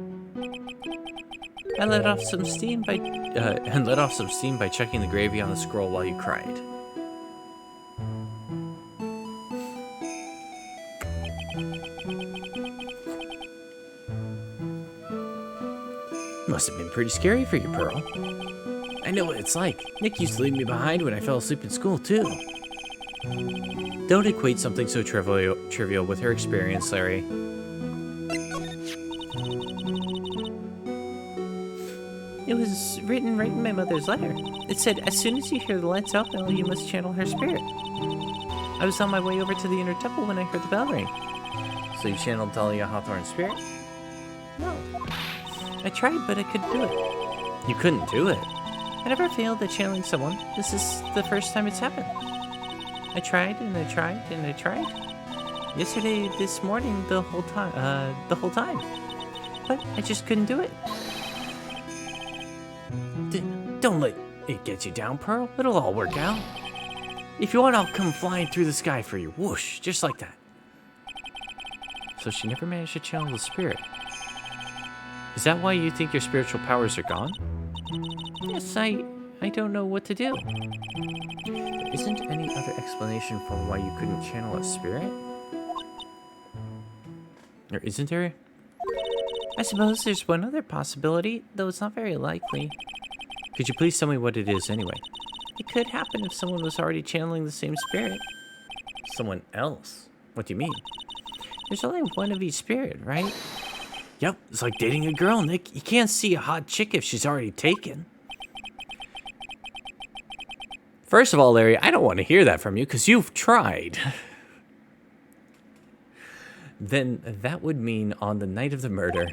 I let off some steam by checking the gravy on the scroll while you cried. Must have been pretty scary for you, Pearl. I know what it's like. Nick used to leave me behind when I fell asleep in school, too. Don't equate something so trivial with her experience, Larry. It was written right in my mother's letter. It said, as soon as you hear the lights out bell, you must channel her spirit. I was on my way over to the inner temple when I heard the bell ring. So you channeled Dahlia Hawthorne's spirit? No. I tried, but I couldn't do it. You couldn't do it? I never failed at channeling someone. This is the first time it's happened. I tried and I tried and I tried. Yesterday, this morning, the whole time. But I just couldn't do it. Don't let it get you down, Pearl. It'll all work out. If you want, I'll come flying through the sky for you. Whoosh, just like that. So she never managed to channel the spirit. Is that why you think your spiritual powers are gone? Yes, I don't know what to do. There isn't any other explanation for why you couldn't channel a spirit? Or isn't there? I suppose there's one other possibility, though it's not very likely. Could you please tell me what it is anyway? It could happen if someone was already channeling the same spirit. Someone else? What do you mean? There's only one of each spirit, right? Yep, it's like dating a girl, Nick. You can't see a hot chick if she's already taken. First of all, Larry, I don't want to hear that from you because you've tried. Then that would mean on the night of the murder,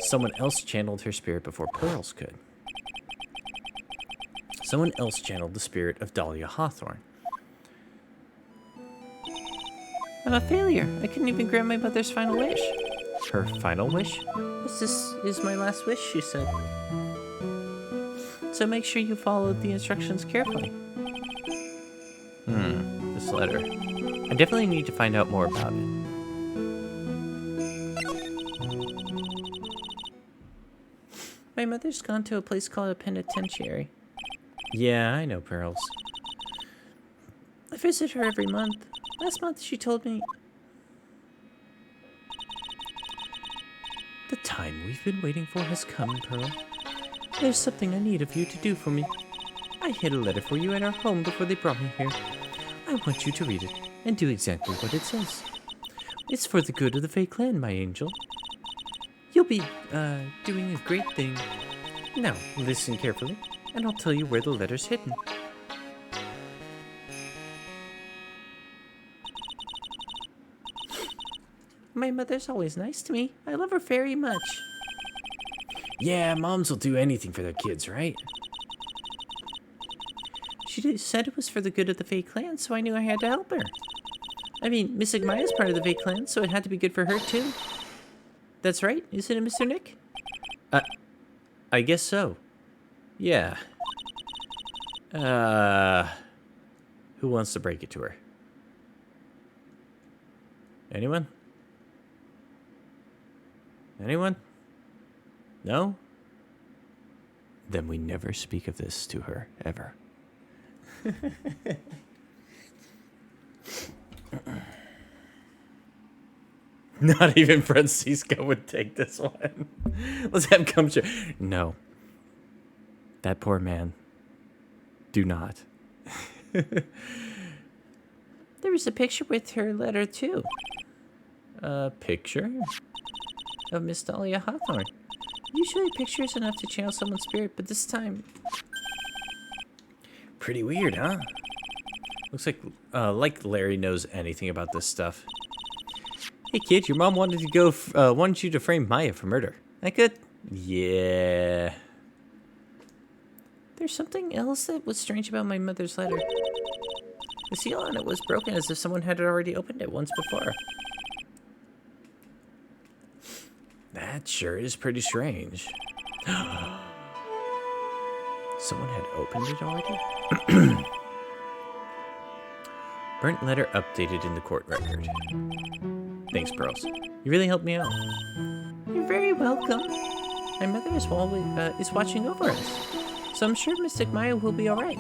someone else channeled her spirit before Pearls could. Someone else channeled the spirit of Dahlia Hawthorne. I'm a failure. I couldn't even grant my mother's final wish. Her final wish? This is my last wish, she said. So make sure you follow the instructions carefully. This letter. I definitely need to find out more about it. My mother's gone to a place called a penitentiary. Yeah, I know, Pearls. I visit her every month. Last month she told me... The time we've been waiting for has come, Pearl. There's something I need of you to do for me. I hid a letter for you at our home before they brought me here. I want you to read it and do exactly what it says. It's for the good of the Fae Clan, my angel. You'll be, doing a great thing. Now, listen carefully, and I'll tell you where the letter's hidden. My mother's always nice to me. I love her very much. Yeah, moms will do anything for their kids, right? She said it was for the good of the Fae Clan, so I knew I had to help her. I mean, Miss Igmaya's part of the Fae Clan, so it had to be good for her, too. That's right, isn't it, Mr. Nick? I guess so. Yeah. Who wants to break it to her? Anyone? Anyone? No? Then we never speak of this to her, ever. Not even Francisco would take this one. Let's have come share. No. That poor man. Do not. There was a picture with her letter, too, A picture? of Miss Dahlia Hawthorne. Usually a picture is enough to channel someone's spirit, but this time... Pretty weird, huh? Looks like Larry knows anything about this stuff. Hey kid, your mom wanted wanted you to frame Maya for murder. That good? Yeah. There's something else that was strange about my mother's letter. The seal on it was broken as if someone had already opened it once before. That sure is pretty strange. Someone had opened it already? Burnt letter updated in the court record. Thanks, Pearls. You really helped me out. You're very welcome. My mother is watching over us, so I'm sure Mystic Maya will be alright.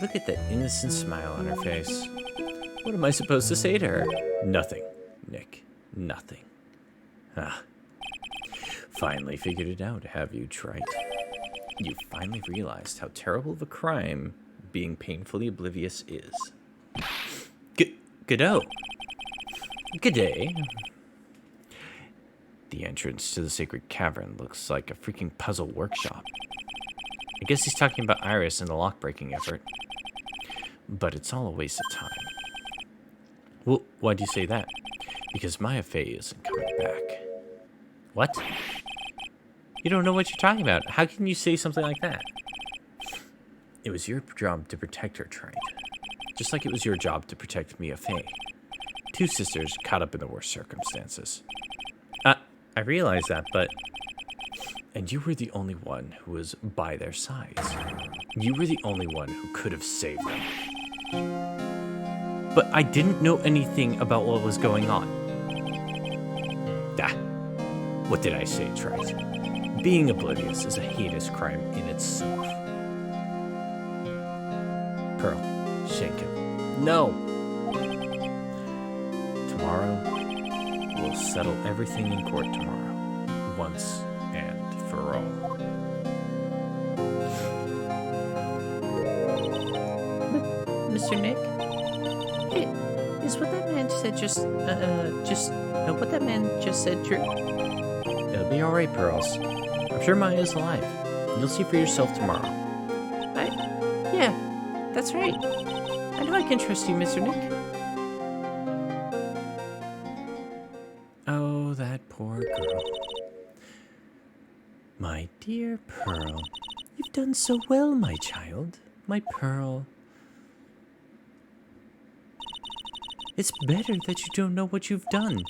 Look at that innocent smile on her face. What am I supposed to say to her? Nothing, Nick. Nothing. Ah. Finally figured it out, have you, Wright? You finally realized how terrible of a crime being painfully oblivious is. Good-o. Good day. The entrance to the sacred cavern looks like a freaking puzzle workshop. I guess he's talking about Iris and the lock-breaking effort. But it's all a waste of time. Well, why'd you say that? Because Maya Fey isn't coming back. What? You don't know what you're talking about. How can you say something like that? It was your job to protect her, Trent. Just like it was your job to protect Mia Fey. Two sisters caught up in the worst circumstances. I realize that, but... And you were the only one who was by their sides. You were the only one who could have saved them. But I didn't know anything about what was going on. What did I say, Trite? Being oblivious is a heinous crime in itself. Pearl, shake him. No! Tomorrow, we'll settle everything in court tomorrow. Once and for all. Mr. Nick? Hey, is what that man said what that man just said true? It'll be alright, Pearls. I'm sure Maya's alive. You'll see for yourself tomorrow. Yeah, that's right. I know I can trust you, Mr. Nick. Oh, that poor girl. My dear Pearl, you've done so well, my child. My Pearl. It's better that you don't know what you've done.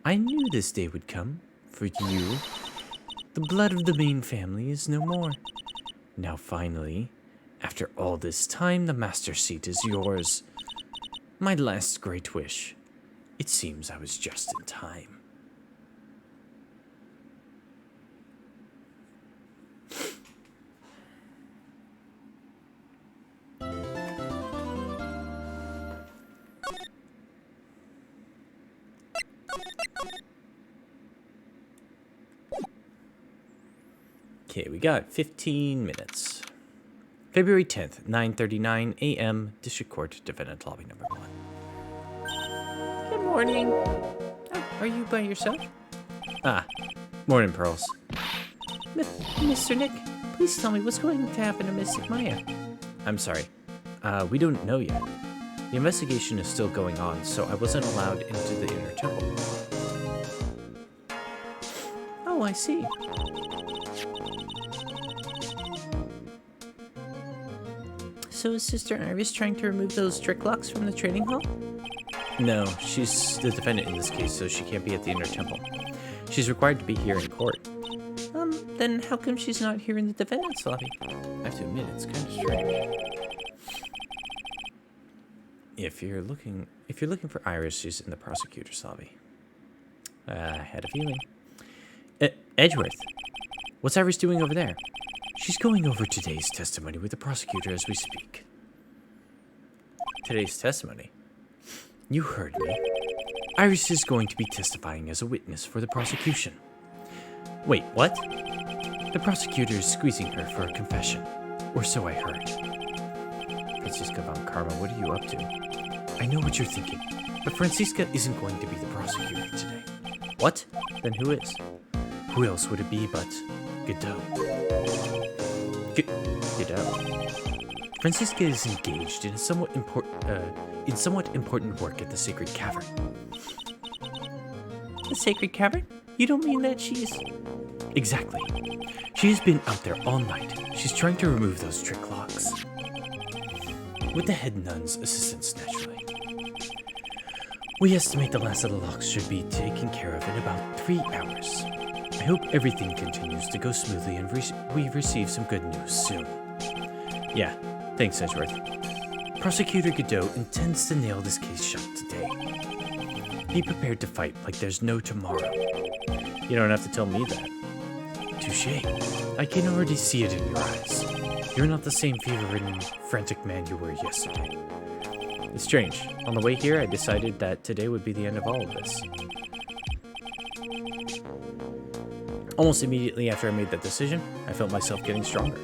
I knew this day would come. For you. The blood of the main family is no more. Now finally, after all this time, the master seat is yours. My last great wish. It seems I was just in time. Okay, we got 15 minutes. February 10th, 9:39 a.m. District Court, Defendant Lobby Number 1. Good morning. Oh, are you by yourself? Morning, Pearls. Mr. Nick, please tell me what's going to happen to Mystic Maya. I'm sorry. We don't know yet. The investigation is still going on, so I wasn't allowed into the inner temple. Oh, I see. So is Sister Iris trying to remove those trick locks from the training hall? No, she's the defendant in this case, so she can't be at the inner temple. She's required to be here in court. Then how come she's not here in the defendant's lobby? I have to admit, it's kind of strange. If you're looking for Iris, she's in the prosecutor's lobby. I had a feeling. Edgeworth, what's Iris doing over there? She's going over today's testimony with the prosecutor as we speak. Today's testimony? You heard me. Iris is going to be testifying as a witness for the prosecution. Wait, what? The prosecutor is squeezing her for a confession, or so I heard. Franziska von Karma, what are you up to? I know what you're thinking, but Franziska isn't going to be the prosecutor today. What? Then who is? Who else would it be but Godot? Godot. Franziska is engaged in somewhat important work at the Sacred Cavern. The Sacred Cavern? You don't mean that she's... Exactly. She has been out there all night. She's trying to remove those trick locks. With the head nun's assistance, naturally. We estimate the last of the locks should be taken care of in about 3 hours. I hope everything continues to go smoothly and we receive some good news soon. Yeah, thanks, Edgeworth. Prosecutor Godot intends to nail this case shut today. Be prepared to fight like there's no tomorrow. You don't have to tell me that. Touché. I can already see it in your eyes. You're not the same fever-ridden, frantic man you were yesterday. It's strange. On the way here, I decided that today would be the end of all of this. Almost immediately after I made that decision, I felt myself getting stronger.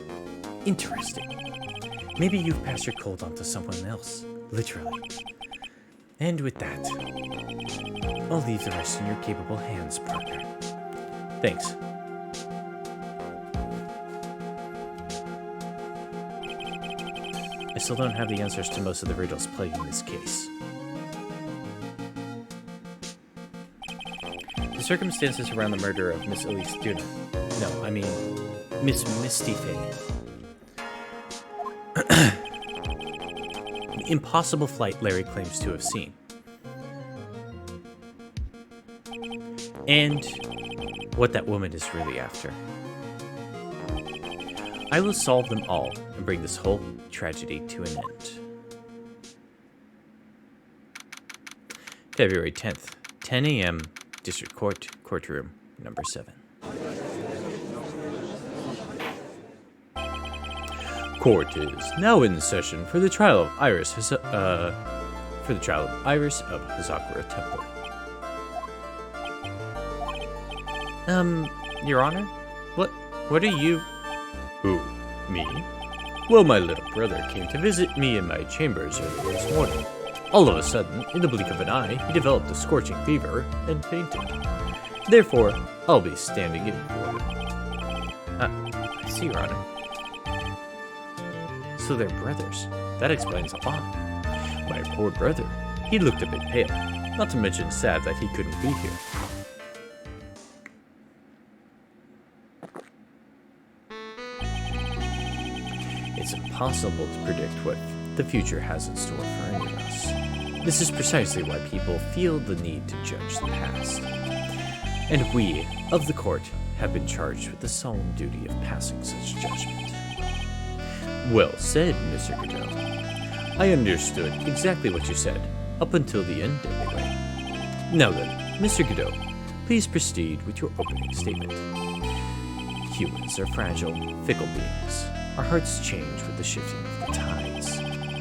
Interesting. Maybe you've passed your cold on to someone else, literally. And with that, I'll leave the rest in your capable hands, partner. Thanks. I still don't have the answers to most of the riddles plaguing this case. The circumstances around the murder of Miss Elise Duna. No, I mean, Miss Misty Faye. The impossible flight Larry claims to have seen. And what that woman is really after. I will solve them all and bring this whole tragedy to an end. February 10th, 10 a.m., District Court, Courtroom number 7. Court is now in session for the trial of Iris of Hazakura Temple. Your Honor? What are you... Who? Me? Well, my little brother came to visit me in my chambers early this morning. All of a sudden, in the blink of an eye, he developed a scorching fever and fainted. Therefore, I'll be standing in for him. I see, Your Honor. So they're brothers. That explains a lot. My poor brother. He looked a bit pale, not to mention sad that he couldn't be here. It's impossible to predict what the future has in store for any of us. This is precisely why people feel the need to judge the past. And we, of the court, have been charged with the solemn duty of passing such judgment. Well said, Mr. Godot. I understood exactly what you said, up until the end anyway. Now then, Mr. Godot, please proceed with your opening statement. Humans are fragile, fickle beings. Our hearts change with the shifting of the tides.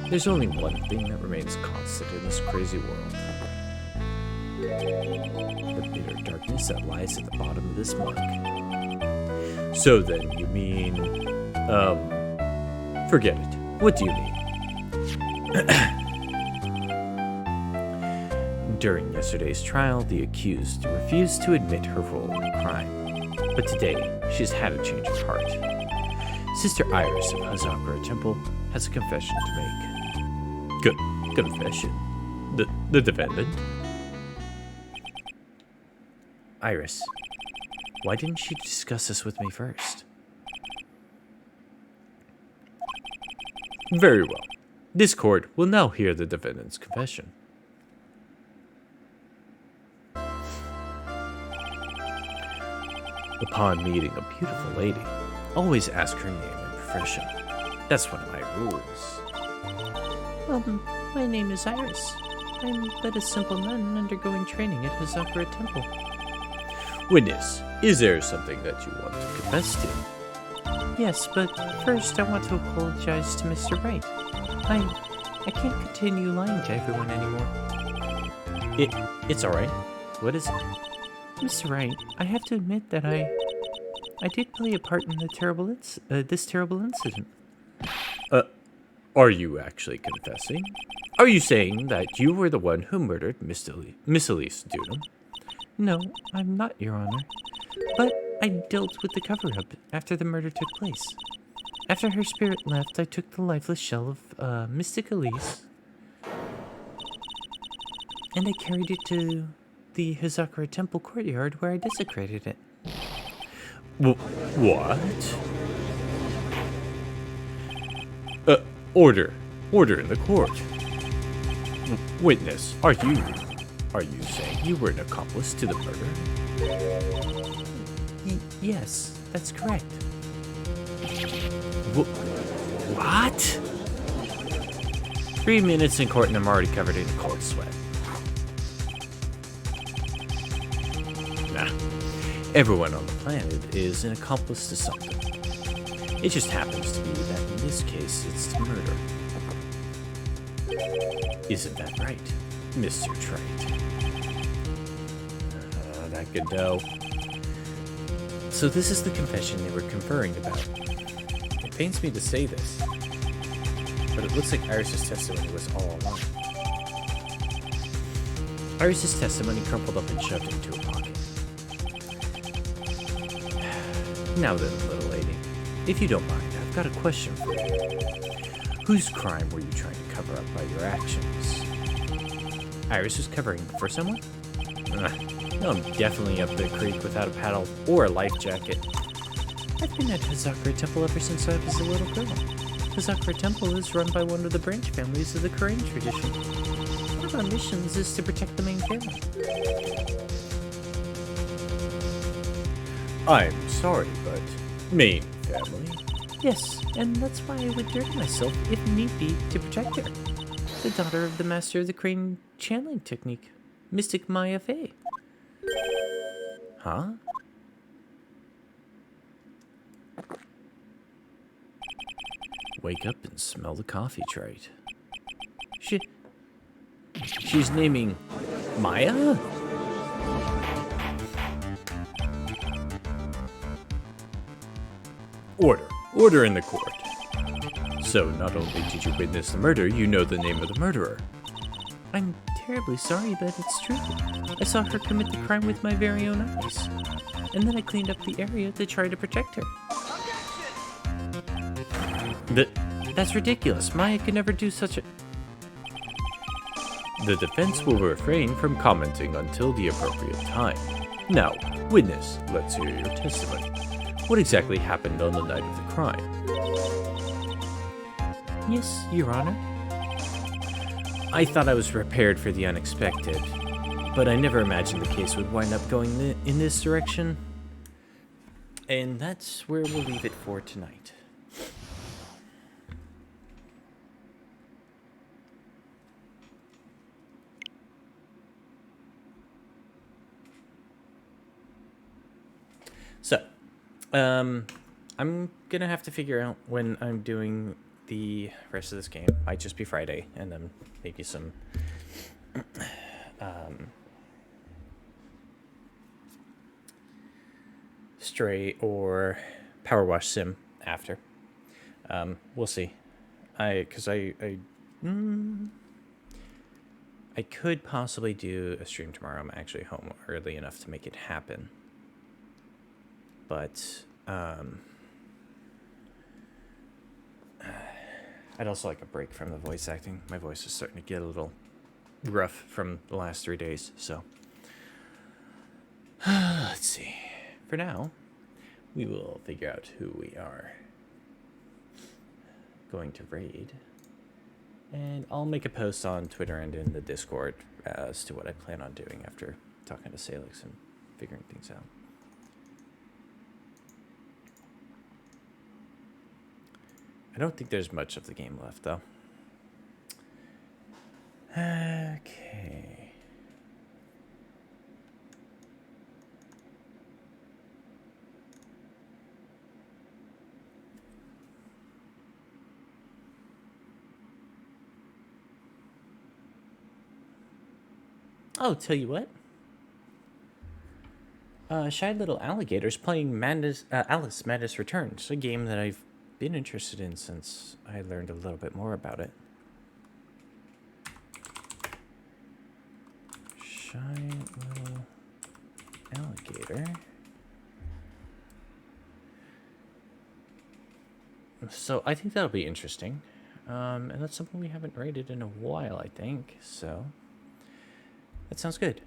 There's only one thing that remains constant in this crazy world. The bitter darkness that lies at the bottom of this mark. So then, you mean... forget it. What do you mean? During yesterday's trial, the accused refused to admit her role in the crime. But today, she's had a change of heart. Sister Iris of Hazakura Temple has a confession to make. Confession? The defendant? Iris, why didn't she discuss this with me first? Very well. This court will now hear the defendant's confession. Upon meeting a beautiful lady, always ask her name and profession. That's one of my rules. My name is Iris. I'm but a simple nun undergoing training at Hazakura Temple. Witness, is there something that you want to confess to? Yes, but first I want to apologize to Mr. Wright. I can't continue lying to everyone anymore. It's alright. What is it? Mr. Wright, I have to admit that I did play a part in this terrible incident. Are you actually confessing? Are you saying that you were the one who murdered Miss Elise Dunham? No, I'm not, Your Honor. But I dealt with the cover-up after the murder took place. After her spirit left, I took the lifeless shell of Mystic Elise, and I carried it to the Hazakura Temple courtyard where I desecrated it. What? Order in the court. Witness, are you saying you were an accomplice to the murder? Yes, that's correct. What? 3 minutes in court and I'm already covered in cold sweat. Nah. Everyone on the planet is an accomplice to something. It just happens to be that in this case, it's to murder. Isn't that right, Mr. Trite? That could know. So this is the confession they were conferring about. It pains me to say this, but it looks like Iris' testimony was all along. Iris' testimony crumpled up and shoved into a pocket. Now then, little lady, if you don't mind, I've got a question for you. Whose crime were you trying to cover up by your actions? Iris was covering for someone? No, I'm definitely up the creek without a paddle or a life jacket. I've been at Hazakura Temple ever since I was a little girl. Hazakura Temple is run by one of the branch families of the Korean tradition. One of our missions is to protect the main family. I'm sorry, but main family? Yes, and that's why I would dirty myself, if need be, to protect her. The daughter of the master of the crane channeling technique, Mystic Maya Fey. Huh? Wake up and smell the coffee, Trite. She's naming Maya? Order in the court. So not only did you witness the murder, you know the name of the murderer. I'm terribly sorry, but it's true. I saw her commit the crime with my very own eyes. And then I cleaned up the area to try to protect her. That's ridiculous. Maya could never do such a... The defense will refrain from commenting until the appropriate time. Now, witness, let's hear your testimony. What exactly happened on the night of the crime? Yes, Your Honor. I thought I was prepared for the unexpected, but I never imagined the case would wind up going in this direction. And that's where we'll leave it for tonight. So, I'm gonna have to figure out when I'm doing the rest of this game. Might just be Friday, and then maybe some Stray or Power Wash Sim after. We'll see. I could possibly do a stream tomorrow. I'm actually home early enough to make it happen. But I'd also like a break from the voice acting. My voice is starting to get a little rough from the last 3 days, so let's see. For now, we will figure out who we are going to raid, and I'll make a post on Twitter and in the Discord as to what I plan on doing after talking to Salix and figuring things out. I don't think there's much of the game left, though. Okay. Oh, tell you what. Shy Little Alligators playing Alice Madness Returns, a game that I've been interested in since I learned a little bit more about it. Shy Little Alligator. So I think that'll be interesting. And that's something we haven't rated in a while, I think. So that sounds good.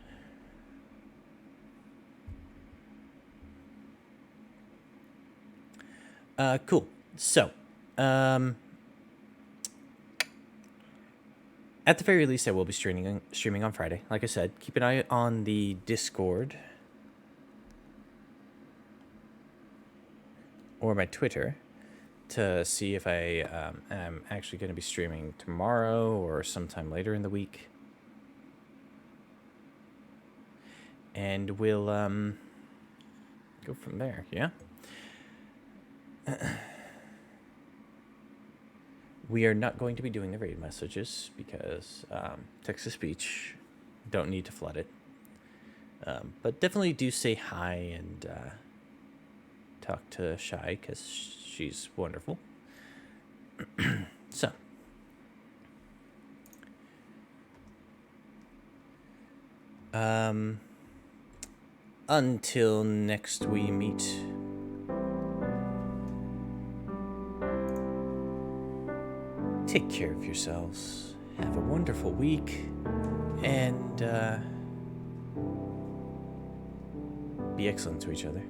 Cool. So, at the very least, I will be streaming on Friday. Like I said, keep an eye on the Discord or my Twitter to see if I am actually going to be streaming tomorrow or sometime later in the week. And we'll go from there, yeah? We are not going to be doing the raid messages because text-to-speech, don't need to flood it. But definitely do say hi and talk to Shy because she's wonderful. So. Until next we meet. Take care of yourselves. Have a wonderful week. And be excellent to each other.